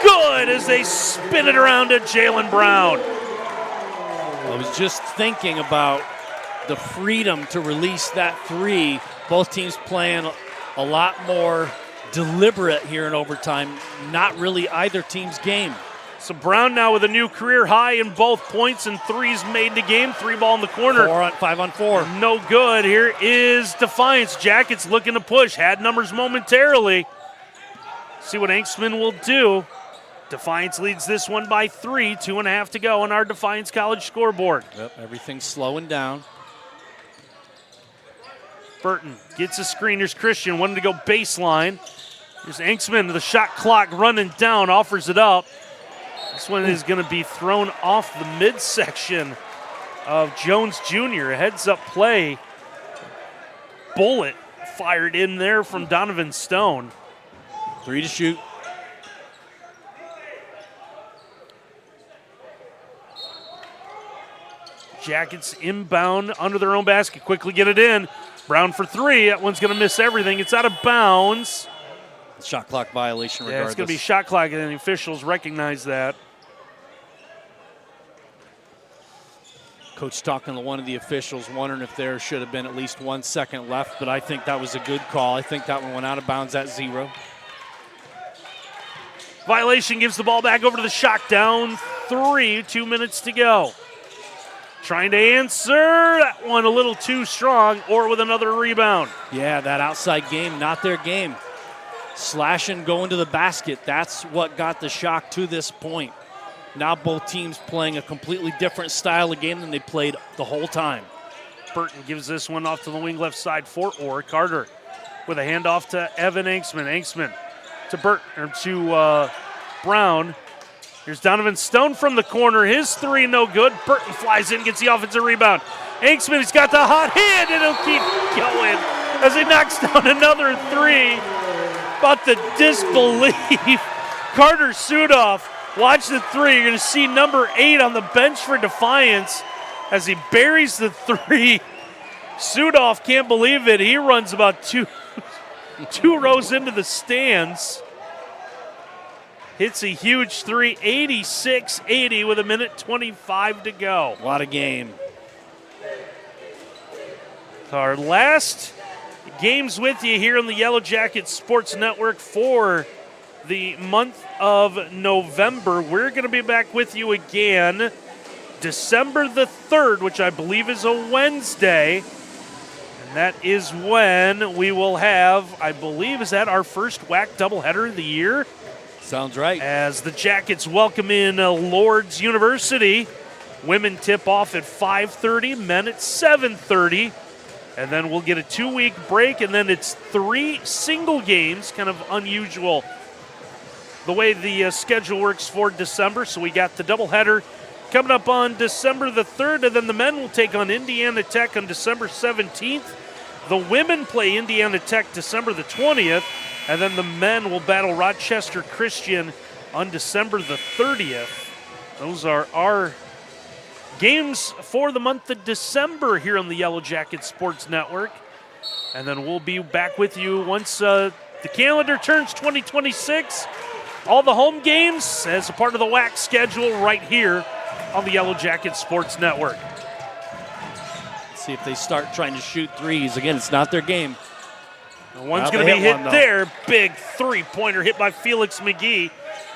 good as they spin it around to Jalen Brown. I was just thinking about the freedom to release that 3. Both teams playing a lot more deliberate here in overtime. Not really either team's game. So Brown now with a new career high in both points and threes made in the game. 3 ball in the corner. 5 on 4. No good. Here is Defiance. Jackets looking to push. Had numbers momentarily. See what Engstman will do. Defiance leads this one by 3. 2.5 to go on our Defiance College scoreboard. Yep, everything's slowing down. Burton gets a screen. Here's Christian. Wanted to go baseline. Here's Engstman. The shot clock running down. Offers it up. This one is going to be thrown off the midsection of Jones Jr. A heads-up play. Bullet fired in there from Donovan Stone. 3 to shoot. Jackets inbound under their own basket. Quickly get it in. Brown for 3. That one's going to miss everything. It's out of bounds. Shot clock violation regardless. Yeah, it's going to be shot clock, and the officials recognize that. Coach talking to one of the officials, wondering if there should have been at least 1 second left, but I think that was a good call. I think that one went out of bounds at 0. Violation gives the ball back over to the Shock. Down 3, 2 minutes to go. Trying to answer. That one a little too strong, or with another rebound. Yeah, that outside game, not their game. Slashing, going to the basket. That's what got the Shock to this point. Now both teams playing a completely different style of game than they played the whole time. Burton gives this one off to the wing left side for Orr. Carter with a handoff to Evan Engstman. Engstman to Brown. Here's Donovan Stone from the corner. His 3 no good. Burton flies in, gets the offensive rebound. Engstman, he's got the hot hand, and he'll keep going as he knocks down another 3. About the disbelief. Carter Sudoff. Watch the 3. You're going to see number 8 on the bench for Defiance as he buries the 3. Sudoff can't believe it. He runs about two rows into the stands. Hits a huge 3, 86-80 with 1:25 to go. What a game. Our last games with you here on the Yellow Jackets Sports Network for the month of November. We're going to be back with you again December the 3rd, which I believe is a Wednesday. And that is when we will have, I believe, is that our first WAC doubleheader of the year? Sounds right. As the Jackets welcome in Lord's University. Women tip off at 5:30, men at 7:30. And then we'll get a 2-week break, and then it's 3 single games, kind of unusual the way the schedule works for December. So we got the doubleheader coming up on December the 3rd, and then the men will take on Indiana Tech on December 17th. The women play Indiana Tech December the 20th, and then the men will battle Rochester Christian on December the 30th. Those are our games for the month of December here on the Yellow Jackets Sports Network. And then we'll be back with you once the calendar turns 2026. All the home games as a part of the WAC schedule right here on the Yellow Jackets Sports Network. See if they start trying to shoot threes. Again, it's not their game. One's going to be hit there. Big three-pointer hit by Felix McGee.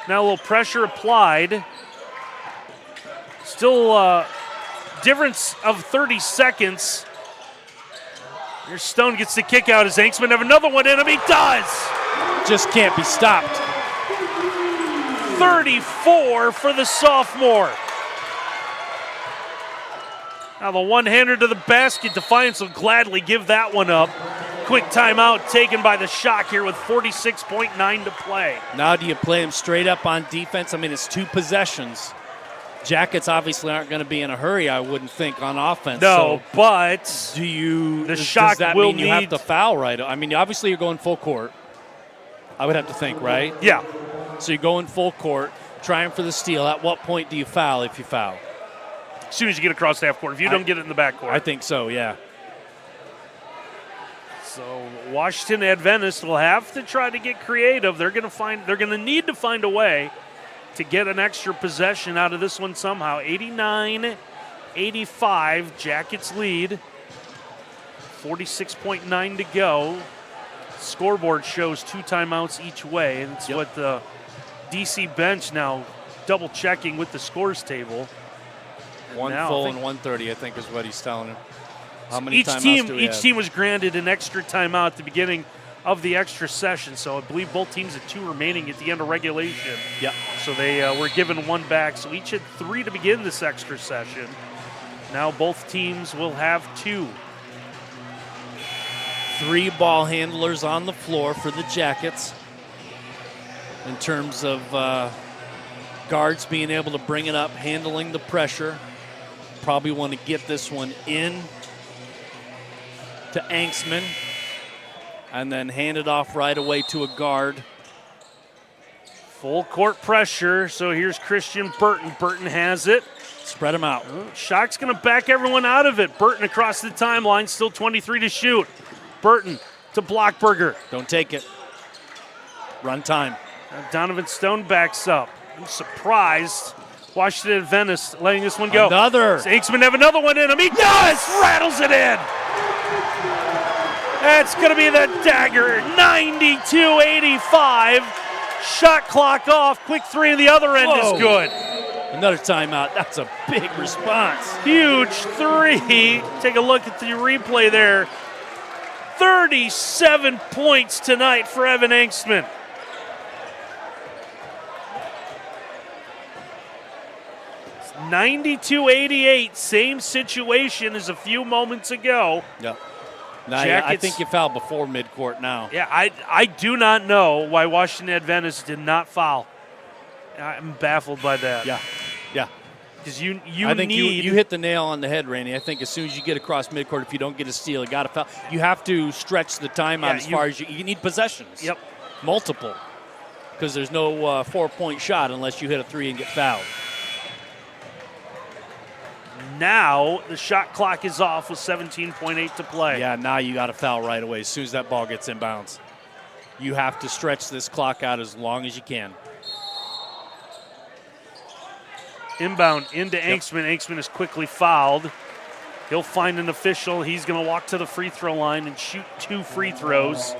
Now a little pressure applied. Still difference of 30 seconds. Here's Stone gets the kick out as Hanksman have another one in him. He does! Just can't be stopped. 34 for the sophomore. Now the one-hander to the basket. Defiance will gladly give that one up. Quick timeout taken by the Shock here with 46.9 to play. Now do you play them straight up on defense? I mean, it's 2 possessions. Jackets obviously aren't going to be in a hurry, I wouldn't think, on offense. No, so but the Shock does that will mean you need have to foul right? I mean, obviously you're going full court. I would have to think, right? Yeah. So you're going full court, trying for the steal. At what point do you foul if you foul? As soon as you get across half court. If you don't get it in the back court. I think so, yeah. So Washington Adventist will have to try to get creative. They're going to need to find a way to get an extra possession out of this one somehow. 89-85, Jackets lead. 46.9 to go. Scoreboard shows 2 timeouts each way, and it's what the DC bench now double checking with the scores table. One now, full and 130, I think, is what he's telling him. How many each timeouts do we have? team was granted an extra timeout at the beginning of the extra session, so I believe both teams had 2 remaining at the end of regulation. Yeah. So they were given 1 back, so each had 3 to begin this extra session. Now both teams will have 2. 3 ball handlers on the floor for the Jackets in terms of guards being able to bring it up, handling the pressure. Probably want to get this one in to Anksman and then hand it off right away to a guard. Full court pressure, so here's Christian Burton. Burton has it. Spread them out. Shock's going to back everyone out of it. Burton across the timeline, still 23 to shoot. Burton to Blockberger. Don't take it. Run time. Donovan Stone backs up. I'm surprised Washington Adventist letting this one go. Another. Hanksman have another one in him. He does! Rattles it in. That's going to be the dagger. 92-85. Shot clock off. Quick 3 on the other end is good. Another timeout. That's a big response. Huge 3. Take a look at the replay there. 37 points tonight for Evan Anksman. It's 92-88, same situation as a few moments ago. Yep. Now, I think you fouled before midcourt now. Yeah, I do not know why Washington Adventist did not foul. I'm baffled by that. Yeah. Because you I think need you hit the nail on the head, Randy. I think as soon as you get across midcourt, if you don't get a steal, you got to foul. You have to stretch the timeout as far as you need possessions. Yep. Multiple. Because there's no 4-point shot unless you hit a 3 and get fouled. Now the shot clock is off with 17.8 to play. Yeah, now you got to foul right away as soon as that ball gets inbounds. You have to stretch this clock out as long as you can. Inbound into Anksman. Anksman is quickly fouled. He'll find an official. He's going to walk to the free throw line and shoot 2 free throws.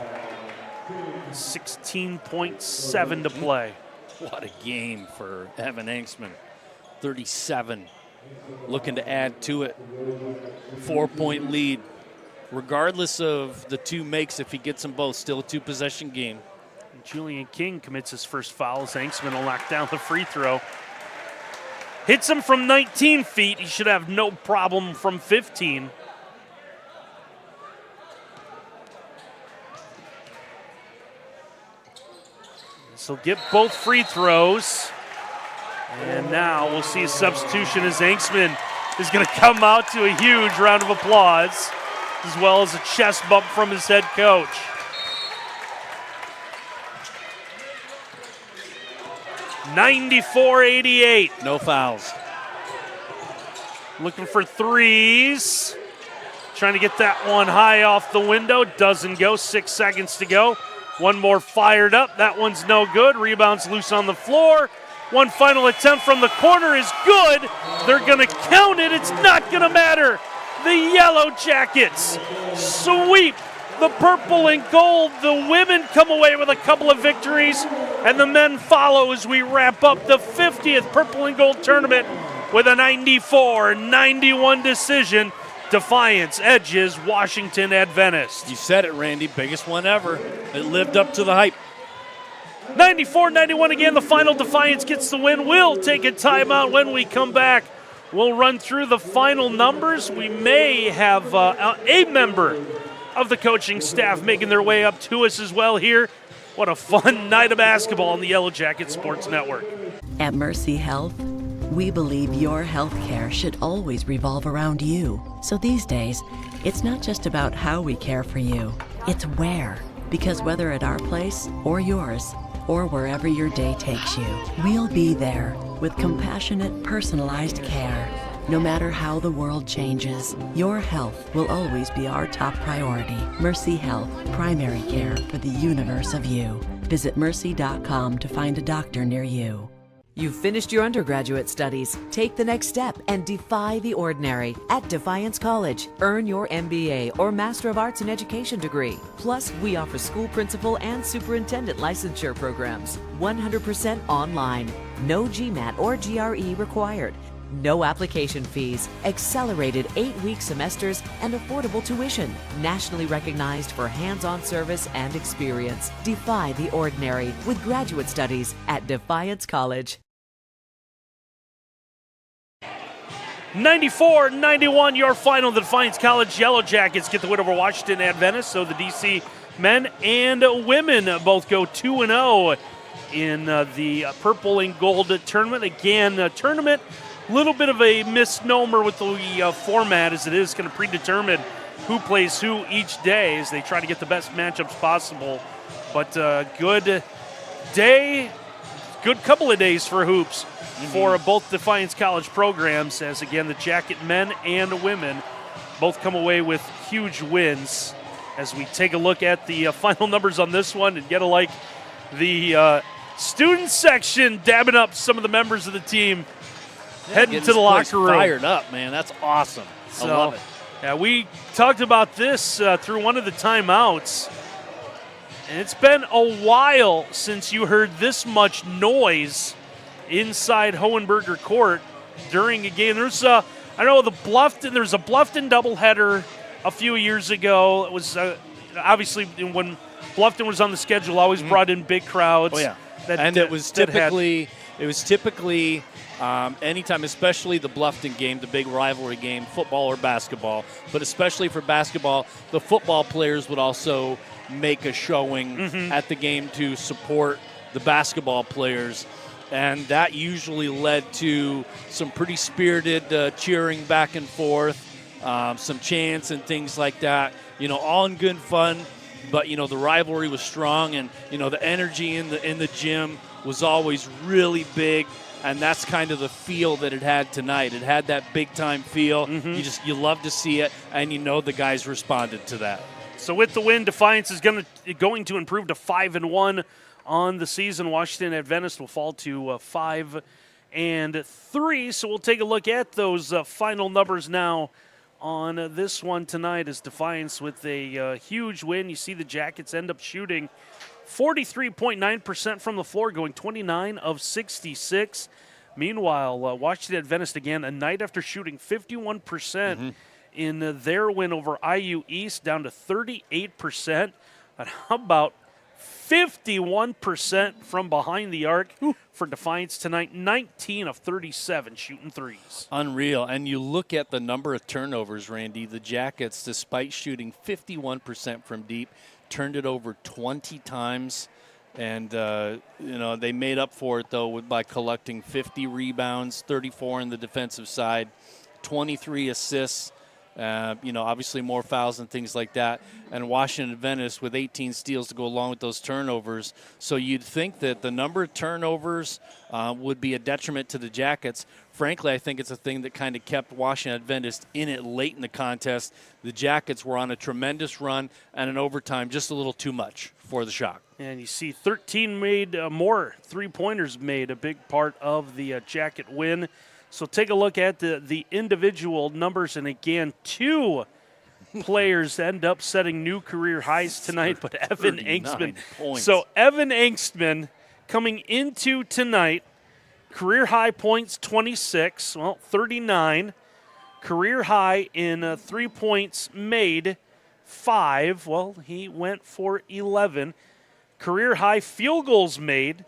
16.7 to play. What a game for Evan Anksman. 37. Looking to add to it. 4-point lead. Regardless of the 2 makes, if he gets them both, still a 2-possession game. Julian King commits his first foul as Anksman will knock down the free throw. Hits him from 19 feet. He should have no problem from 15. This will get both free throws. And now we'll see a substitution as Anksman is going to come out to a huge round of applause, as well as a chest bump from his head coach. $94-88. No fouls. Looking for threes. Trying to get that one high off the window. Doesn't go. 6 seconds to go. One more fired up. That one's no good. Rebounds loose on the floor. One final attempt from the corner is good. They're going to count it. It's not going to matter. The Yellow Jackets sweep the purple and gold. The women come away with a couple of victories, and the men follow as we wrap up the 50th purple and gold tournament with a 94-91 decision. Defiance edges Washington Adventist. You said it, Randy. Biggest one ever. It lived up to the hype. 94-91 again. The final. Defiance gets the win. We'll take a timeout. When we come back, we'll run through the final numbers. We may have a member of the coaching staff making their way up to us as well here. What a fun night of basketball on the Yellow Jacket Sports Network. At Mercy Health, we believe your health care should always revolve around you. So these days, it's not just about how we care for you, it's where. Because whether at our place or yours, or wherever your day takes you, we'll be there with compassionate, personalized care. No matter how the world changes, your health will always be our top priority. Mercy Health, primary care for the universe of you. Visit mercy.com to find a doctor near you. You've finished your undergraduate studies. Take the next step and defy the ordinary at Defiance College. Earn your MBA or Master of Arts in Education degree. Plus, we offer school principal and superintendent licensure programs. 100% online. No GMAT or GRE required. No application fees, accelerated 8-week semesters, and affordable tuition. Nationally recognized for hands-on service and experience. Defy the ordinary with graduate studies at Defiance College. 94-91, your final. The Defiance College Yellow Jackets get the win over Washington Adventist. So the DC men and women both go 2-0 in the purple and gold tournament. Again, tournament, a little bit of a misnomer with the format, as it is going to predetermine who plays who each day as they try to get the best matchups possible. But good day, good couple of days for hoops for both Defiance College programs, as again the Jacket men and women both come away with huge wins. As we take a look at the final numbers on this one, and get like the student section dabbing up some of the members of the team heading to the locker room. Fired up, man. That's awesome. I love it. Yeah, we talked about this through one of the timeouts, and it's been a while since you heard this much noise inside Hohenberger Court during a game. There's I know there's a Bluffton doubleheader a few years ago. It was obviously when Bluffton was on the schedule, always brought in big crowds. Oh yeah, it was typically anytime, especially the Bluffton game, the big rivalry game, football or basketball, but especially for basketball, the football players would also make a showing at the game to support the basketball players. And that usually led to some pretty spirited cheering back and forth, some chants and things like that. All in good fun. But the rivalry was strong, and the energy in the gym was always really big. And that's kind of the feel that it had tonight. It had that big time feel. You love to see it, and the guys responded to that. So with the win, Defiance is going to improve to 5-1 on the season. Washington Adventist will fall to 5-3. So we'll take a look at those final numbers now on this one tonight, as Defiance with a huge win. You see the Jackets end up shooting 43.9% from the floor, going 29 of 66. Meanwhile, Washington Adventist, again, a night after shooting 51% in their win over IU East, down to 38%. But how about 51% from behind the arc for Defiance tonight, 19 of 37 shooting threes. Unreal. And you look at the number of turnovers, Randy. The Jackets, despite shooting 51% from deep, turned it over 20 times. And, they made up for it, though, by collecting 50 rebounds, 34 on the defensive side, 23 assists. Obviously more fouls and things like that. And Washington Adventist with 18 steals to go along with those turnovers. So you'd think that the number of turnovers would be a detriment to the Jackets. Frankly, I think it's a thing that kind of kept Washington Adventist in it late in the contest. The Jackets were on a tremendous run, and in overtime, just a little too much for the Shock. And you see 13 more three-pointers made, a big part of the Jacket win. So take a look at the individual numbers, and again, 2 players end up setting new career highs tonight, but Evan Engstman. Points. So Evan Engstman coming into tonight, career high points 26, 39. Career high in 3 points made 5. Well, he went for 11. Career high field goals made.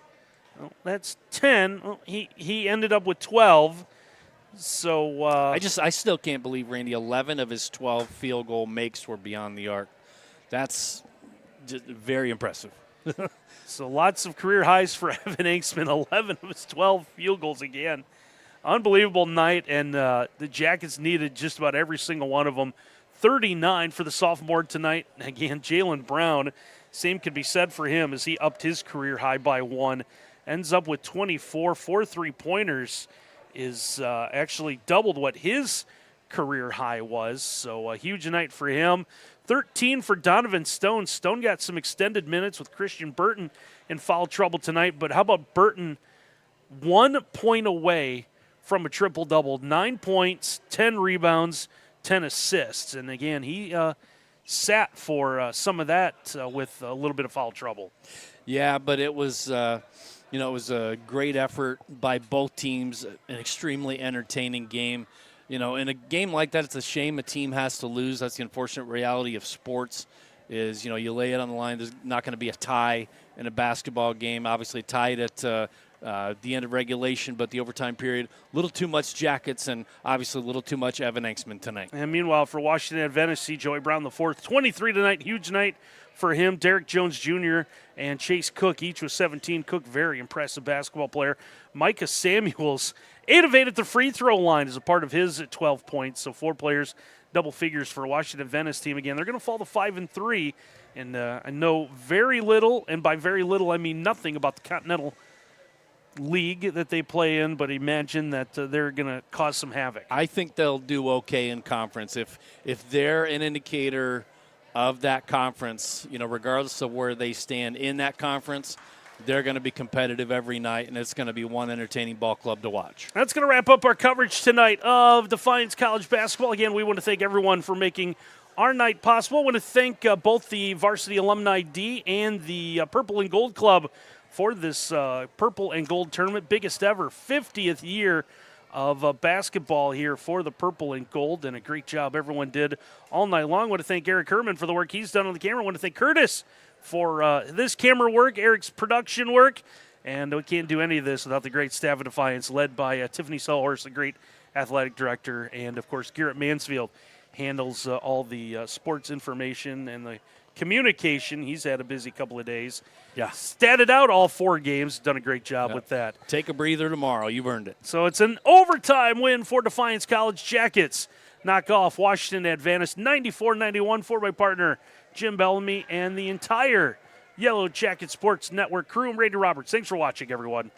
Well, that's 10. Well, he ended up with 12. So I still can't believe, Randy, 11 of his 12 field goal makes were beyond the arc. That's just very impressive. So lots of career highs for Evan Engstman. 11 of his 12 field goals again. Unbelievable night, and the Jackets needed just about every single one of them. 39 for the sophomore tonight. Again, Jalen Brown, same could be said for him as he upped his career high by 1. Ends up with 24. 4 3-pointers is actually doubled what his career high was. So a huge night for him. 13 for Donovan Stone. Stone got some extended minutes with Christian Burton in foul trouble tonight. But how about Burton 1 point away from a triple-double? 9 points, 10 rebounds, 10 assists. And again, he sat for some of that with a little bit of foul trouble. Yeah, but it was, it was a great effort by both teams, an extremely entertaining game. In a game like that, it's a shame a team has to lose. That's the unfortunate reality of sports is, you lay it on the line. There's not going to be a tie in a basketball game. Obviously tied at the end of regulation, but the overtime period, a little too much Jackets and obviously a little too much Evan Engstman tonight. And meanwhile, for Washington Adventist, see Joey Brown IV, 23 tonight, huge night for him. Derek Jones Jr. and Chase Cook, each with 17. Cook, very impressive basketball player. Micah Samuels, 8 of 8 at the free throw line as a part of his 12 points. So 4 players, double figures for Washington Adventist team. Again, they're going to fall to 5-3. And I know very little, and by very little I mean nothing about the Continental League that they play in, but imagine that they're going to cause some havoc. I think they'll do okay in conference. If they're an indicator of that conference, regardless of where they stand in that conference, they're going to be competitive every night, and it's going to be one entertaining ball club to watch. That's going to wrap up our coverage tonight of Defiance College basketball. Again, we want to thank everyone for making our night possible. I want to thank both the Varsity Alumni D and the Purple and Gold Club for this Purple and Gold tournament. Biggest ever, 50th year of basketball here for the Purple and Gold, and a great job everyone did all night long. I want to thank Eric Herman for the work he's done on the camera. I want to thank Curtis for this camera work, Eric's production work, and we can't do any of this without the great staff of Defiance, led by Tiffany Sellhorst, the great athletic director, and, of course, Garrett Mansfield handles all the sports information and the communication. He's had a busy couple of days. Yeah. Statted out all 4 games. Done a great job with that. Take a breather tomorrow. You've earned it. So it's an overtime win for Defiance College Jackets. Knock off Washington Adventist 94-91 for my partner Jim Bellamy and the entire Yellow Jacket Sports Network crew. I'm Randy Roberts. Thanks for watching, everyone.